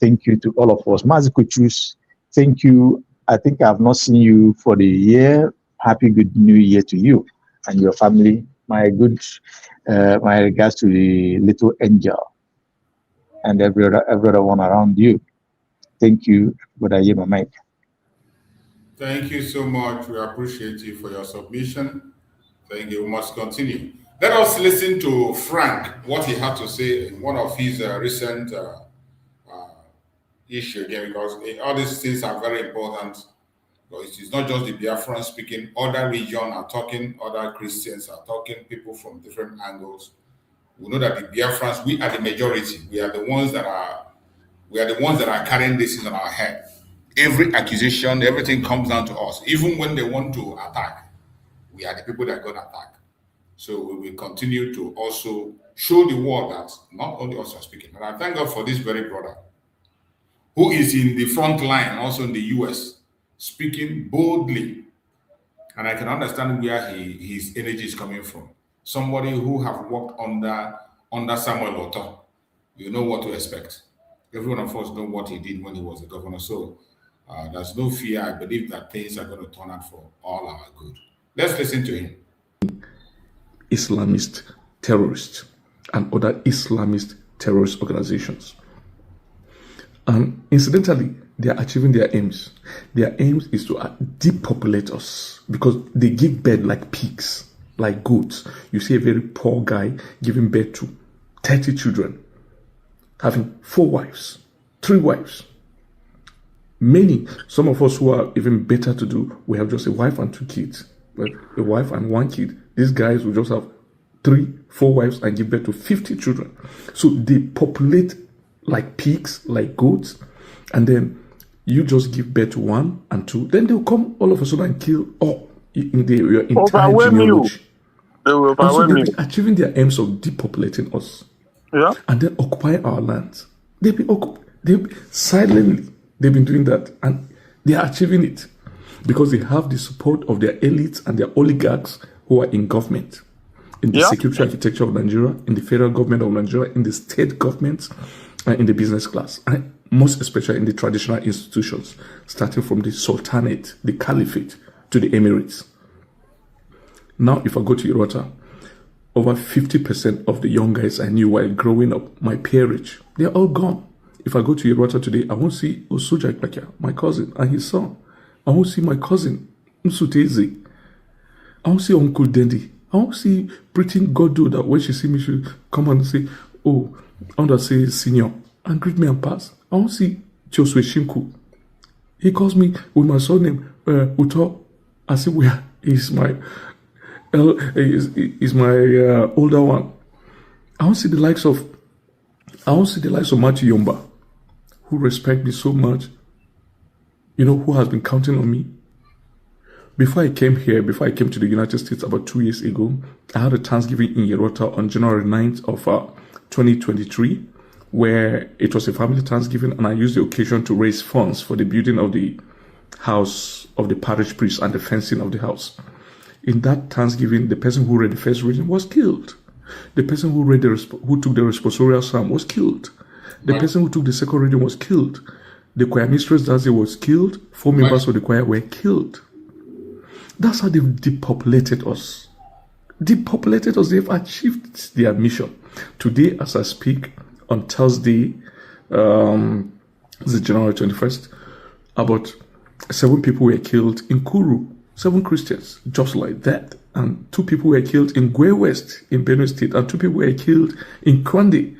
Thank you to all of us. Mazi Chooks, thank you. I think I have not seen you for the year. Happy good new year to you and your family. My regards to the little angel. and every other one around you. Thank you, Brother Yema Mike. Thank you so much. We appreciate you for your submission. Thank you. We must continue. Let us listen to Frank, what he had to say in one of his recent issue again, because all these things are very important. Because it's not just the Biafran speaking, other regions are talking, other Christians are talking, people from different angles. We know that the Biafrans, we are the majority. We are the ones that are carrying this in our head. Every accusation, everything comes down to us. Even when they want to attack, we are the people that are going to attack. So we will continue to also show the world that not only us are speaking. And I thank God for this very brother who is in the front line, also in the US, speaking boldly. And I can understand where his energy is coming from. Somebody who have worked under Samuel Otto, you know what to expect. Every one of us know what he did when he was a governor. So there's no fear. I believe that things are going to turn out for all our good. Let's listen to him. Islamist terrorists and other Islamist terrorist organizations. And incidentally, they are achieving their aims. Their aims is to depopulate us because they give birth like pigs, like goats. You see a very poor guy giving birth to 30 children, having 4 wives, 3 wives. Some of us who are even better to do, we have just a wife and 2 kids. But a wife and 1 kid. These guys will just have 3, 4 wives and give birth to 50 children. So they populate like pigs, like goats, and then you just give birth to 1 and 2. Then they'll come all of a sudden and kill all in your entire genealogy. They will overwhelm you. They're achieving their aims of depopulating us. Yeah. And then occupying our lands. Silently, they've been doing that, and they are achieving it because they have the support of their elites and their oligarchs who are in government, in the security architecture of Nigeria, in the federal government of Nigeria, in the state governments, and in the business class, and most especially in the traditional institutions, starting from the Sultanate, the Caliphate, to the Emirates. Now, if I go to Yorota, over 50% of the young guys I knew while growing up, my peerage, they're all gone. If I go to Yorota today, I won't see Osuja Ikpekya, my cousin, and his son. I won't see my cousin, Msutezi. I won't see Uncle Dendi. I won't see Pretty Godo that when she see me, she'll come and say, oh, I want to say senior, and greet me and pass. I won't see Choswe Shinku. He calls me with my surname, Uto. I say, where is my older one? I won't see the likes of Matthew Yomba, who respect me so much, who has been counting on me. Before I came to the United States about 2 years ago, I had a Thanksgiving in Yerota on January 9th of 2023, where it was a family Thanksgiving, and I used the occasion to raise funds for the building of the house of the parish priest and the fencing of the house. In that Thanksgiving, the person who read the first reading was killed. The person who took the responsorial psalm was killed. The person who took the second reading was killed. The choir mistress that day was killed. 4 members of the choir were killed. That's how they've depopulated us. They've achieved their mission. Today, as I speak, on Thursday, the January 21st, about 7 people were killed in Kuru. 7 Christians, just like that. And 2 people were killed in Gwe West in Benue State, and 2 people were killed in Kwande,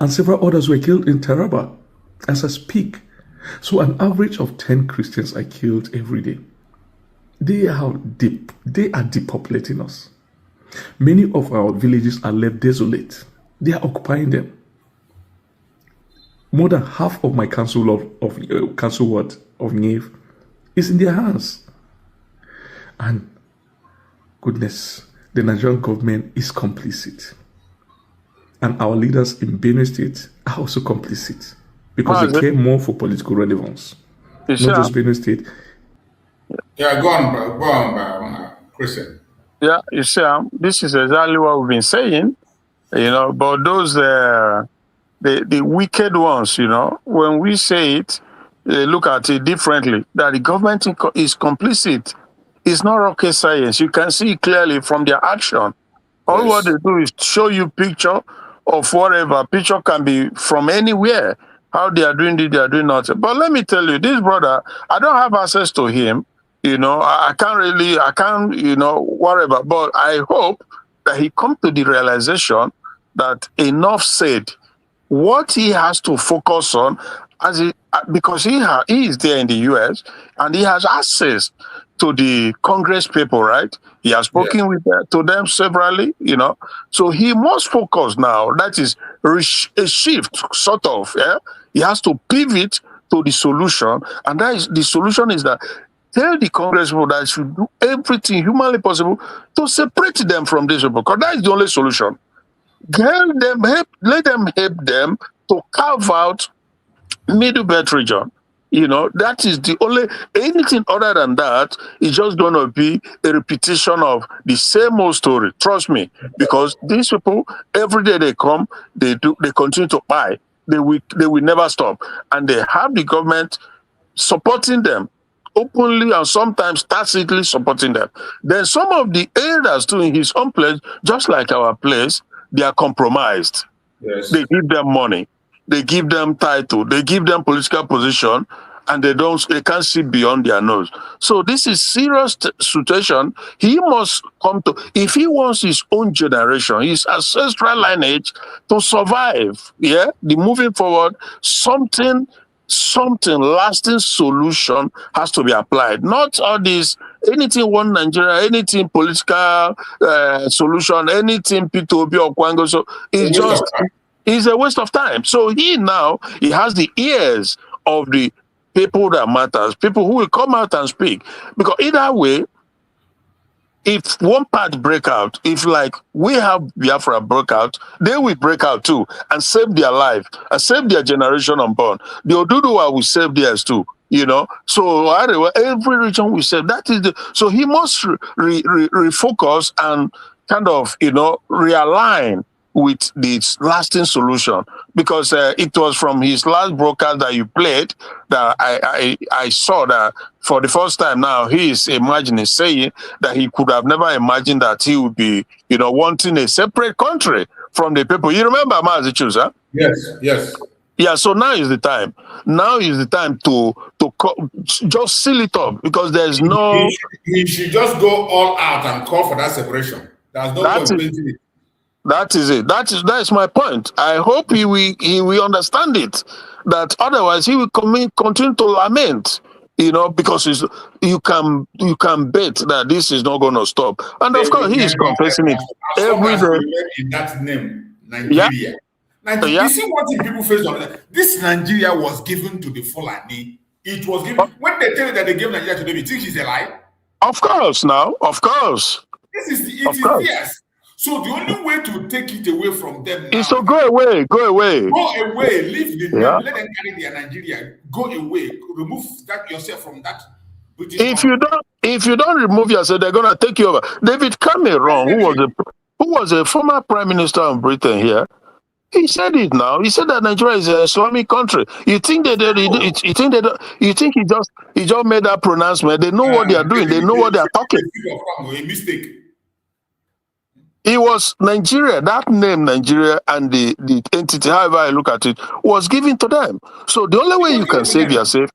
and several others were killed in Taraba as I speak. So an average of 10 Christians are killed every day. They are depopulating us. Many of our villages are left desolate. They are occupying them. More than half of my council ward of Nave is in their hands. And goodness, the Nigerian government is complicit. And our leaders in Benue State are also complicit because they care more for political relevance. Not just Benue State. Yeah, go on, Christian. Yeah, you see, this is exactly what we've been saying, but those, the wicked ones, when we say it, they look at it differently, that the government is complicit. It's not rocket science. You can see clearly from their action. All what they do is show you picture of whatever. Picture can be from anywhere. How they are doing this, they are doing nothing. But let me tell you, this brother, I don't have access to him. I can't, whatever. But I hope that he come to the realization that enough said. What he has to focus on, because he is there in the U.S. and he has access to the Congress people, right? He has spoken to them severally, So he must focus now. That is a shift, sort of. Yeah, he has to pivot to the solution, and the solution is that tell the Congress people that should do everything humanly possible to separate them from these people, because that is the only solution. Let them help them to carve out Middle Belt region. That is the only, anything other than that is just going to be a repetition of the same old story. Trust me, because these people, every day they come, they continue to buy. They will never stop. And they have the government supporting them openly and sometimes tacitly supporting them. Then some of the elders too in his own place, just like our place, they are compromised. Yes. They give them money, they give them title, they give them political position, and they can't see beyond their nose. So this is serious situation. He must come to, if he wants his own generation, his ancestral lineage to survive, the moving forward, something lasting solution has to be applied. Not all this, anything one Nigeria, anything political solution, anything P2B or Kwango. So it's a waste of time. So he has the ears of the people that matters, people who will come out and speak. Because either way, if one part break out, if like we have Biafra break out, they will break out too and save their life and save their generation unborn. The Oduduwa will save theirs too, So every region will save. That is so he must refocus and kind of, realign with this lasting solution, because it was from his last broadcast that you played that I saw that for the first time now he is saying that he could have never imagined that he would be, wanting a separate country from the people. You remember Mazi Nnamdi? Yes. Yeah, so now is the time. Now is the time to just seal it up, because there's no. He should just go all out and call for that separation. There's no point painting it. That is it. That is my point. I hope he will understand it. That otherwise he will continue to lament. Because you can bet that this is not going to stop. And of course, he is confessing it every day. In that name, Nigeria. You see what people face on that? This Nigeria was given to the Fulani. It was given. When they tell you that they gave Nigeria to them, you think it's a lie? Of course, now. Of course. It is theirs. So the only way to take it away from them now is to go away. Go away. Leave the name. Let them carry their Nigeria. Go away. Remove yourself from that. If you don't remove yourself, they're gonna take you over. David Cameron, who was a former prime minister of Britain here, he said it now. He said that Nigeria is an Islamic country. You think he just made that pronouncement? They know what they are doing. They know what they are talking. A mistake. It was Nigeria, that name Nigeria and the entity, however I look at it, was given to them. So the only way you can save yourself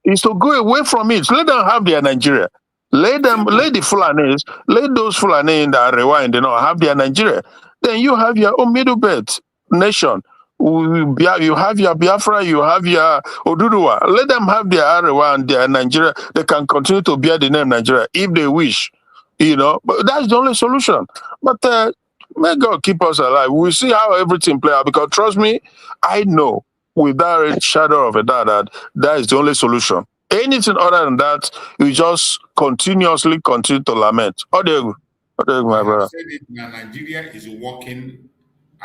is to go away from it. Let them have their Nigeria. Let the Fulanis, let those Fulani in the Arewa and have their Nigeria. Then you have your own Middle Belt nation. You have your Biafra, you have your Oduduwa. Let them have their Arewa and their Nigeria. They can continue to bear the name Nigeria if they wish. But that's the only solution. But may God keep us alive. We'll see how everything plays out, because trust me, I know without a shadow of a doubt that is the only solution. Anything other than that, you just continuously continue to lament. My brother. I said it now, Nigeria is working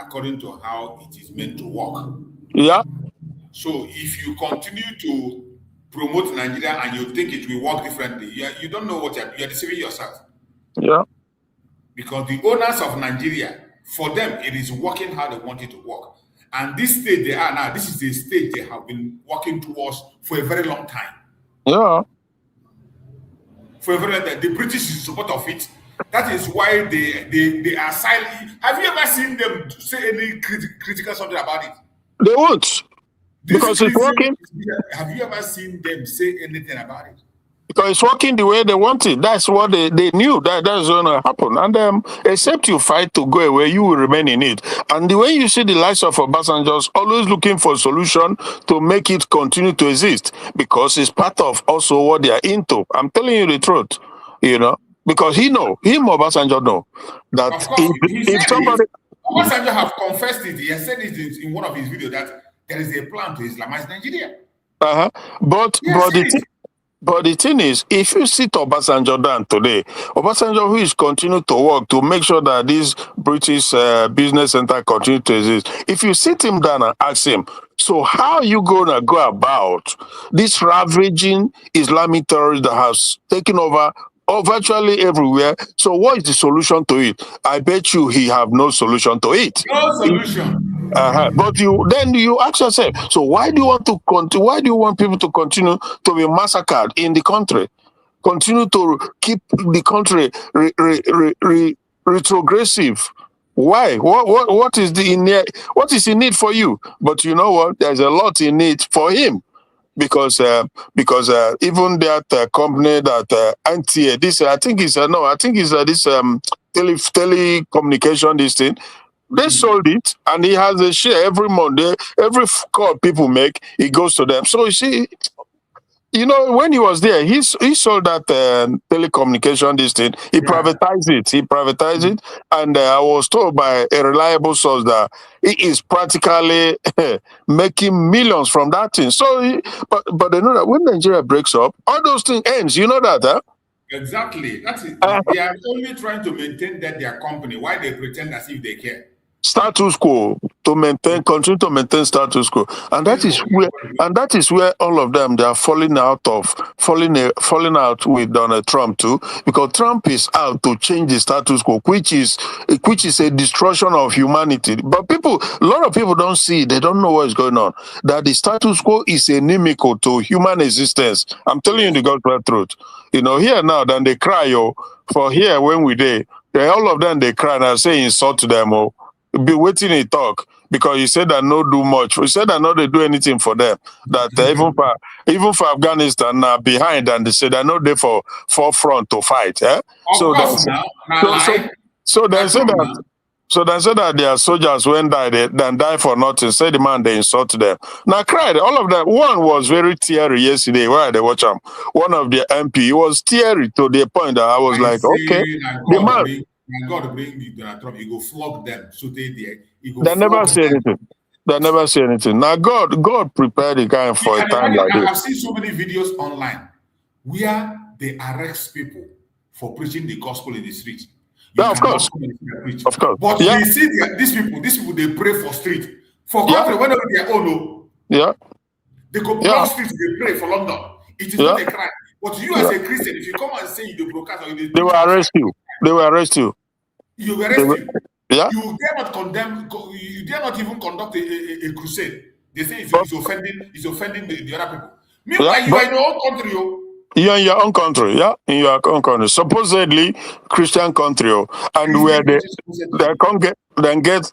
according to how it is meant to work. Yeah. So if you continue to promote Nigeria and you think it will work differently, you don't know what you're deceiving yourself. Yeah. Because the owners of Nigeria, for them, it is working how they want it to work. And this state they are now, this is the state they have been working towards for a very long time. Yeah. For a very long time. The British is in support of it. That is why they are silent. Have you ever seen them say any critical something about it? They won't. Because it's working. Have you ever seen them say anything about it? Because it's working the way they want it. That's what they knew that's going to happen. And except you fight to go away, you will remain in it. And the way you see the likes of Obasanjo always looking for a solution to make it continue to exist, because it's part of also what they are into. I'm telling you the truth, because Obasanjo know that of course, if somebody... Obasanjo have confessed it. He has said it in one of his videos that there is a plan to Islamize Nigeria. But the thing is, if you sit Obasanjo down today, Obasanjo, who is continuing to work to make sure that this British business center continue to exist, if you sit him down and ask him, so how are you going to go about this ravaging Islamic terrorist that has taken over virtually everywhere? So what is the solution to it? I bet you he have no solution to it. No solution. But you ask yourself, so why do you want to why do you want people to continue to be massacred in the country? Continue to keep the country retrogressive. Why? What is in need for you? But you know what? There's a lot in it for him. Because even that company that NTA, this I think is this telecommunication, this thing, they sold it, and he has a share every Monday. Every call people make, it goes to them. So you see, when he was there, he sold that telecommunication, this thing. He privatized it. And I was told by a reliable source that he is practically making millions from that thing. So, but they know that when Nigeria breaks up, all those things ends. You know that, huh? Exactly. That's it. They are only trying to maintain their company. Why they pretend as if they care? Status quo, continue to maintain status quo, and that is where all of them, they are falling out with Donald Trump too, because Trump is out to change the status quo, which is a destruction of humanity. But a lot of people don't see, they don't know what is going on. That the status quo is inimical to human existence. I'm telling you the gospel truth. Here now, then they cry, for here when we there, all of them they cry and I say insult to them, be waiting a talk, because he said that no do much. He said that no they do anything for them. That even for Afghanistan now behind, and they said that no they for forefront to fight. So they said that their soldiers when die for nothing. Say the man they insult them. Now cried. All of them. One was very teary yesterday. Why they watch him? One of the MP was teary to the point that I was like, okay, the man. God bring Donald Trump, he go flog them. So they never say anything. They never say anything. Now God prepared the guy for a time like this. I've seen so many videos online where they arrest people for preaching the gospel in the street. Of course. But you see these people they pray for street. For country, whenever they are own, they go block streets, they pray for London. It is not a crime. But you as a Christian, if you come and say you broadcast or you they will arrest you. They will arrest you. You will arrest you. Yeah. You dare not condemn. You dare not even conduct a crusade. They say it's offending the other people. Meanwhile, you are in your own country. You're in your own country, in your own country. Supposedly Christian country, and where they get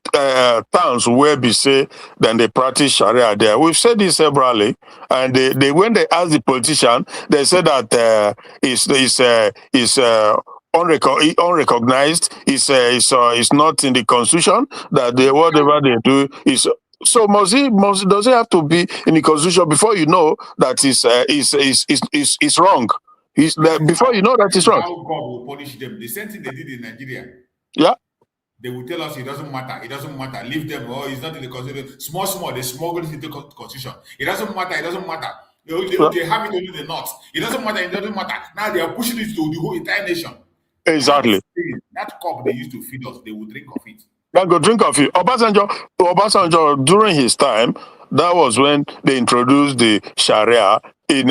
towns where they say then they practice Sharia there. We've said this severally, and they when they ask the politician, they say that it's unrecognized. It's not in the constitution. That whatever they do is. So does it have to be in the constitution before you know that it's wrong? Before you know that it's wrong. How God will punish them. The same thing they did in Nigeria. Yeah. They will tell us it doesn't matter. It doesn't matter. Leave them. Oh, it's not in the constitution. Small. They smuggle it into the constitution. It doesn't matter. They have it only the north. It doesn't matter. Now they are pushing it to the whole entire nation. Exactly. That cup they used to feed us, they will drink of it. Then go drink of it. Obasanjo, during his time, that was when they introduced the Sharia in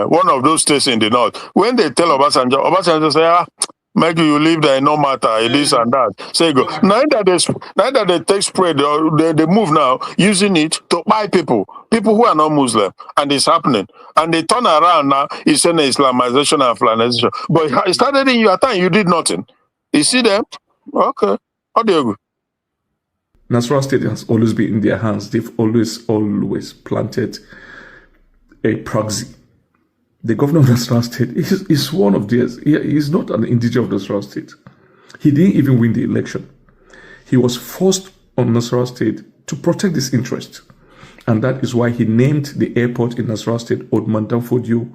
one of those states in the north. When they tell Obasanjo say, make you live there, no matter, this and that. Say go. Now that they take spread, they move now, using it to buy people who are not Muslim, and it's happening. And they turn around now, it's an Islamization and Flanization. But it started in your time, you did nothing. You see them? Okay. How do you go? Nasarawa State has always been in their hands. They've always planted a proxy. The governor of Nasarawa State is one of theirs. He's not an indigenous of Nasarawa State. He didn't even win the election. He was forced on Nasarawa State to protect his interest. And that is why he named the airport in Nasarawa State Othman Danfodio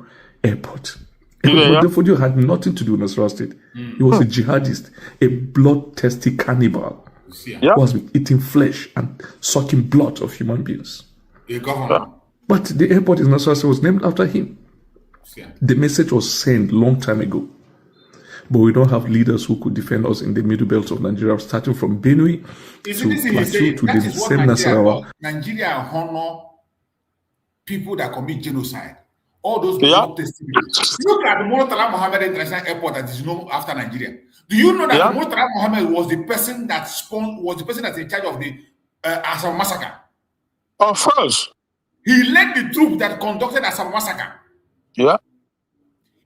Airport. Othman Danfodio had nothing to do with Nasarawa State. He was a jihadist, a bloodthirsty cannibal who has been eating flesh and sucking blood of human beings. But the airport in Nasarawa State was named after him. The message was sent long time ago. But we don't have leaders who could defend us in the middle belt of Nigeria, starting from Benue to Plateau to the same Nasarawa. Nigeria honor people that commit genocide. All those blood testimonies. Look at the Murtala Mohammed International Airport that is known after Nigeria. Do you know that Murtala Mohammed was the person that's in charge of the Assam massacre? Of course. He led the troop that conducted Assam massacre. Yeah.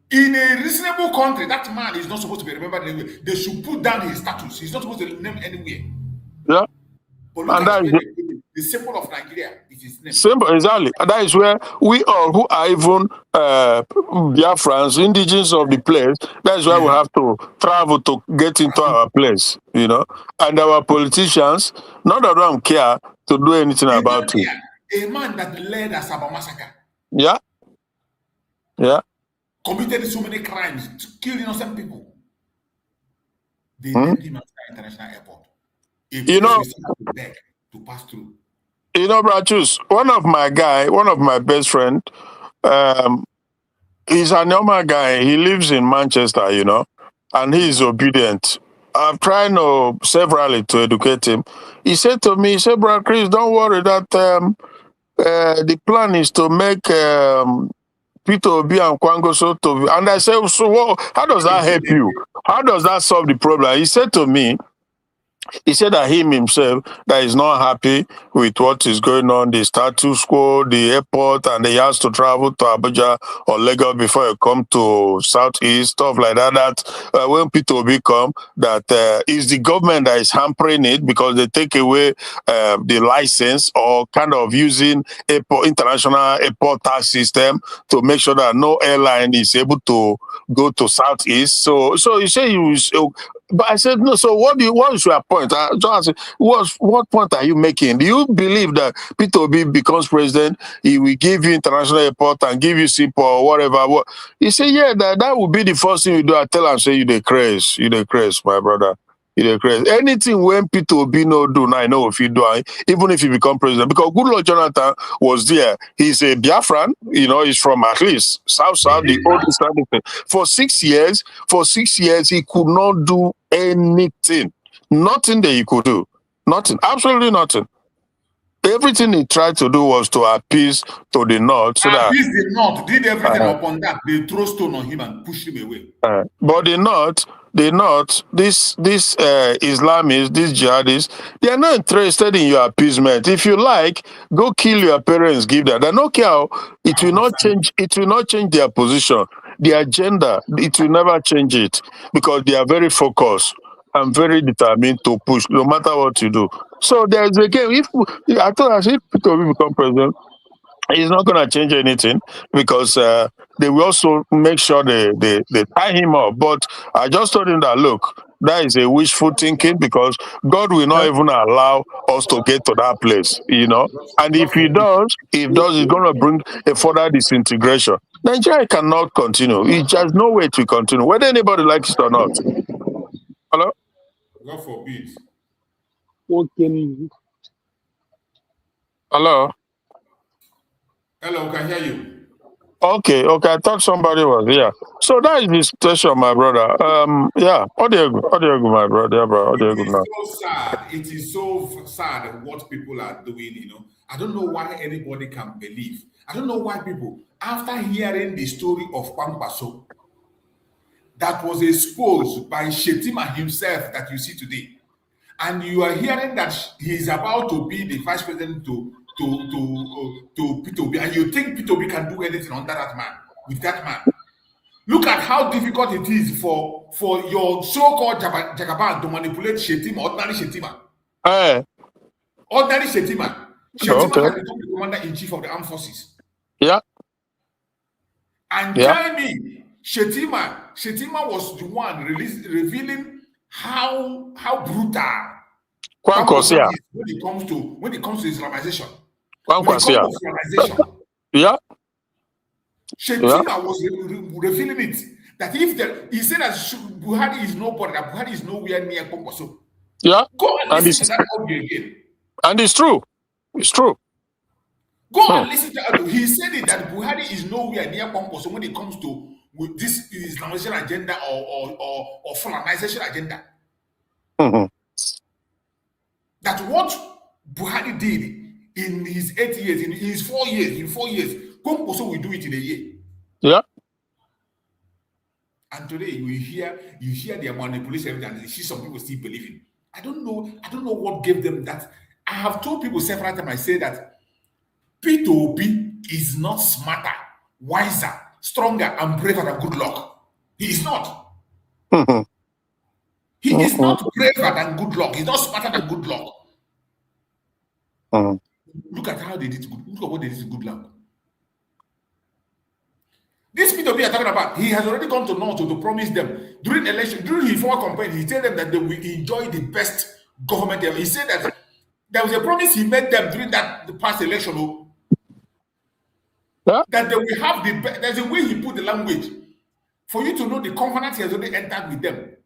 In a reasonable country, that man is not supposed to be remembered anywhere. They should put down his status. He's not supposed to be named anywhere. Yeah. But look at the symbol of Nigeria is his name. Symbol, exactly. And that is where we all who are even Biafrans, indigenous of the place, that is why we have to travel to get into our place, you know. And our politicians, none of them care to do anything about it. A man that led a Saba massacre. Yeah. Yeah. Committed so many crimes, to kill innocent people. They named him after international airport. You know, to pass through. You know, Brachus, one of my best friend, he's a normal guy. He lives in Manchester, you know, and he's obedient. I've tried severally to educate him. He said to me, Brother Chris, don't worry that the plan is to make Peter Obi and Kwango Soto. And I said, so how does that help you? How does that solve the problem? He said to me, that him himself that is not happy with what is going on, the status quo, the airport, and he has to travel to Abuja or Lagos before he come to Southeast, stuff like that. That when people become that is the government that is hampering it because they take away the license or kind of using international airport tax system to make sure that no airline is able to go to Southeast. So you say but I said, no, so what is your point? What point are you making? Do you believe that Peter Obi becomes president, he will give you international airport and give you SIPO or whatever? He said, yeah, that would be the first thing you do. I tell him, say, you the craze, my brother. Anything when Peter Obi no do, now I know if you do, even if you become president, because Goodluck Jonathan was there. He's a Biafran, you know, he's from at least South, the oldest thing. For 6 years, he could not do anything. Nothing that he could do. Nothing. Absolutely nothing. Everything he tried to do was to appease to the North. So that appease the North, did everything upon that. They throw stone on him and push him away. But the North, this Islamists, these jihadists, they are not interested in your appeasement. If you like, go kill your parents, give them. They don't care. It will not change. It will not change their position, their agenda. It will never change it because they are very focused and very determined to push, no matter what you do. So there is a game. If Peter will become president, he's not going to change anything because they will also make sure they tie him up. But I just told him that, look, that is a wishful thinking because God will not even allow us to get to that place, you know. And if he does, it's going to bring a further disintegration. Nigeria cannot continue. It's just no way to continue, whether anybody likes it or not. Hello? God forbid. Hello? Hello, can hear you. Okay. I thought somebody was here. So that is the situation, my brother. Yeah. How do you go, my brother? Yeah, bro. It is so sad. It is so sad what people are doing, you know. I don't know why anybody can believe. I don't know why people, after hearing the story of Kwankwaso, that was exposed by Shetima himself that you see today, and you are hearing that he is about to be the vice president to Peter Obi, and you think Peter Obi can do anything under that man, with that man. Look at how difficult it is for your so-called Jagaban to manipulate Shetima, ordinary Shetima. Ordinary Shetima. Shetima has become the commander-in-chief of the armed forces. Yeah. And tell me, Shetima was the one revealing how brutal when it comes to Islamization. Yeah. Shetima was revealing it. That he said that Buhari is nobody, that Buhari is nowhere near Pomposo. Yeah. Go and listen to that audio again. And it's true. It's true. Go and listen to that. He said it that Buhari is nowhere near Pomposo when it comes to with this Islamization agenda or Fulanization agenda. That what Buhari did in his 8 years, in his 4 years, Pomposo will do it in a year. Yeah. And today you hear their manipulation and you see some people still believing. I don't know what gave them that. I have told people several times, I say that P2P is not smarter, wiser, stronger, and braver than Good Luck. He is not. He is not braver than Good Luck. He's not smarter than Good Luck. Look at how they did good. Look at what they did to Good Luck. This P2P are talking about, he has already gone to North to promise them during election, during his former campaign, he told them that they will enjoy the best government ever. He said that there was a promise he made them during the past election. That they will have there's a way he put the language for you to know the covenant he has already entered with them.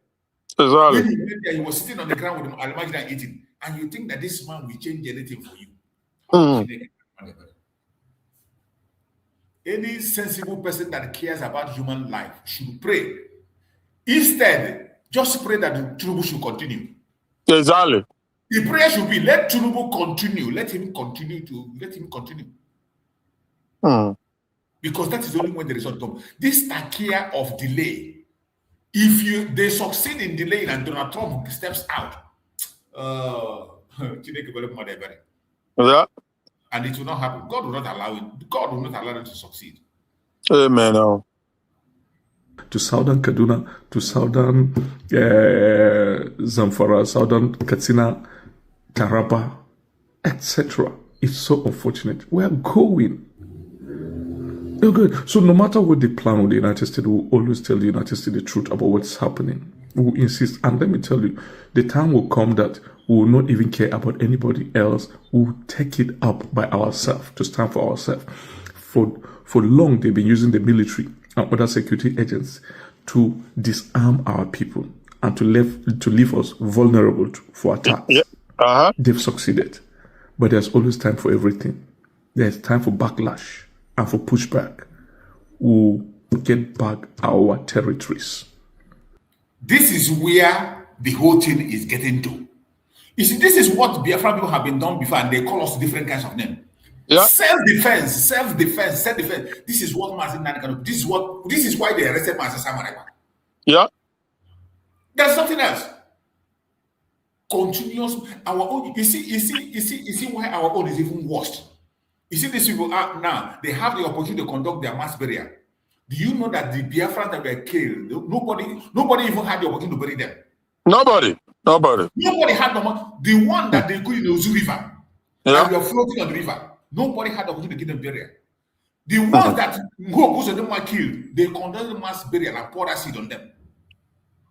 Exactly. When he went there, he was sitting on the ground with Almajid and eating. And you think that this man will change anything for you. Any sensible person that cares about human life should pray. Instead, just pray that Tinubu should continue. Exactly. The prayer should be, let Tinubu continue. Let him continue. Because that is only when the result comes. This takia of delay, if they succeed in delaying and Donald Trump steps out, yeah. And it will not happen. God will not allow it. God will not allow them to succeed. Amen. To southern Kaduna, to southern Zamfara, southern Katsina, Taraba, etc. It's so unfortunate. We are going. Okay. So no matter what they plan with the United States, we'll always tell the United States the truth about what's happening. We'll insist. And let me tell you, the time will come that we will not even care about anybody else. We'll take it up by ourselves, to stand for ourselves. For long, they've been using the military and other security agents to disarm our people and to leave us vulnerable for attacks. Yeah. They've succeeded. But there's always time for everything. There's time for backlash and for pushback. We'll get back our territories. This is where the whole thing is getting to. You see, this is what Biafra people have been done before, and they call us different kinds of names. Yeah. Self-defense, self-defense. This is what Mazi Nnamdi Kanu. This is why they arrested Mazi Samareba. Yeah. There's nothing else. Continuous. Our own. You see why our own is even worse. You see, these people are now. They have the opportunity to conduct their mass burial. Do you know that the Biafrans that were killed, nobody even had the opportunity to bury them? Nobody had the the one that they could in the Ozu River. Yeah. And we are floating on the river. Nobody had the opportunity to give them burial. The ones that most of them were killed, they conducted mass burial and poured acid on them.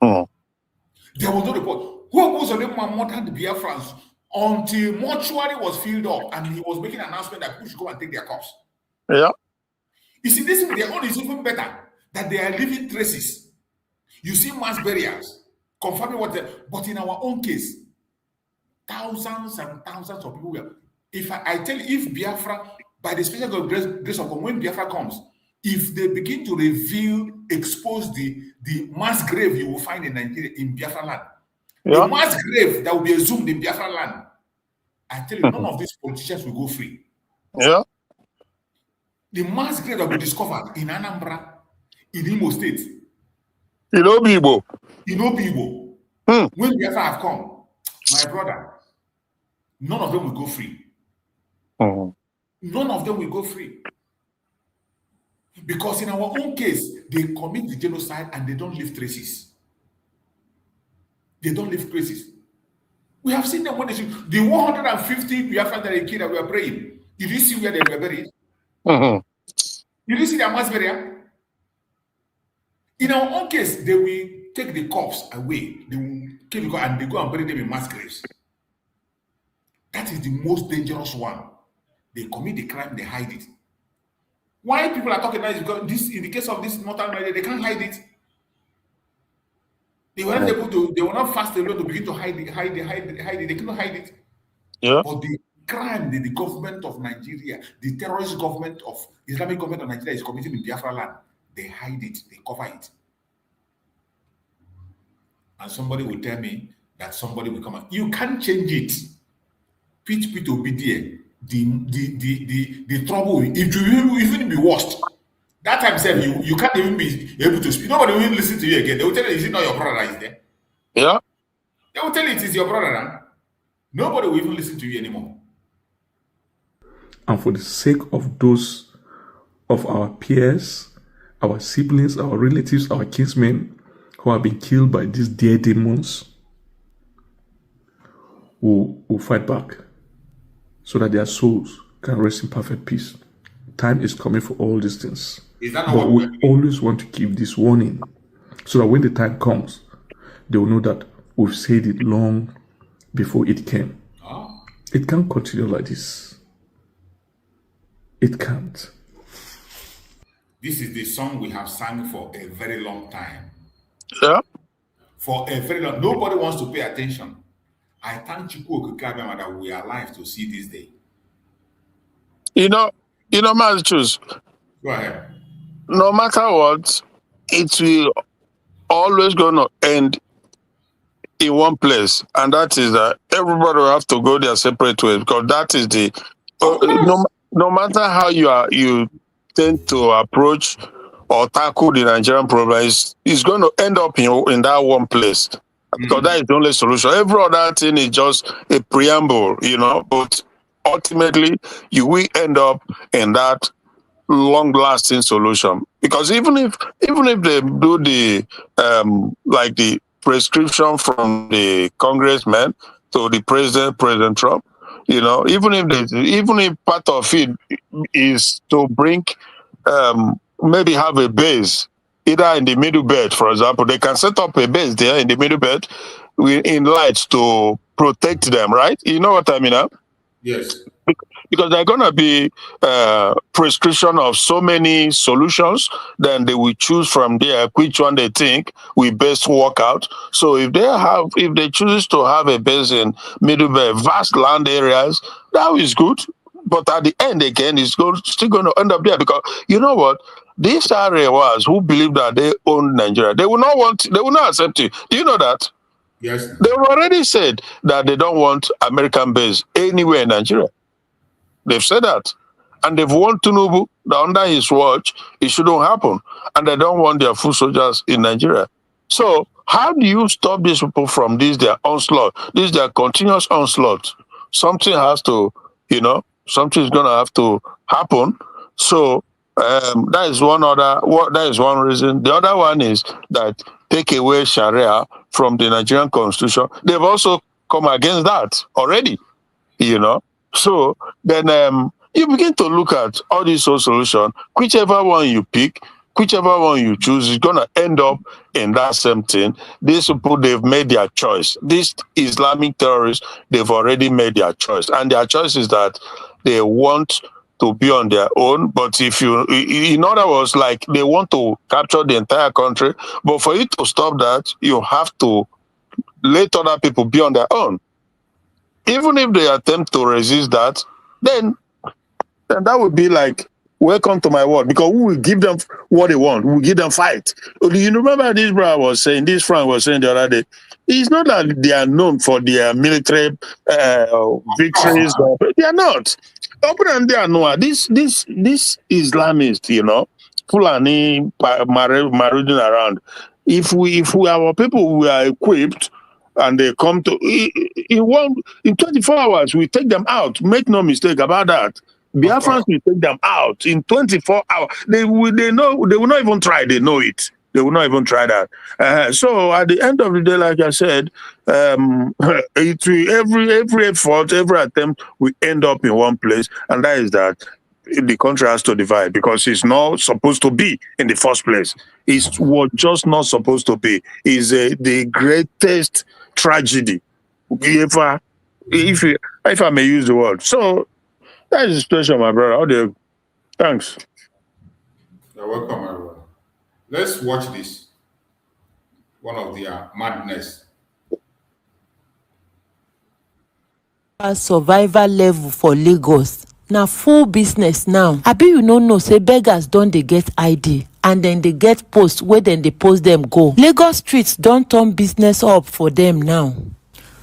There was no report. Most of them were murdered the Biafrans until mortuary was filled up and he was making an announcement that people should go and take their corpse. Yeah. You see, this their own is even better, that they are leaving traces. You see mass burials, confirming but in our own case, thousands and thousands of people were. If I tell you, if Biafra, by the special grace of God, when Biafra comes, if they begin to expose the mass grave you will find in Nigeria, in Biafra land, the mass grave that will be exhumed in Biafra land, I tell you, none of these politicians will go free. Yeah. The mass grave that will be discovered in Anambra, in Imo State, in Obibo. When Biafra have come, my brother, none of them will go free. None of them will go free. Because in our own case, they commit the genocide and they don't leave traces. They don't leave traces. We have seen them when they shoot. The 150 Biafran that they killed that we are praying. Did you see where they were buried? Did you see their mass burial? In our own case, they will take the corpse away. They will kill the corpse and they go and bury them in mass graves. That is the most dangerous one. They commit the crime, they hide it. Why people are talking about it? Because this, in the case of this northern Nigeria, they can't hide it. They were not able to. They were not fast enough to begin to hide it. They cannot hide it. Yeah. But the crime that the government of Nigeria, the terrorist government of Islamic government of Nigeria is committing in Biafra land, they hide it. They cover it. And somebody will tell me that somebody will come out. You can't change it. Pit will be there. The trouble, it will even be worse. That time, said you can't even be able to speak. Nobody will listen to you again. They will tell you, is it not your brother that is there? Yeah. They will tell you it is your brother. Huh? Nobody will even listen to you anymore. And for the sake of those of our peers, our siblings, our relatives, our kinsmen who have been killed by these dear demons, will fight back so that their souls can rest in perfect peace. Time is coming for all these things. But we always want to keep this warning so that when the time comes, they will know that we've said it long before it came. It can't continue like this. It can't. This is the song we have sung for a very long time. Yeah. For a very long. Nobody wants to pay attention. I thank Chukwu Okikabiyama that we are alive to see this day. You know, Mazi Choose. Go ahead. No matter what, it will always going to end in one place, and that is that everybody will have to go their separate ways, because that is the no matter how you tend to approach or tackle the Nigerian problem, is going to end up in that one place, because that is the only solution. Every other thing is just a preamble, but ultimately you will end up in that long-lasting solution. Because even if they do the like the prescription from the congressman to the President Trump, even if part of it is to bring maybe have a base either in the middle belt, for example, they can set up a base there in the middle belt in lights to protect them, right? You know what I mean? Huh? Yes. Because they're going to be prescription of so many solutions, then they will choose from there which one they think will best work out. So if they choose to have a base in middle belt, vast land areas, that is good. But at the end, again, it's still going to end up there, because you know what? These Arewas who believe that they own Nigeria, they will not accept it. Do you know that? Yes. They've already said that they don't want American base anywhere in Nigeria. They've said that. And they've warned Tinubu that under his watch, it shouldn't happen. And they don't want their foot soldiers in Nigeria. So how do you stop these people from their onslaught? This their continuous onslaught. Something has to, something is going to have to happen. So that is one reason. The other one is that take away Sharia from the Nigerian constitution. They've also come against that already, So then you begin to look at all these solutions. Whichever one you pick, whichever one you choose, is going to end up in that same thing. These people, they've made their choice. These Islamic terrorists, they've already made their choice. And their choice is that they want to be on their own. But in other words, like they want to capture the entire country. But for you to stop that, you have to let other people be on their own. Even if they attempt to resist that, then that would be like, welcome to my world, because we will give them what they want. We will give them fight. You remember this Frank was saying the other day, it's not that they are known for their military victories. They are not. Open and they are no. This Islamist, Fulani marauding around. If we our people, we are equipped, and they come to in 24 hours, we take them out. Make no mistake about that. Biafrans will take them out in 24 hours. They will not even try. They know it. They will not even try that. So at the end of the day, like I said, every effort, every attempt, we end up in one place, and that is that the country has to divide because it's not supposed to be in the first place. It's what just not supposed to be. Is the greatest tragedy, if I may use the word. So that is the situation, my brother. How do you? Thanks. You're welcome, everyone. Let's watch this. One of their madness. Survival level for Lagos. Now full business now. Abi you no know say beggars don dey get ID and then they get post where then they post them go. Lagos streets don turn business up for them now.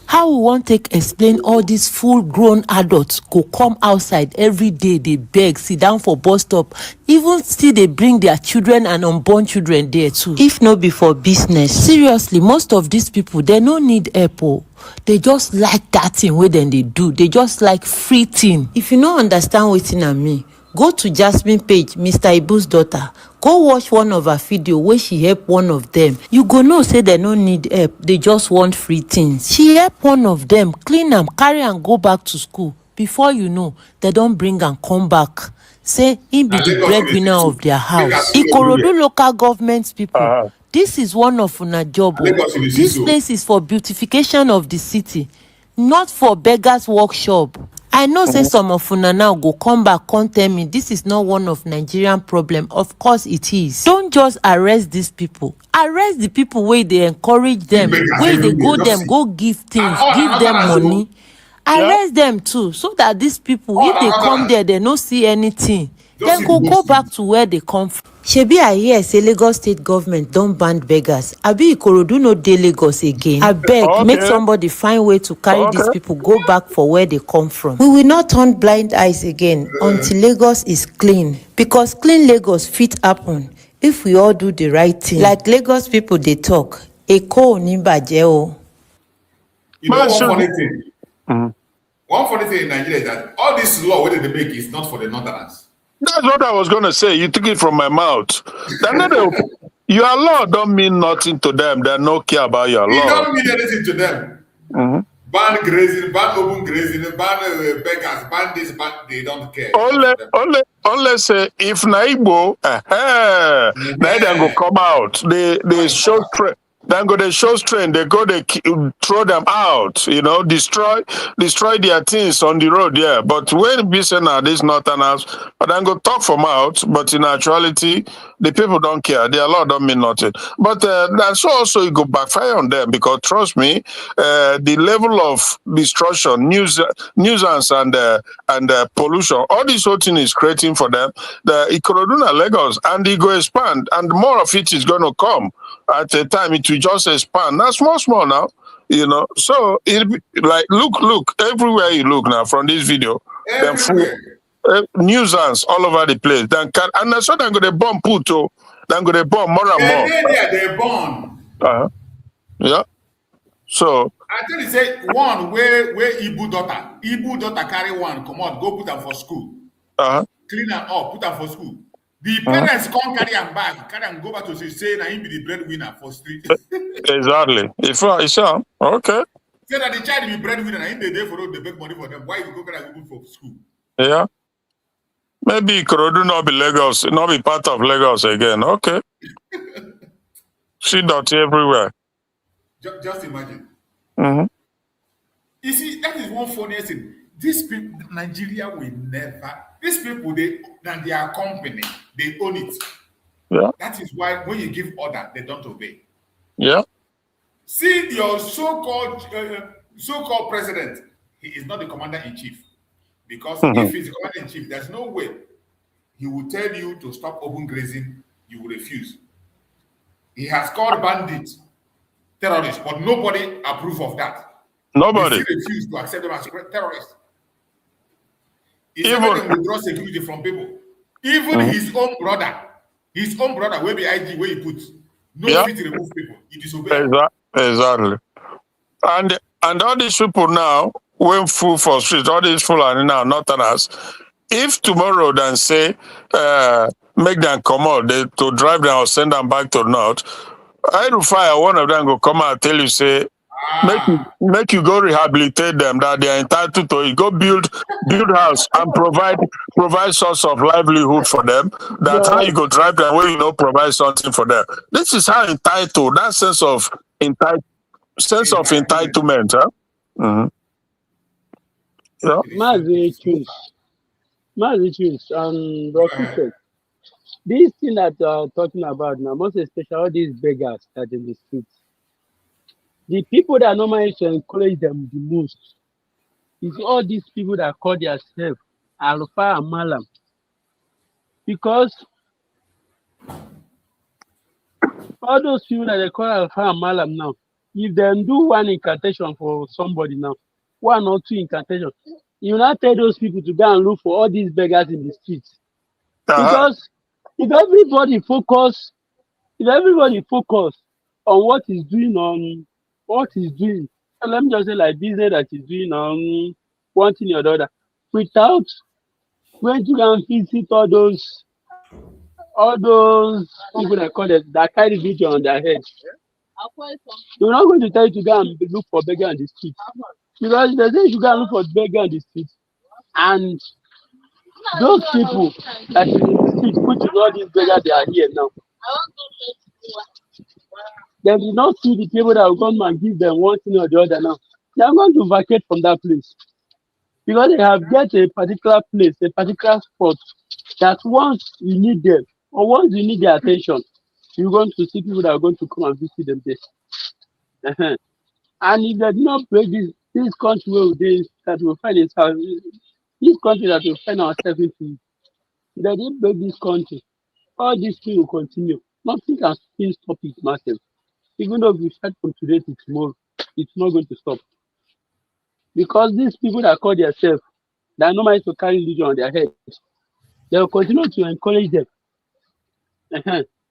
How we wan take explain all these full-grown adults go come outside every day, they beg, sit down for bus stop, even still they bring their children and unborn children there too. If no be for business, seriously, most of these people, they no need help. Oh. They just like that thing wey dem dey do. They just like free thing. If you no understand wetin I mean, go to Jasmine page, Mr. Ibu's daughter. Go watch one of her video where she help one of them. You go know say they no need help. They just want free things. She help one of them, clean am, carry am go back to school. Before you know, they don't bring am come back. Say he be the breadwinner of their house. Ikorodu local government people. This is one of una job. This place is for beautification of the city, not for beggars workshop. I know say some of una now go come back, come tell me this is not one of Nigerian problem. Of course it is. Don't just arrest these people. Arrest the people where they encourage them, where they go them, go give things, give them money. Arrest them too, so that these people, if they come there, they no see anything. Then go back to where they come from. Shebi I hear say Lagos state government don't ban beggars. Abi Ikorodu no dey Lagos again. I beg, make somebody find way to carry these people go back for where they come from. We will not turn blind eyes again until Lagos is clean. Because clean Lagos fit happen if we all do the right thing. Like Lagos people they talk. Eko ni baje o. You know one funny thing? One funny thing in Nigeria is that all this law whether they make is not for the northerners. That's what I was going to say. You took it from my mouth. Your law don't mean nothing to them. They don't care about your law. It don't mean anything to them. Ban grazing, ban open grazing, ban beggars, ban this, ban they don't care. Only say if Naibo, then they go come out. They show strength. Then go they show strength. They go they throw them out. You know, destroy their things on the road. Yeah, but when we say now this northerners, but then go talk from out. But in actuality, the people don't care. Their law don't mean nothing. But that's also it go backfire on them because trust me, the level of destruction, nuisance and pollution, all this whole thing is creating for them. The Ikorodu and Lagos, and it go expand, and more of it is going to come. At a time, it will just expand. That's small now, you know. So it like look everywhere you look now from this video. Then nuisance all over the place. Then and that's what I'm going to bomb Puto. Then go to bomb more and more. They bomb. Yeah. So I tell you, say one where Ibu daughter carry one, come out, go put them for school. Clean them up, put them for school. The parents can't carry them back, go back to say now he be the breadwinner for street. Exactly. If okay. Say that the child be breadwinner, and they for the big money for them. Why you go carry them for school? Yeah. Maybe Ikorodu not be Lagos, not be part of Lagos again. Okay. See dirty everywhere. Just imagine. You see, that is one funny thing. These people, Nigeria will never. These people, they are company, they own it. Yeah. That is why when you give order, they don't obey. Yeah. See your so-called president. He is not the commander-in-chief. Because if he's the commander-in-chief, there's no way he will tell you to stop open grazing, you will refuse. He has called bandits terrorists, but nobody approves of that. Nobody. He refused to accept them as terrorists. He said they withdraw security from people. Even his own brother will be IG where he puts. No fit to remove people. He disobeyed. Exactly. And all these people now, when full for streets, all these Fulani now, northerners, if tomorrow then say make them come out to drive them or send them back to north, I will fire one of them go come out and tell you say make you go rehabilitate them that they are entitled to it. Go build house and provide source of livelihood for them. That's how you go drive them where you know provide something for them. This is how entitled, that sense of entitlement, huh? Mm-hmm. Yeah. Mazi Tunes, Rocky, this thing that talking about now, most especially all these beggars that in the streets, the people that normally to encourage them the most is all these people that call themselves Alpha and Malam. Because all those people that they call Alpha and Malam now, if they do one incantation for somebody now, one or two incantations, you now tell those people to go and look for all these beggars in the streets. Because if everybody focus on what he's doing, and let me just say like business that he's doing on one thing or the other, without going to go and visit all those people that call it that carry vision on their head. They're not going to tell you to go and look for beggar on the street. Because they say you go and look for beggar on the street. And those people that is in the street, which is all these beggars they are here now. They will not see the people that will come and give them one thing or the other now. They are going to vacate from that place. Because they have get a particular place, a particular spot that once you need them or once you need their attention, you're going to see people that are going to come and visit them there. And if they do not break this country where that will find itself, this country that will find ourselves into, if they didn't break this country, all these things will continue. Nothing can stop it massive. Even though we fight from today to tomorrow, it's not going to stop. Because these people that call themselves, they are not meant to carry religion on their head. They will continue to encourage them.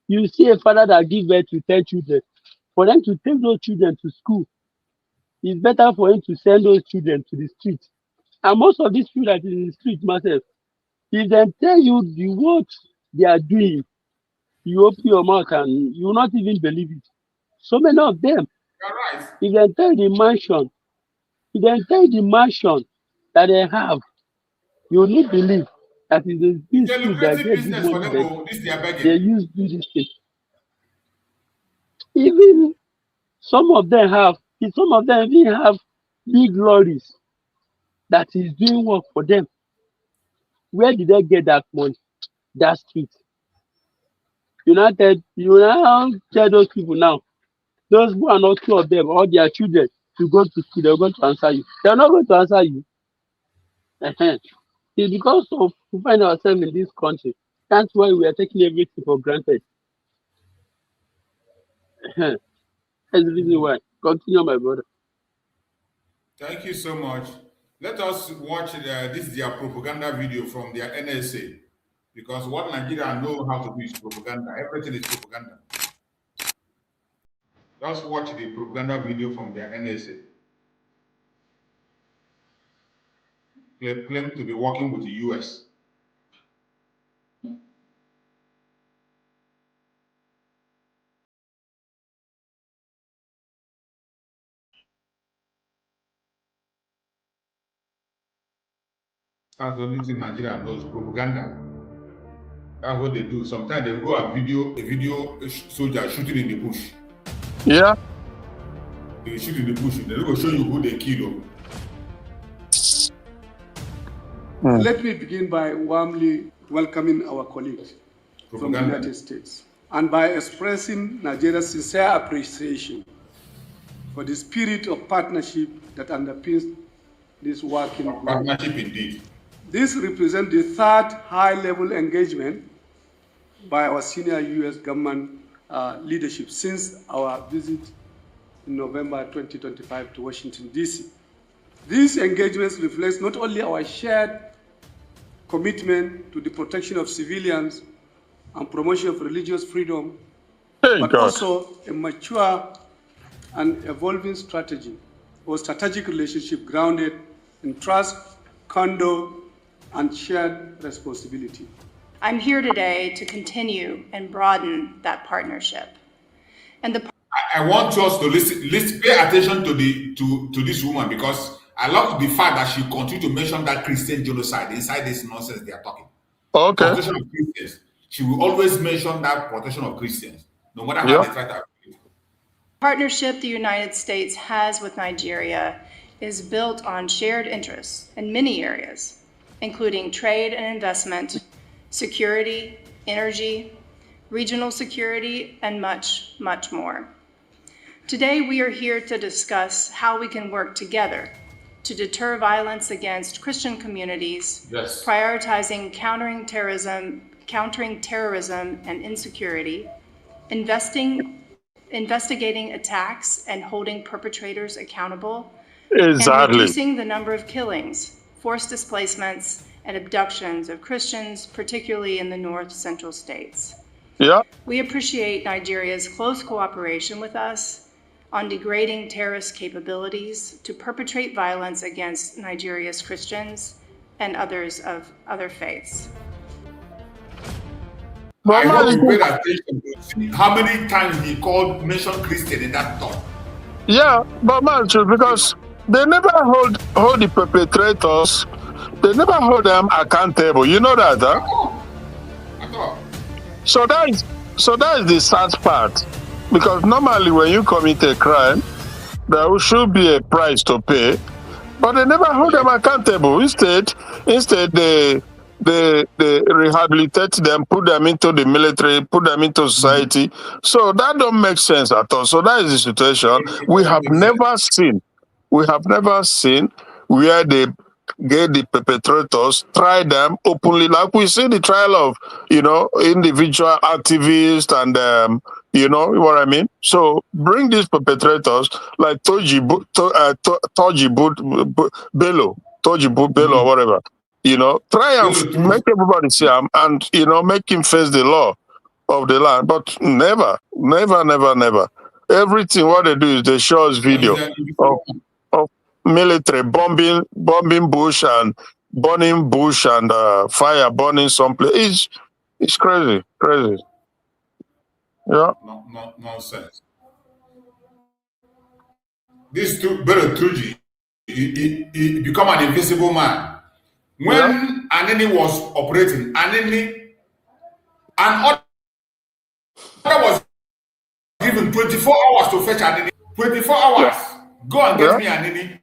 You see a father that gives birth to 10 children. For them to take those children to school, it's better for him to send those children to the street. And most of these people that is in the street, myself, if they tell you what they are doing, you open your mouth and you will not even believe it. So many of them, if they tell the mansion that they have, you will not believe that is the business that get this money. They use do this thing. Even some of them even have big lorries that is doing work for them. Where did they get that money? That street. You now tell those people now, those who are not two of them, or their children, to go to school, they're going to answer you. They're not going to answer you. It's because of we find ourselves in this country. That's why we are taking everything for granted. That's the reason why. Continue, my brother. Thank you so much. Let us watch this their propaganda video from their NSA. Because what Nigeria know how to do is propaganda. Everything is propaganda. Just watch the propaganda video from their NSA. Claim to be working with the US. That's the only thing Nigeria knows, propaganda. That's what they do. Sometimes they go and video soldier shooting in the bush. Yeah. They shoot in the bush. They will show you who they kill. Let me begin by warmly welcoming our colleagues from the United States and by expressing Nigeria's sincere appreciation for the spirit of partnership that underpins this working group. Partnership indeed. This represents the third high-level engagement by our senior U.S. government leadership since our visit in November 2025 to Washington, D.C. These engagements reflect not only our shared commitment to the protection of civilians and promotion of religious freedom, but also a mature and evolving strategy or strategic relationship grounded in trust, candor, and shared responsibility. I'm here today to continue and broaden that partnership. And I want us to listen, pay attention to this woman, because I love the fact that she continued to mention that Christian genocide inside this nonsense they are talking. Okay. Protection of Christians. She will always mention that protection of Christians, no matter how they try to. Partnership the United States has with Nigeria is built on shared interests in many areas, including trade and investment, security, energy, regional security, and much, much more. Today, we are here to discuss how we can work together to deter violence against Christian communities, prioritizing countering terrorism and insecurity, investigating attacks and holding perpetrators accountable, and reducing the number of killings, forced displacements, and abductions of Christians, particularly in the North Central states. Yeah. We appreciate Nigeria's close cooperation with us on degrading terrorist capabilities to perpetrate violence against Nigeria's Christians and others of other faiths. I hope you paid attention to see how many times he mentioned Christian in that talk. Yeah, but man, because they never hold the perpetrators. They never hold them accountable. You know that, huh? At all. So that is the sad part. Because normally when you commit a crime, there should be a price to pay, but they never hold them accountable. Instead they rehabilitate them, put them into the military, put them into society. So that don't make sense at all. So that is the situation. We have never seen where they get the perpetrators, try them openly, like we see the trial of, individual activists and, you know what I mean? So bring these perpetrators like Toji Bello or whatever, try and make everybody see him and, make him face the law of the land. But never. Everything what they do is they show us video of military bombing bush and burning bush and fire burning someplace. It's crazy. Yeah. No, nonsense. This Bello Tuji, he become an invisible man. When Anini was operating, Anini and other was given 24 hours to fetch Anini. 24 hours. Go and get me Anini.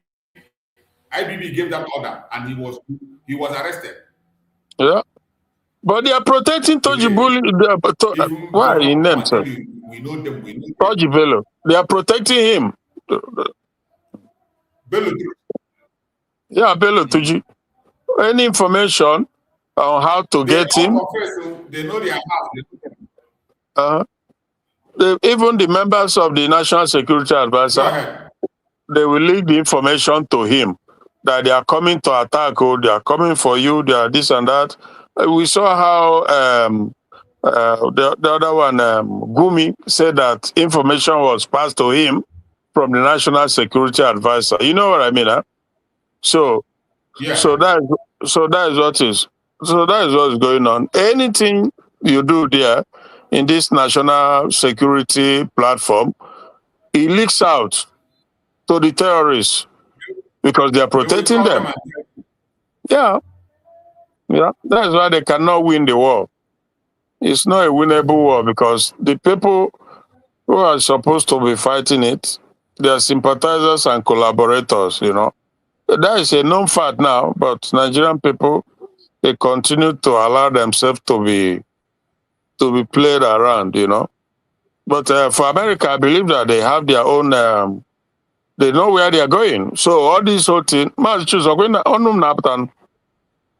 IBB gave that order and he was arrested. Yeah. But they are protecting Toji Bully. Why in them, sir? We know them. Toji Bello. They are protecting him. Bello. Yeah, Bello Tuji. Any information on how to get him? They know their house. Even the members of the National Security Advisor, they will leak the information to him that they are coming to attack or they are coming for you, they are this and that. We saw how the other one, Gumi, said that information was passed to him from the National Security Advisor. You know what I mean, huh? So that is what is going on. Anything you do there in this national security platform, it leaks out to the terrorists because they are protecting them. Yeah, that's why they cannot win the war. It's not a winnable war because the people who are supposed to be fighting it, they are sympathizers and collaborators, That is a known fact now, but Nigerian people, they continue to allow themselves to be played around, But for America, I believe that they have their own, they know where they are going. So all these whole thing,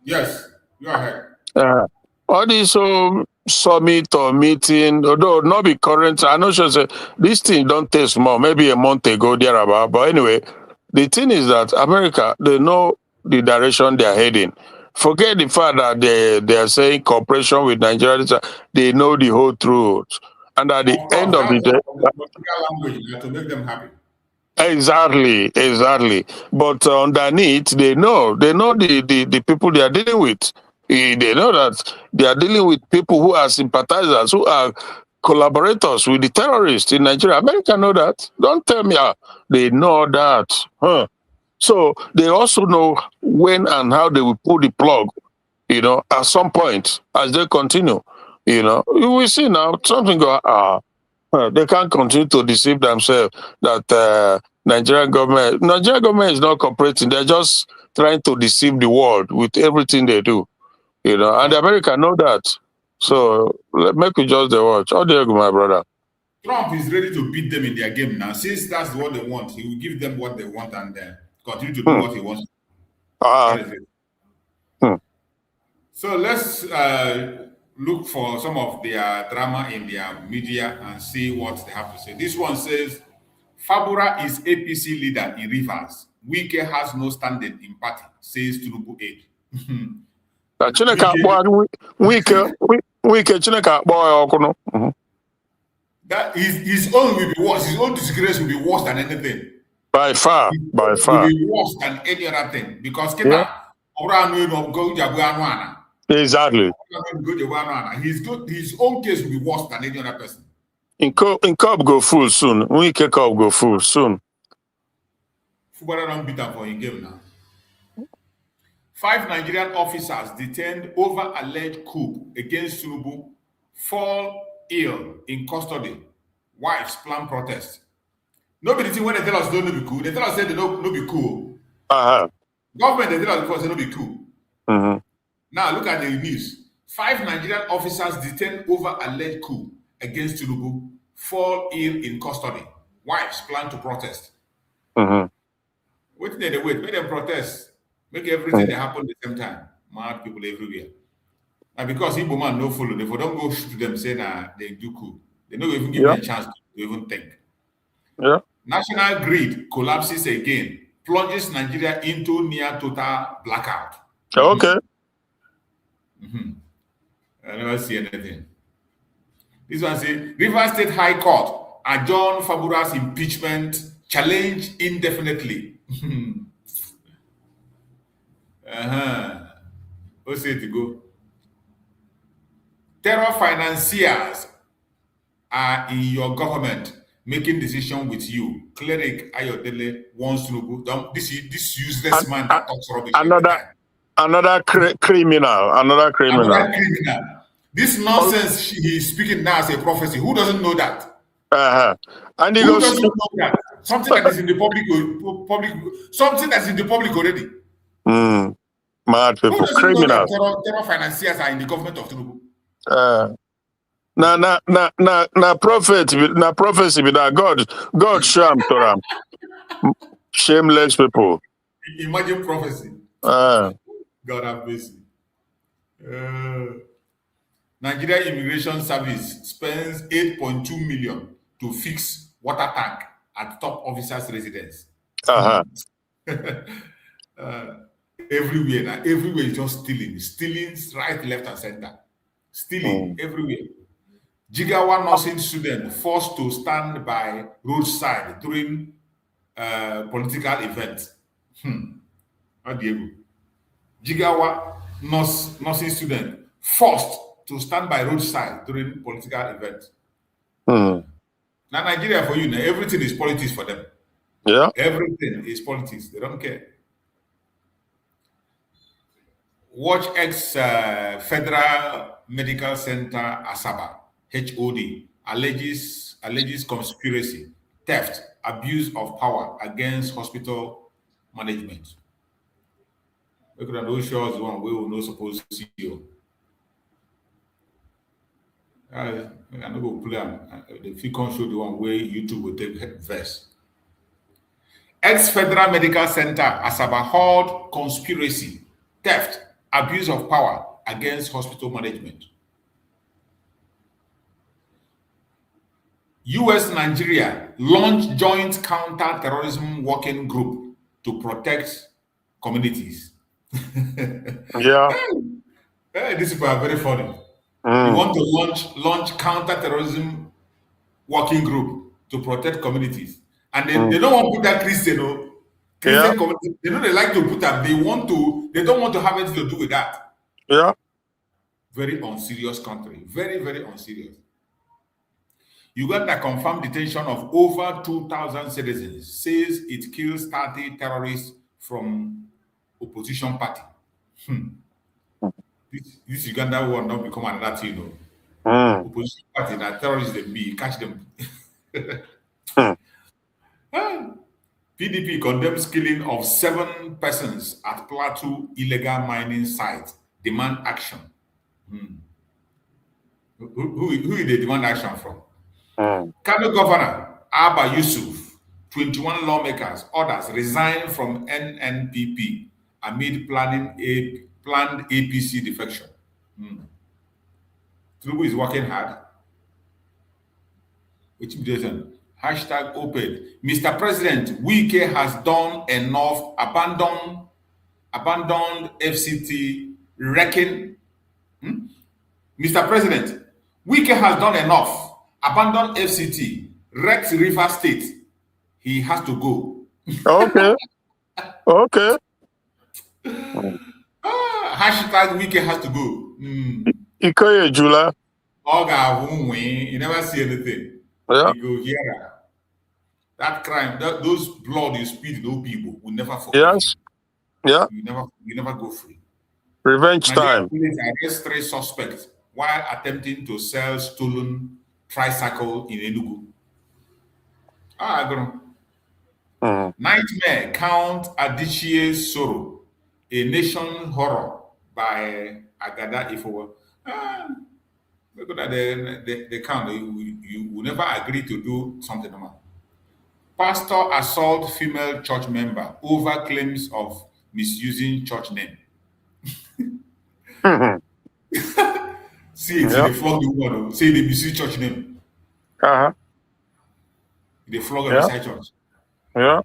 yes, go ahead. All these summit or meeting, although not be current, I know this thing don't take small, maybe a month ago, thereabout. But anyway, the thing is that America, they know the direction they are heading. Forget the fact that they are saying cooperation with Nigeria, they know the whole truth. And at the end of the day, language to make them happy. Exactly. But underneath, they know the people they are dealing with. They know that they are dealing with people who are sympathizers, who are collaborators with the terrorists in Nigeria. America know that. Don't tell me they know that. Huh. So they also know when and how they will pull the plug, at some point as they continue. You will see now something go they can't continue to deceive themselves that Nigerian government is not cooperating. They're just trying to deceive the world with everything they do. And America know that. So make we just the watch. How do you go, my brother? Trump is ready to beat them in their game now. Since that's what they want, he will give them what they want and continue to do what he wants. That is it. So let's look for some of their drama in their media and see what they have to say. This one says, Fabura is APC leader in Rivers. Wike has no standing in party, says Tinubu aide. That his own will be worse. His own disgrace will be worse than anything. By far. Will be worse than any other thing because Exactly. His own case will be worse than any other person. In Cobb go full soon. Wike Cobb go full soon. Fubara don't beat up for his game now. 5 Nigerian officers detained over alleged coup against Tinubu fall ill in custody. Wives plan protest. Nobody think when they tell us don't be cool. They tell us say they don't be cool. Government they tell us before say no be cool. Now look at the news. 5 Nigerian officers detained over alleged coup against Tinubu fall ill in custody. Wives plan to protest. Wait there, wait. Make them protest. Make everything that happen at the same time. Mad people everywhere. And because Igbo man no follow, they don't go shoot them say that they do coup. They don't even give them a chance to even think. National grid collapses again, plunges Nigeria into near total blackout. Okay. I never see anything. This one says, Rivers State High Court adjourn Fabura's impeachment challenged indefinitely. What's it to go? Terror financiers are in your government making decision with you. Cleric Ayodele wants to go. This useless man that talks rubbish. Another criminal. This nonsense he is speaking now as a prophecy. Who doesn't know that? And who doesn't know that? Something that is in the public something that's in the public already. Mad people, who doesn't criminal. Know that terror financiers are in the government of Tinubu? Na prophecy be that God sham to them. Shameless people. Imagine prophecy. God have mercy. Nigeria Immigration Service spends 8.2 million to fix water tank at top officer's residence. Everywhere is just stealing right, left, and center. Stealing everywhere. Jigawa nursing student forced to stand by roadside during political events. Jigawa nursing student forced to stand by roadside during political events. Now Nigeria for you now, everything is politics for them. Yeah. Everything is politics. They don't care. Watch Federal Medical Center Asaba, HOD, alleges conspiracy, theft, abuse of power against hospital management. We could have show us one we will not supposed to see you. I'm not going to play them. If you can't show the one way YouTube will take verse. Federal Medical Center Asaba held conspiracy, theft, abuse of power against hospital management. US Nigeria launched joint counter-terrorism working group to protect communities. These people are very funny. We want to launch counter-terrorism working group to protect communities. And they don't want to put that Christian, community. They know they like to put that. They don't want to have anything to do with that. Yeah. Very unserious country. Very, very unserious. Uganda confirmed detention of over 2,000 citizens, says it kills 30 terrorists from opposition party. This Uganda will not become another thing, Opposition party, that terrorists they be, catch them. PDP condemns killing of 7 persons at Plateau illegal mining site. Demand action. Who is the demand action from? Kano Governor Abba Yusuf, 21 lawmakers, others resign from NNPP amid planned APC defection. Tinubu is working hard. Which doesn't. Hashtag open. Mr. President, Wike has done enough. Abandoned FCT wrecking. Mr. President, Wike has done enough. Abandoned FCT, wrecked River State. He has to go. Okay. Okay. Hashtag Wike has to go. Ikoye Jula. Oga win. You never see anything. Yeah. You go here. That crime, those blood you spilled, those people will never forget. Yes. Yeah. You never go free. Revenge time. Police arrest 3 suspects while attempting to sell stolen tricycle in Enugu. Nightmare count Adichie's sorrow, a nation horror by Agada Ifowa. Look at the count. You will never agree to do something normal. Pastor assault female church member over claims of misusing church name. See it, they flog the woman. Say they misuse church name. They flog her beside church. Yeah.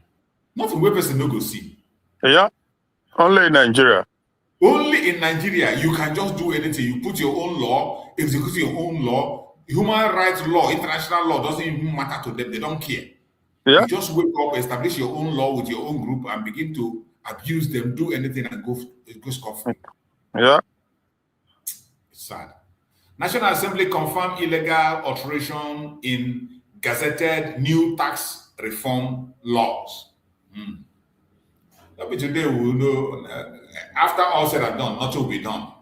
Nothing where person no go see. Yeah. Only in Nigeria. Only in Nigeria, you can just do anything. You put your own law, execute your own law. Human rights law, international law doesn't even matter to them. They don't care. Yeah. You just wake up, establish your own law with your own group, and begin to abuse them, do anything, and go scot-free. Yeah. It's sad. National Assembly confirmed illegal alteration in gazetted new tax reform laws. Maybe today we will know. After all said and done, nothing will be done.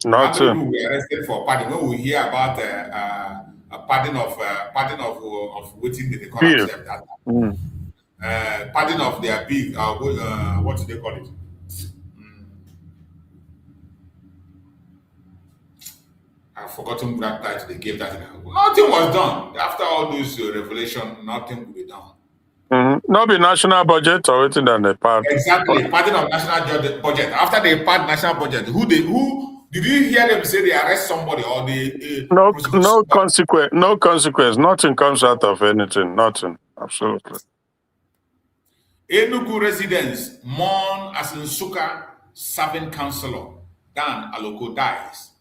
Nothing. People will be arrested for pardon. When we hear about a pardon of waiting the corrupt that pardon of their big what do they call it? I've forgotten that title they gave that. Nothing was done after all this revelation. Nothing will be done. Not be national budget or waiting on the part. Exactly, pardon of national budget. After they part national budget, who did you hear them say they arrest somebody or they no consequence, no consequence. Nothing comes out of anything. Nothing. Absolutely. Enugu residents mourn as Nsukka serving councillor Dan Aloko dies.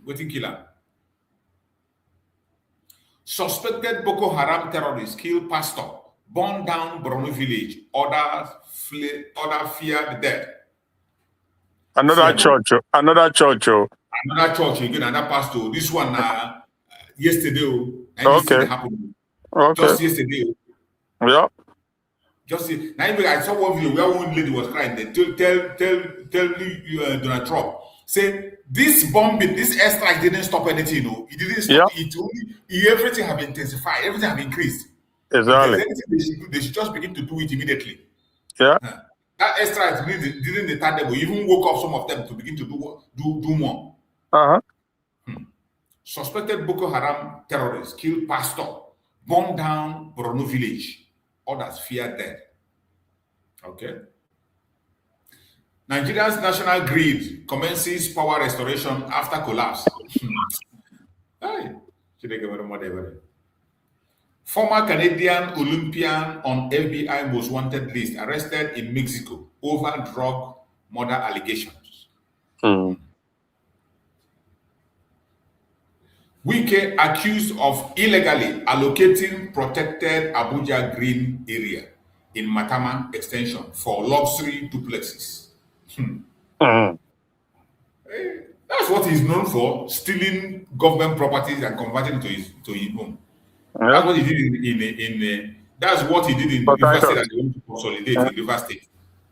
Waiting killer. Suspected Boko Haram terrorists kill pastor, burn down Borno village, others fear the dead. Another church. Another church. Another church again, another pastor. This one yesterday. Okay. Okay. Just yesterday. Yeah. Just now, I saw one video where one lady was crying. They tell Donald Trump, say this bombing, this airstrike didn't stop anything. It didn't stop. Yeah. It only everything have intensified. Everything have increased. Exactly. They should just begin to do it immediately. Yeah. That airstrike didn't deter them. We even woke up some of them to begin to do more. Suspected Boko Haram terrorists kill pastor, burn down Borno village. Others fear death. Okay. Nigeria's national grid commences power restoration after collapse. Former Canadian Olympian on FBI most wanted list arrested in Mexico over drug murder allegations. Wike accused of illegally allocating protected Abuja Green area in Matama extension for luxury duplexes. That's what he's known for, stealing government properties and converting it to his own. That's what he did that's what he did in the River State, and they want to consolidate in River State.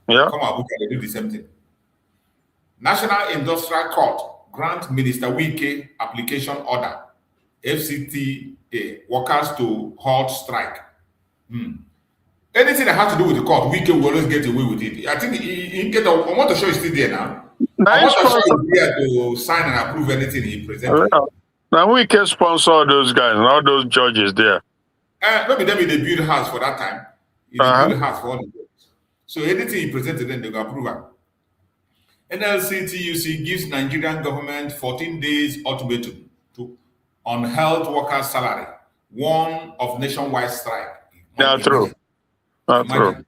Come Abuja, they do the same thing. National Industrial Court grant Minister Wike application order, FCTA workers to halt strike. Anything that has to do with the court, Wike will always get away with it. I think I want to show you still there now. I want to show you there to sign and approve anything he presented. Now Wike sponsor those guys and all those judges there. Maybe they build house for that time. He build house for all the judges. So anything he presented, then they will approve it. NLC-TUC gives Nigerian government 14 days ultimatum on health workers' salary, warn of nationwide strike. That's true. That's true.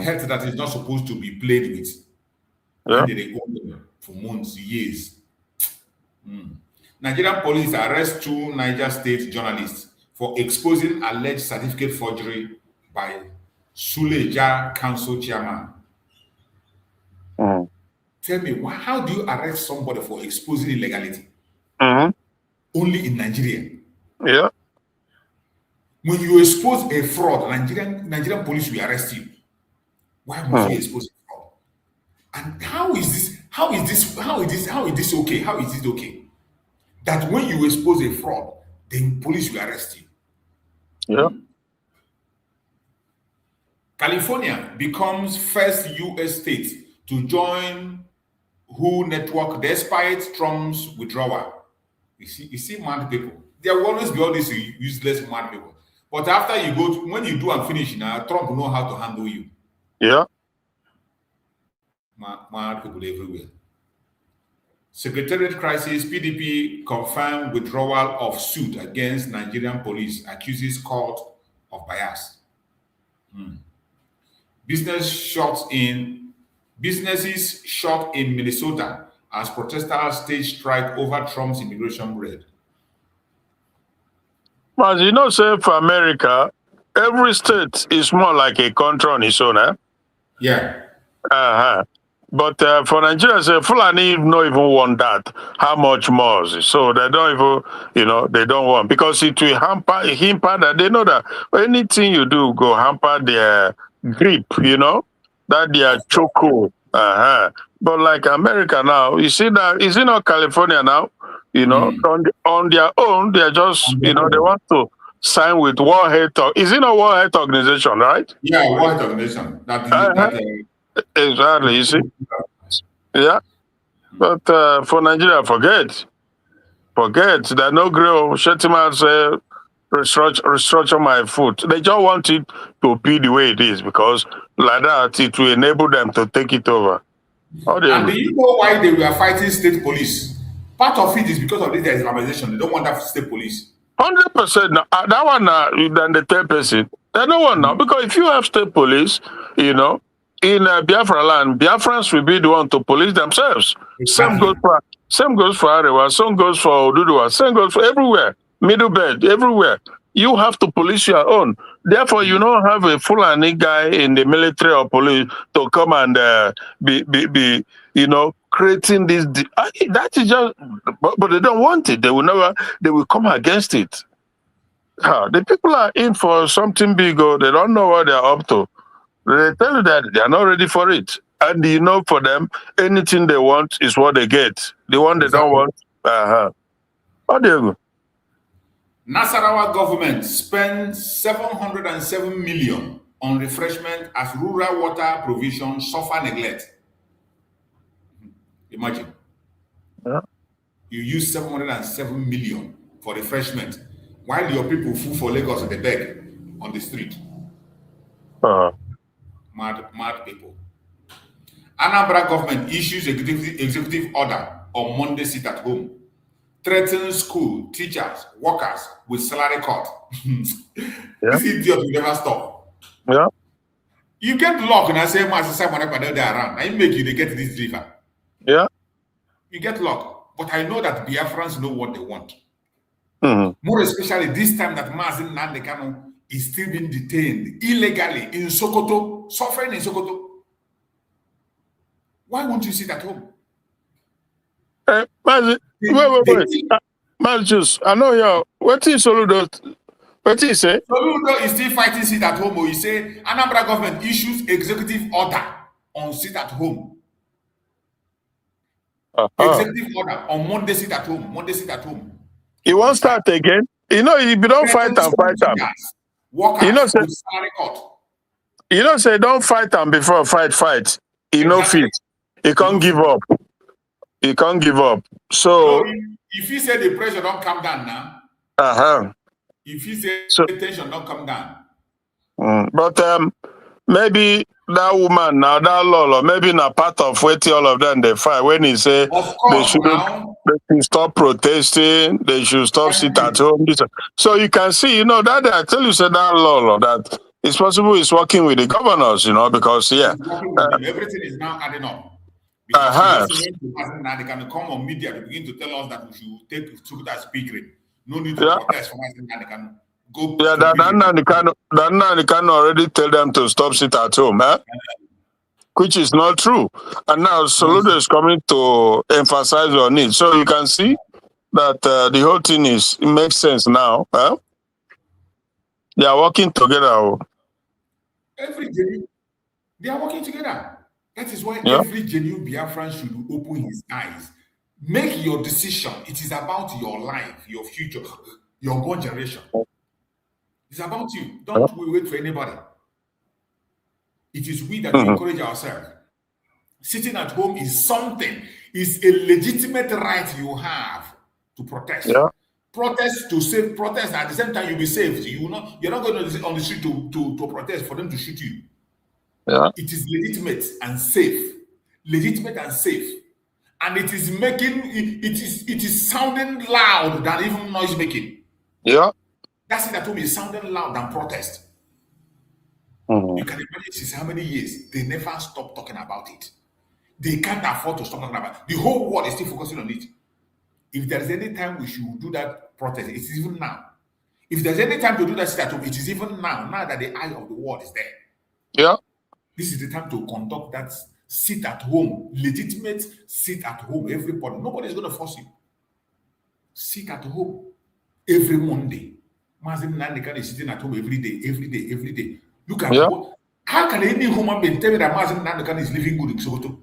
Health that is not supposed to be played with. Yeah. They own them for months, years. Nigerian police arrest 2 Niger State journalists for exposing alleged certificate forgery by Suleja Council chairman. Tell me, how do you arrest somebody for exposing illegality? Only in Nigeria. Yeah. When you expose a fraud, Nigerian police will arrest you. Why must you expose a fraud? And how is this okay? How is it okay that when you expose a fraud, the police will arrest you? Yeah. California becomes first U.S. state to join WHO network despite Trump's withdrawal. You see mad people. There will always be all these useless mad people. But after you go, when you do and finish, now Trump will know how to handle you. Yeah. Mad people everywhere. Secretariat crisis, PDP confirmed withdrawal of suit against Nigerian police, accuses court of bias. Businesses shot in Minnesota as protesters stage strike over Trump's immigration raid. But you know, say for America, every state is more like a country on its own, eh? Yeah. But for Nigeria, say Fulani don't even want that. How much more? So they don't even, they don't want, because it will hamper that. They know that anything you do go hamper their grip, that they are choco. But like America now, you see that, is it not California now? On their own, they are just, they want to sign with World Health. Is it not World Health Organization, right? Yeah, World Health Organization. Exactly, you see? Yeah. But for Nigeria, forget. That no grill, Shettima say, restructure my food. They just want it to be the way it is, because like that, it will enable them to take it over. And do you know why they were fighting state police? Part of it is because of this Islamization. They don't want that state police. 100%. Now, that one, than the 10%. They don't want now, because if you have state police, in Biafra land, Biafrans will be the one to police themselves. Exactly. Same goes for Arewa, same goes for Oduduwa, same goes for everywhere. Middle belt, everywhere. You have to police your own. Therefore, you don't have a Fulani guy in the military or police to come and be creating this. That is just, but they don't want it. They will come against it. The people are in for something big, or they don't know what they're up to. They tell you that they are not ready for it. And for them, anything they want is what they get. The one they don't want, How do you go? Nasarawa government spends 707 million on refreshment as rural water provision suffer neglect. Imagine. Yeah. You use 707 million for refreshment while your people fool for Lagos and they beg on the street. Mad people. Anambra government issues executive order on Monday sit at home. Threatens school, teachers, workers with salary cut. This idiot will never stop. Yeah. You get luck and I say, Master Simon, they're around. I make you they get this river. Yeah. You get luck. But I know that Biafrans know what they want. More especially this time that Mazi Nnamdi Kanu is still being detained illegally in Sokoto, suffering in Sokoto. Why won't you sit at home? Mazi, wait. Mazi, I know you. What is Soludo? What is it? Soludo is still fighting sit at home. Or he say Anambra government issues executive order on sit at home. Executive order on Monday sit at home. Monday sit at home. He won't start again. You know, if you don't fight and fight them. You know, say, don't fight them before fight. He no fit. He can't give up. He can't give up. So if he say the pressure don't come down now. If he say the tension don't come down. But maybe that woman now, that Lolo, maybe not part of waiting all of them they fight when he say they should stop protesting, they should stop sit at home. So you can see, you know, that I tell you, say that Lolo, that it's possible he's working with the governors, you know, because everything is now adding up. Because they can come on media to begin to tell us that we should take Sokoto as piggery. No need to protest for Mazi Nnamdi Kanu. That Nnamdi Kanu already tell them to stop sit at home, which is not true. And now Soludo is coming to emphasize on it. So you can see that the whole thing it makes sense now. They are working together. They are working together. That is why every genuine Biafran should open his eyes. Make your decision. It is about your life, your future, your born generation. It's about you. Don't wait for anybody. It is we that encourage ourselves. Sitting at home is something. It's a legitimate right you have to protest. Protest to save. Protest at the same time you'll be saved. You're not going on the street to protest for them to shoot you. It is legitimate and safe. Legitimate and safe. And it is making it is sounding loud than even noise making. That's it at home is sounding loud than protest. You can imagine since how many years they never stop talking about it. They can't afford to stop talking about it. The whole world is still focusing on it. If there's any time we should do that protest, it is even now. If there's any time to do that sit at home, it is even now that the eye of the world is there. This is the time to conduct that sit at home, legitimate sit at home, everybody. Nobody is going to force you. Sit at home every Monday. Mazi Nnamdi Kanu is sitting at home every day. Look at how can any human being tell me that Mazi Nnamdi Kanu is living good in Sokoto?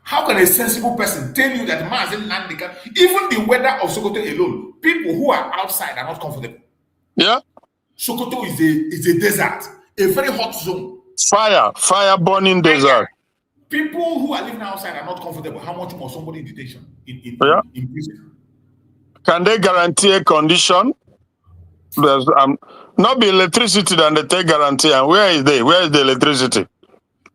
How can a sensible person tell you that Mazi Nnamdi Kanu, even the weather of Sokoto alone, people who are outside are not comfortable. Sokoto is a desert, a very hot zone. Fire burning desert. People who are living outside are not comfortable. How much more somebody in detention in prison? Can they guarantee a condition? There's not be electricity than they take guarantee. And where is the electricity?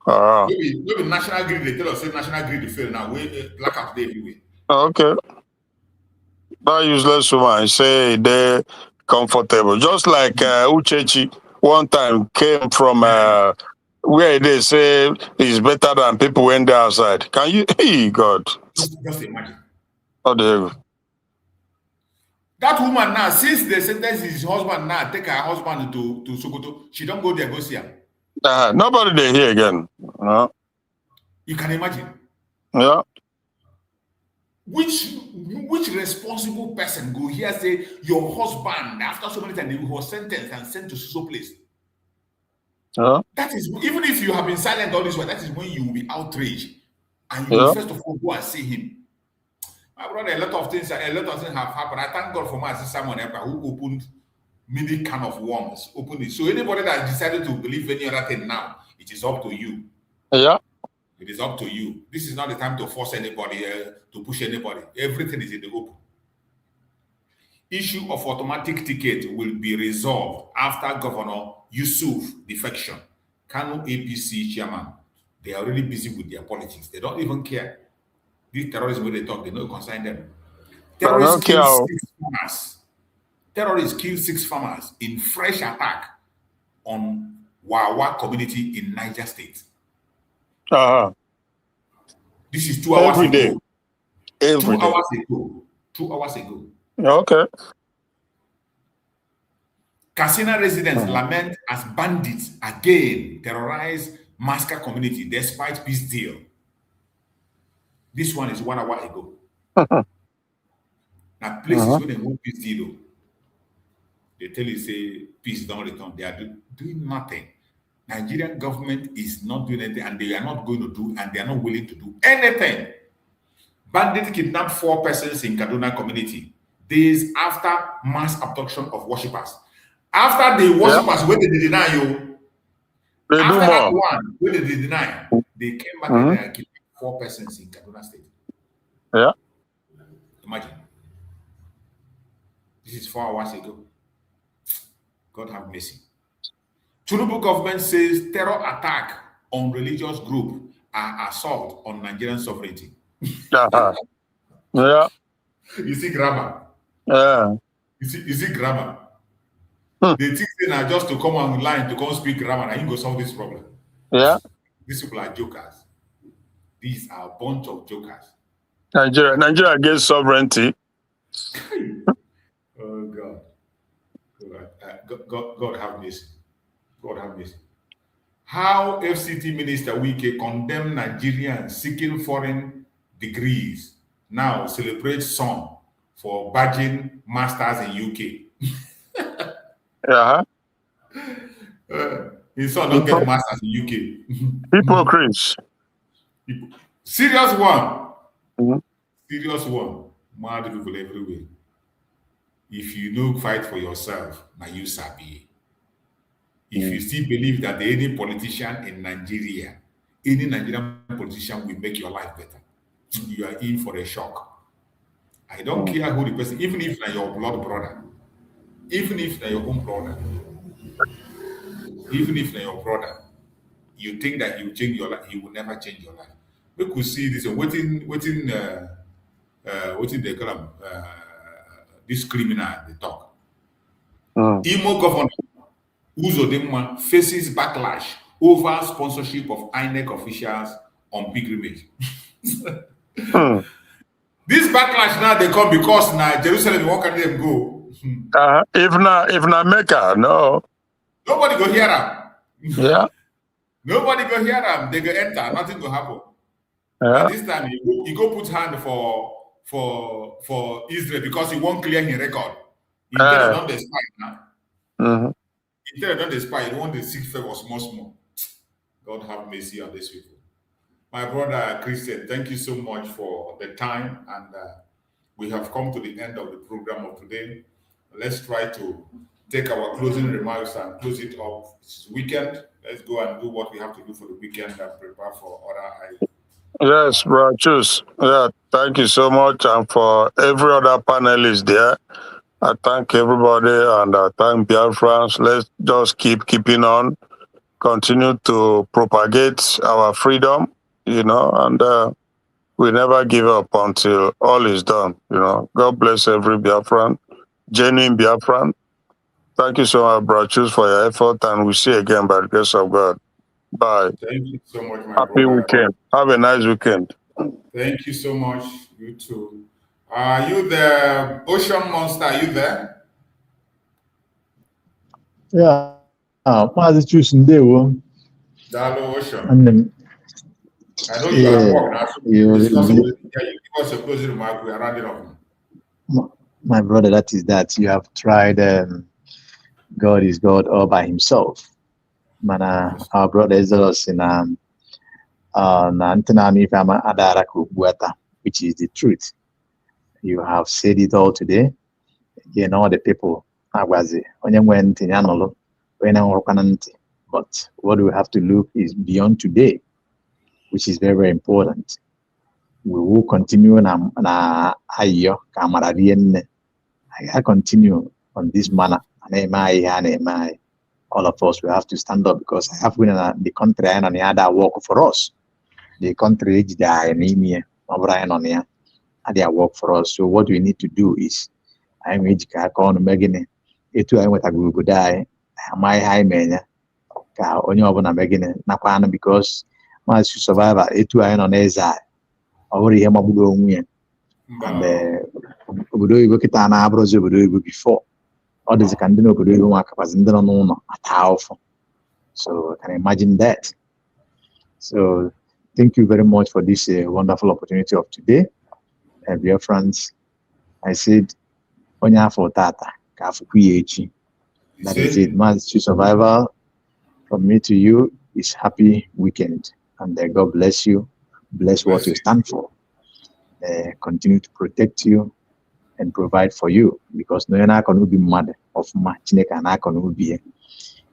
Maybe National Grid, they tell us National Grid is fail now. Blackout day everywhere. Okay. That useless woman say they're comfortable. Just like Uchechi one time came from where they say it's better than people when they're outside. Can you? Hey, God. Just imagine. Oh, there you go. That woman now, since they sentence his husband now, take her husband to Sokoto, she don't go there, go see him. Nobody there here again. You can imagine. Which responsible person go here say your husband after so many times he was sentenced and sent to so place? That is even if you have been silent all this while, that is when you will be outraged and you will first of all go and see him. My brother, a lot of things have happened. I thank God for my sister who opened many kind of worms. Opened it. So anybody that decided to believe any other thing now, it is up to you. It is up to you. This is not the time to force anybody, to push anybody. Everything is in the open. Issue of automatic ticket will be resolved after Governor Yusuf defection. Kanu APC chairman. They are really busy with their politics. They don't even care. These terrorists, when they talk, they don't concern them. Terrorists killed 6 farmers in fresh attack on Wawa community in Niger State. This is 2 hours every day. Ago. Every 2 day. hours ago. 2 hours ago. Okay. Katsina residents lament as bandits again terrorize Maska community despite peace deal. This one is 1 hour ago. Now, places where they want peace deal, they tell you, say, peace don't return. They are doing nothing. Nigerian government is not doing anything, and they are not going to do, and they are not willing to do anything. Bandits kidnapped 4 persons in Kaduna community days after mass abduction of worshippers. After the worshippers, when they deny you, after that one, when they deny, they came back and kidnapped 4 persons in Kaduna State. Yeah. Imagine. This is 4 hours ago. God have mercy. Tinubu government says terror attack on religious group are assault on Nigerian sovereignty. Yeah. You see grammar. Yeah. You see grammar. They think they are just to come online to come speak grammar and you go solve this problem. Yeah. These people are jokers. These are a bunch of jokers. Nigeria against sovereignty. Oh God. God have mercy. God have mercy. How FCT Minister Wike condemned Nigerians seeking foreign degrees now celebrate son for badging masters in UK. His son don't get masters in UK. Hypocrites. Serious one. Serious one. Mad people everywhere. If you don't fight for yourself, now you sabi. If you still believe that any politician in Nigeria, any Nigerian politician will make your life better, you are in for a shock. I don't care who the person, even if they're your blood brother, even if they're your own brother, even if they're your brother, you think that he will change your life, he will never change your life. We could see this waiting they call them, this criminal they talk. Imo governor Uzodinma faces backlash over sponsorship of INEC officials on pilgrimage. This backlash now they come because now Jerusalem won't carry them go. If not Mecca, no. Nobody go hear them. Yeah. Nobody go hear them. They go enter. Nothing go happen. Yeah. At this time, he go put hand for Israel because he won't clear his record. He not the spy now. He not the spy. He want the 6 favor small. God have mercy on these people. My brother Christian, thank you so much for the time, and we have come to the end of the program of today. Let's try to take our closing remarks and close it up. It's weekend. Let's go and do what we have to do for the weekend and prepare for other items. Yes, bro. Choose. Yeah, thank you so much, and for every other panelist there. I thank everybody, and I thank Biafrans. Let's just keeping on, continue to propagate our freedom, and we never give up until all is done. God bless every Biafran, genuine Biafran. Thank you so much, bro. Choose for your effort, and we see you again by the grace of God. Bye. Thank you so much, my Happy brother. weekend. Have a nice weekend. Thank you so much. You too. Are you the ocean monster? Are you there? Yeah. Mazi choose Ndewo. Dalo Ocean. And then, I know you are working now. you Give us a closing remark. We are rounding up. my brother, that is that. You have tried God is God all by himself. Man, our brother is us in which is the truth. You have said it all today. All the people. But what we have to look is beyond today, which is very, very important. We will continue I continue on this manner. All of us, we have to stand up, because I have been the country and the other work for us. The country they work for us. So what we need to do is I'm going because once you survive it on and obodo oyibo kịta na-abụrụzi obodo oyibo before. Ọ dịzị ka ndị n'obodo oyibo nwa kapazị ndị nọ n'ụlọ ata ahụhụ. So I can imagine that. So thank you very much for this wonderful opportunity of today. Dear friends, I said, onye afọ tata ka afụkwu ya echi. That is it. Mazi Survival, from me to you, is happy weekend. And God bless you. Bless what you stand for. Continue to protect you and provide for you. Because no one can be mad of ma Chineke and I can be.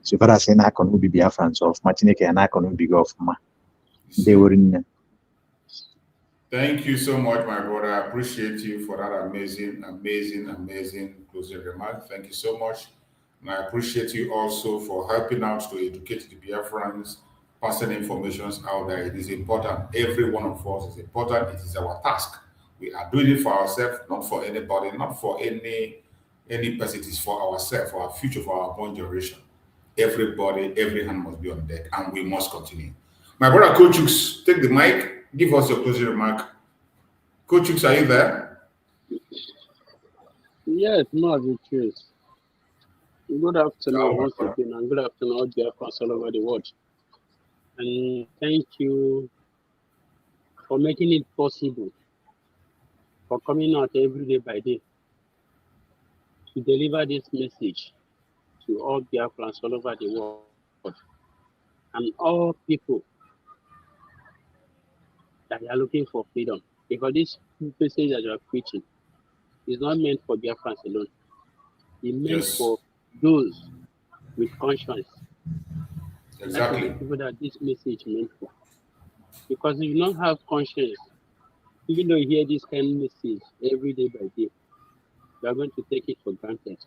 So far as I can be Biafrans of ma Chineke and I can be of ma. They were in. Thank you so much, my brother. I appreciate you for that amazing closing remark. Thank you so much. And I appreciate you also for helping out to educate the Biafrans, passing information out there. It is important. Every one of us is important. It is our task. We are doing it for ourselves, not for anybody, not for any person. It is for ourselves, for our future, for our born generation. Everybody, every hand must be on deck, and we must continue. My brother Coach Hughes, take the mic. Give us your closing remark. Coach Hughes, are you there? Yes, Mazi Nnamdi. Good afternoon once again, and good afternoon all Biafrans all over the world. And thank you for making it possible, for coming out every day by day to deliver this message to all Biafrans all over the world and all people that are looking for freedom. Because this message that you are preaching is not meant for Biafrans alone. It's meant for those with conscience. Exactly. That's the people that this message meant for. Because if you don't have conscience, even though you hear this kind of message every day by day, you are going to take it for granted.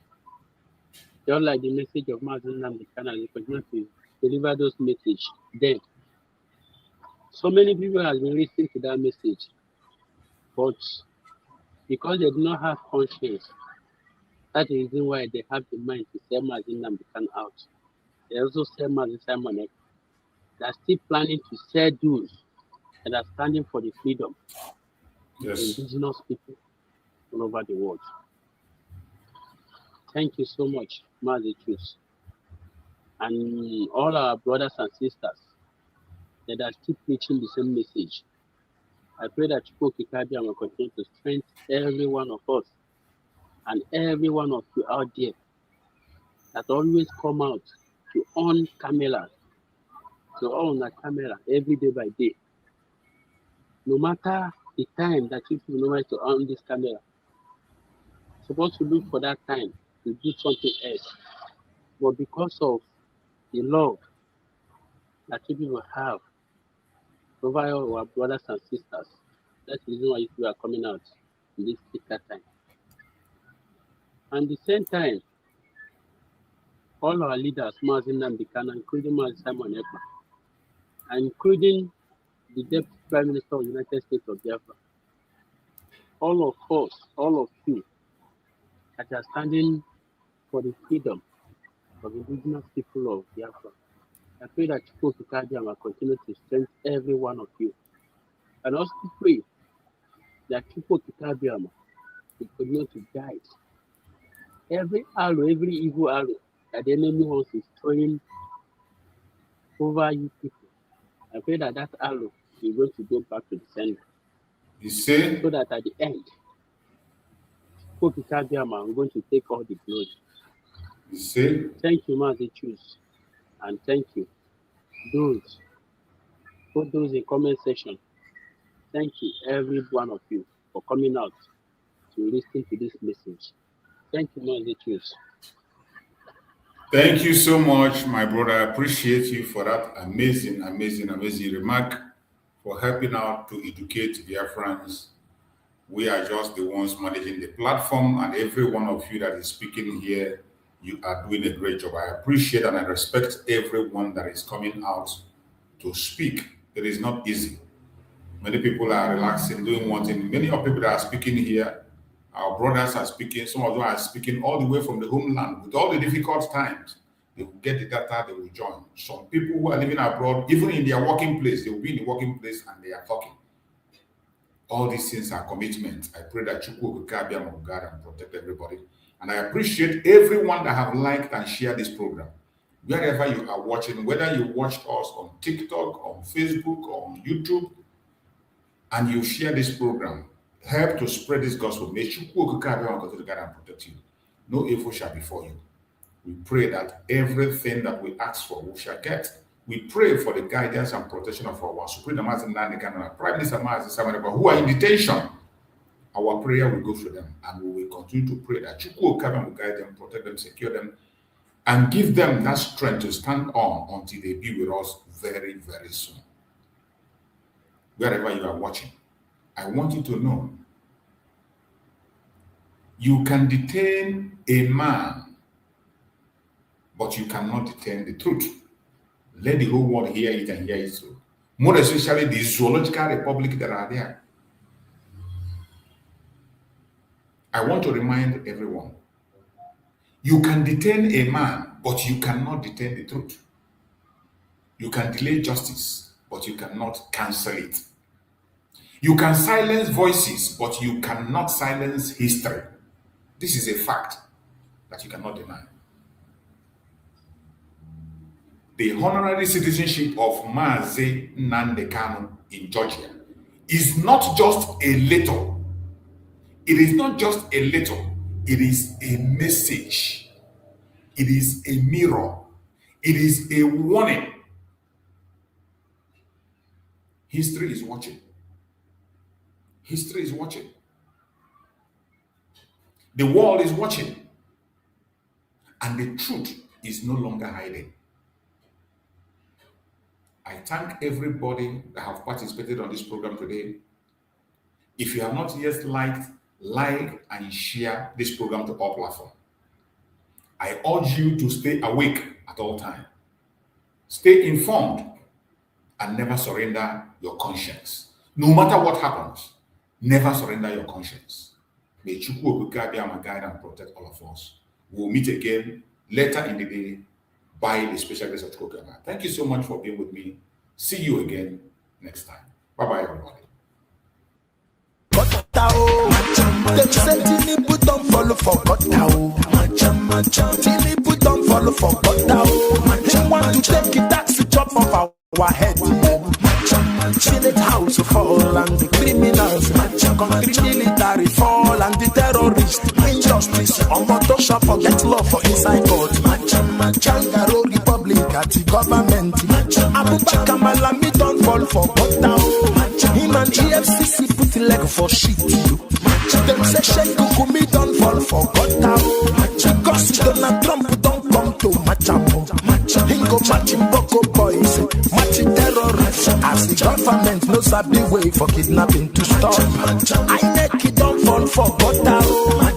Just like the message of Mazi Nnamdi Kanu, you continue to deliver those messages. Then, so many people have been listening to that message, but because they do not have conscience, that's the reason why they have the mind to sell Mazi Nnamdi Kanu out. They also sell Mazi Simon Ekpa. They are still planning to sell those that are standing for the freedom of indigenous people all over the world. Thank you so much, Mazi Nnamdi, and all our brothers and sisters that are still preaching the same message. I pray that Chukwu will continue to strengthen every one of us and every one of you out there that always come out to on camera, to on a camera every day by day. No matter the time that you people know to on this camera, supposed to look for that time to do something else. But because of the love that you people have over our brothers and sisters, that's the reason why you are coming out in this particular time. And at the same time, all our leaders, Mazi Nnamdi Kanu, including Mazi Simon Ekpa, and including the Deputy Prime Minister of the United States of Biafra, all of us, all of you that are standing for the freedom of indigenous people of Biafra, I pray that Chukwu will continue to strengthen every one of you. And also pray that Chukwu will continue to guide every arrow, every evil arrow that the enemy wants is throwing over you people. I pray that that arrow is going to go back to the sender. You see? So that at the end, I'm going to take all the glory. You see? Thank you, Mazi Nnamdi, and thank you. Put those in comment section. Thank you, every one of you, for coming out to listen to this message. Thank you, Mazi Nnamdi. Thank you so much, my brother. I appreciate you for that amazing remark, for helping out to educate Biafrans. We are just the ones managing the platform, and every one of you that is speaking here, you are doing a great job. I appreciate and I respect everyone that is coming out to speak. It is not easy. Many people are relaxing, doing one thing. Many of people that are speaking here, our brothers are speaking, some of them are speaking all the way from the homeland with all the difficult times. They will get the data, they will join. Some people who are living abroad, even in their working place, they will be in the working place and they are talking. all these things are commitments. I pray that Chukwu will guide and protect everybody. And I appreciate everyone that have liked and shared this program. Wherever you are watching, whether you watched us on TikTok, on Facebook, on YouTube, and you share this program, help to spread this gospel. May Chukwu guide and protect you. No evil shall befall you. We pray that everything that we ask for, we shall get. We pray for the guidance and protection of our Supreme Mazi Nnamdi Kanu and Prime Minister Mazi Nnamdi who are in detention. Our prayer will go through them, and we will continue to pray that Chukwu will guide them, protect them, secure them, and give them that strength to stand on until they be with us very, very soon. Wherever you are watching, I want you to know you can detain a man, but you cannot detain the truth. Let the whole world hear it and hear it too. More especially the zoological republic that are there. I want to remind everyone, you can detain a man, but you cannot detain the truth. You can delay justice, but you cannot cancel it. You can silence voices, but you cannot silence history. This is a fact that you cannot deny. The honorary citizenship of Mazi Nnamdi Kanu in Georgia is not just a little. It is not just a little. It is a message. It is a mirror. It is a warning. History is watching. History is watching. The world is watching. And the truth is no longer hiding. I thank everybody that have participated on this program today. If you have not yet liked, like and share this program to all platforms. I urge you to stay awake at all times. Stay informed and never surrender your conscience. No matter what happens, never surrender your conscience. May Chukwu guide and protect all of us. We'll meet again later in the day by the special grace of Chukwu. Thank you so much for being with me. See you again next time. Bye-bye, everybody. Them say Tinubu don't follow for God now. Tinubu don't follow for God now. They want to take it, that's the chop of our head. Senate House fall and the criminals, country military fall and the terrorists, injustice, on Photoshop forget law for inside court. Kangaroo Republic at the government. Abubakar Malami don't fall for God now. Him and EFCC put leg for shit. Them say Sheikh Kukumi don't fall for God now. Because Donald Trump don't come to Machamo. He go matching Boko boys, matching terrorists. As the government knows the way for kidnapping to stop. I make it don't fall for God now.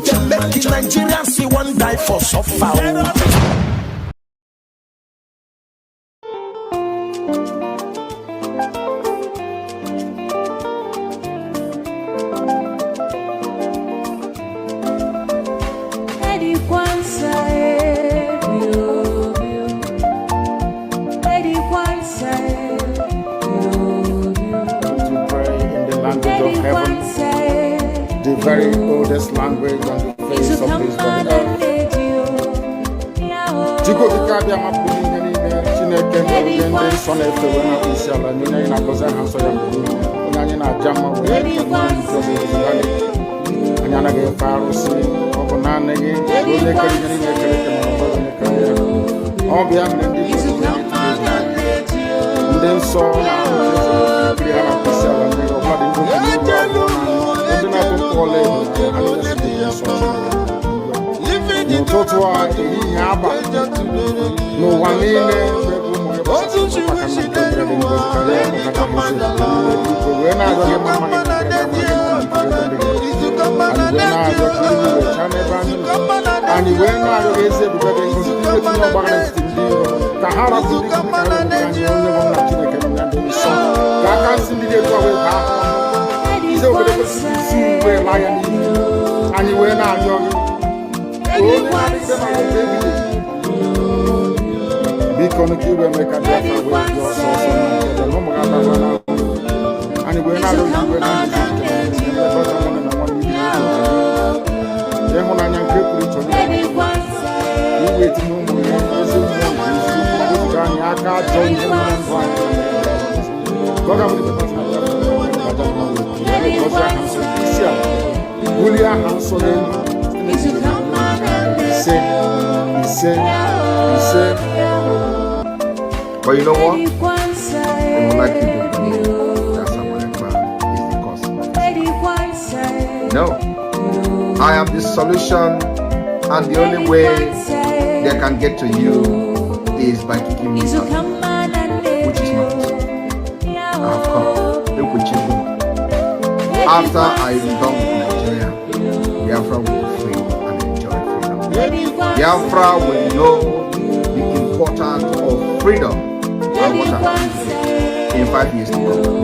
They make Nigerians see one die for suffer. The very oldest language on the face of this earth. Chiko Bikabia Mapuni, Chineke, and Son of the Winner, Ishala, Nina, Goza, Hanso, Yanina, Jama, and Yana Farusi, Okonane, all behind them, and then saw no one Because you will make a difference with your source and we're not But you know what? They would like you to believe that Samarekpa is the cause of it. No. I am the solution, and the only way they can get to you is by kicking me out, which is not possible. I have come. Look with you. After I am done with Nigeria, Biafra will be free and enjoy freedom. Biafra will know the importance of freedom and what happens in 5 years to come.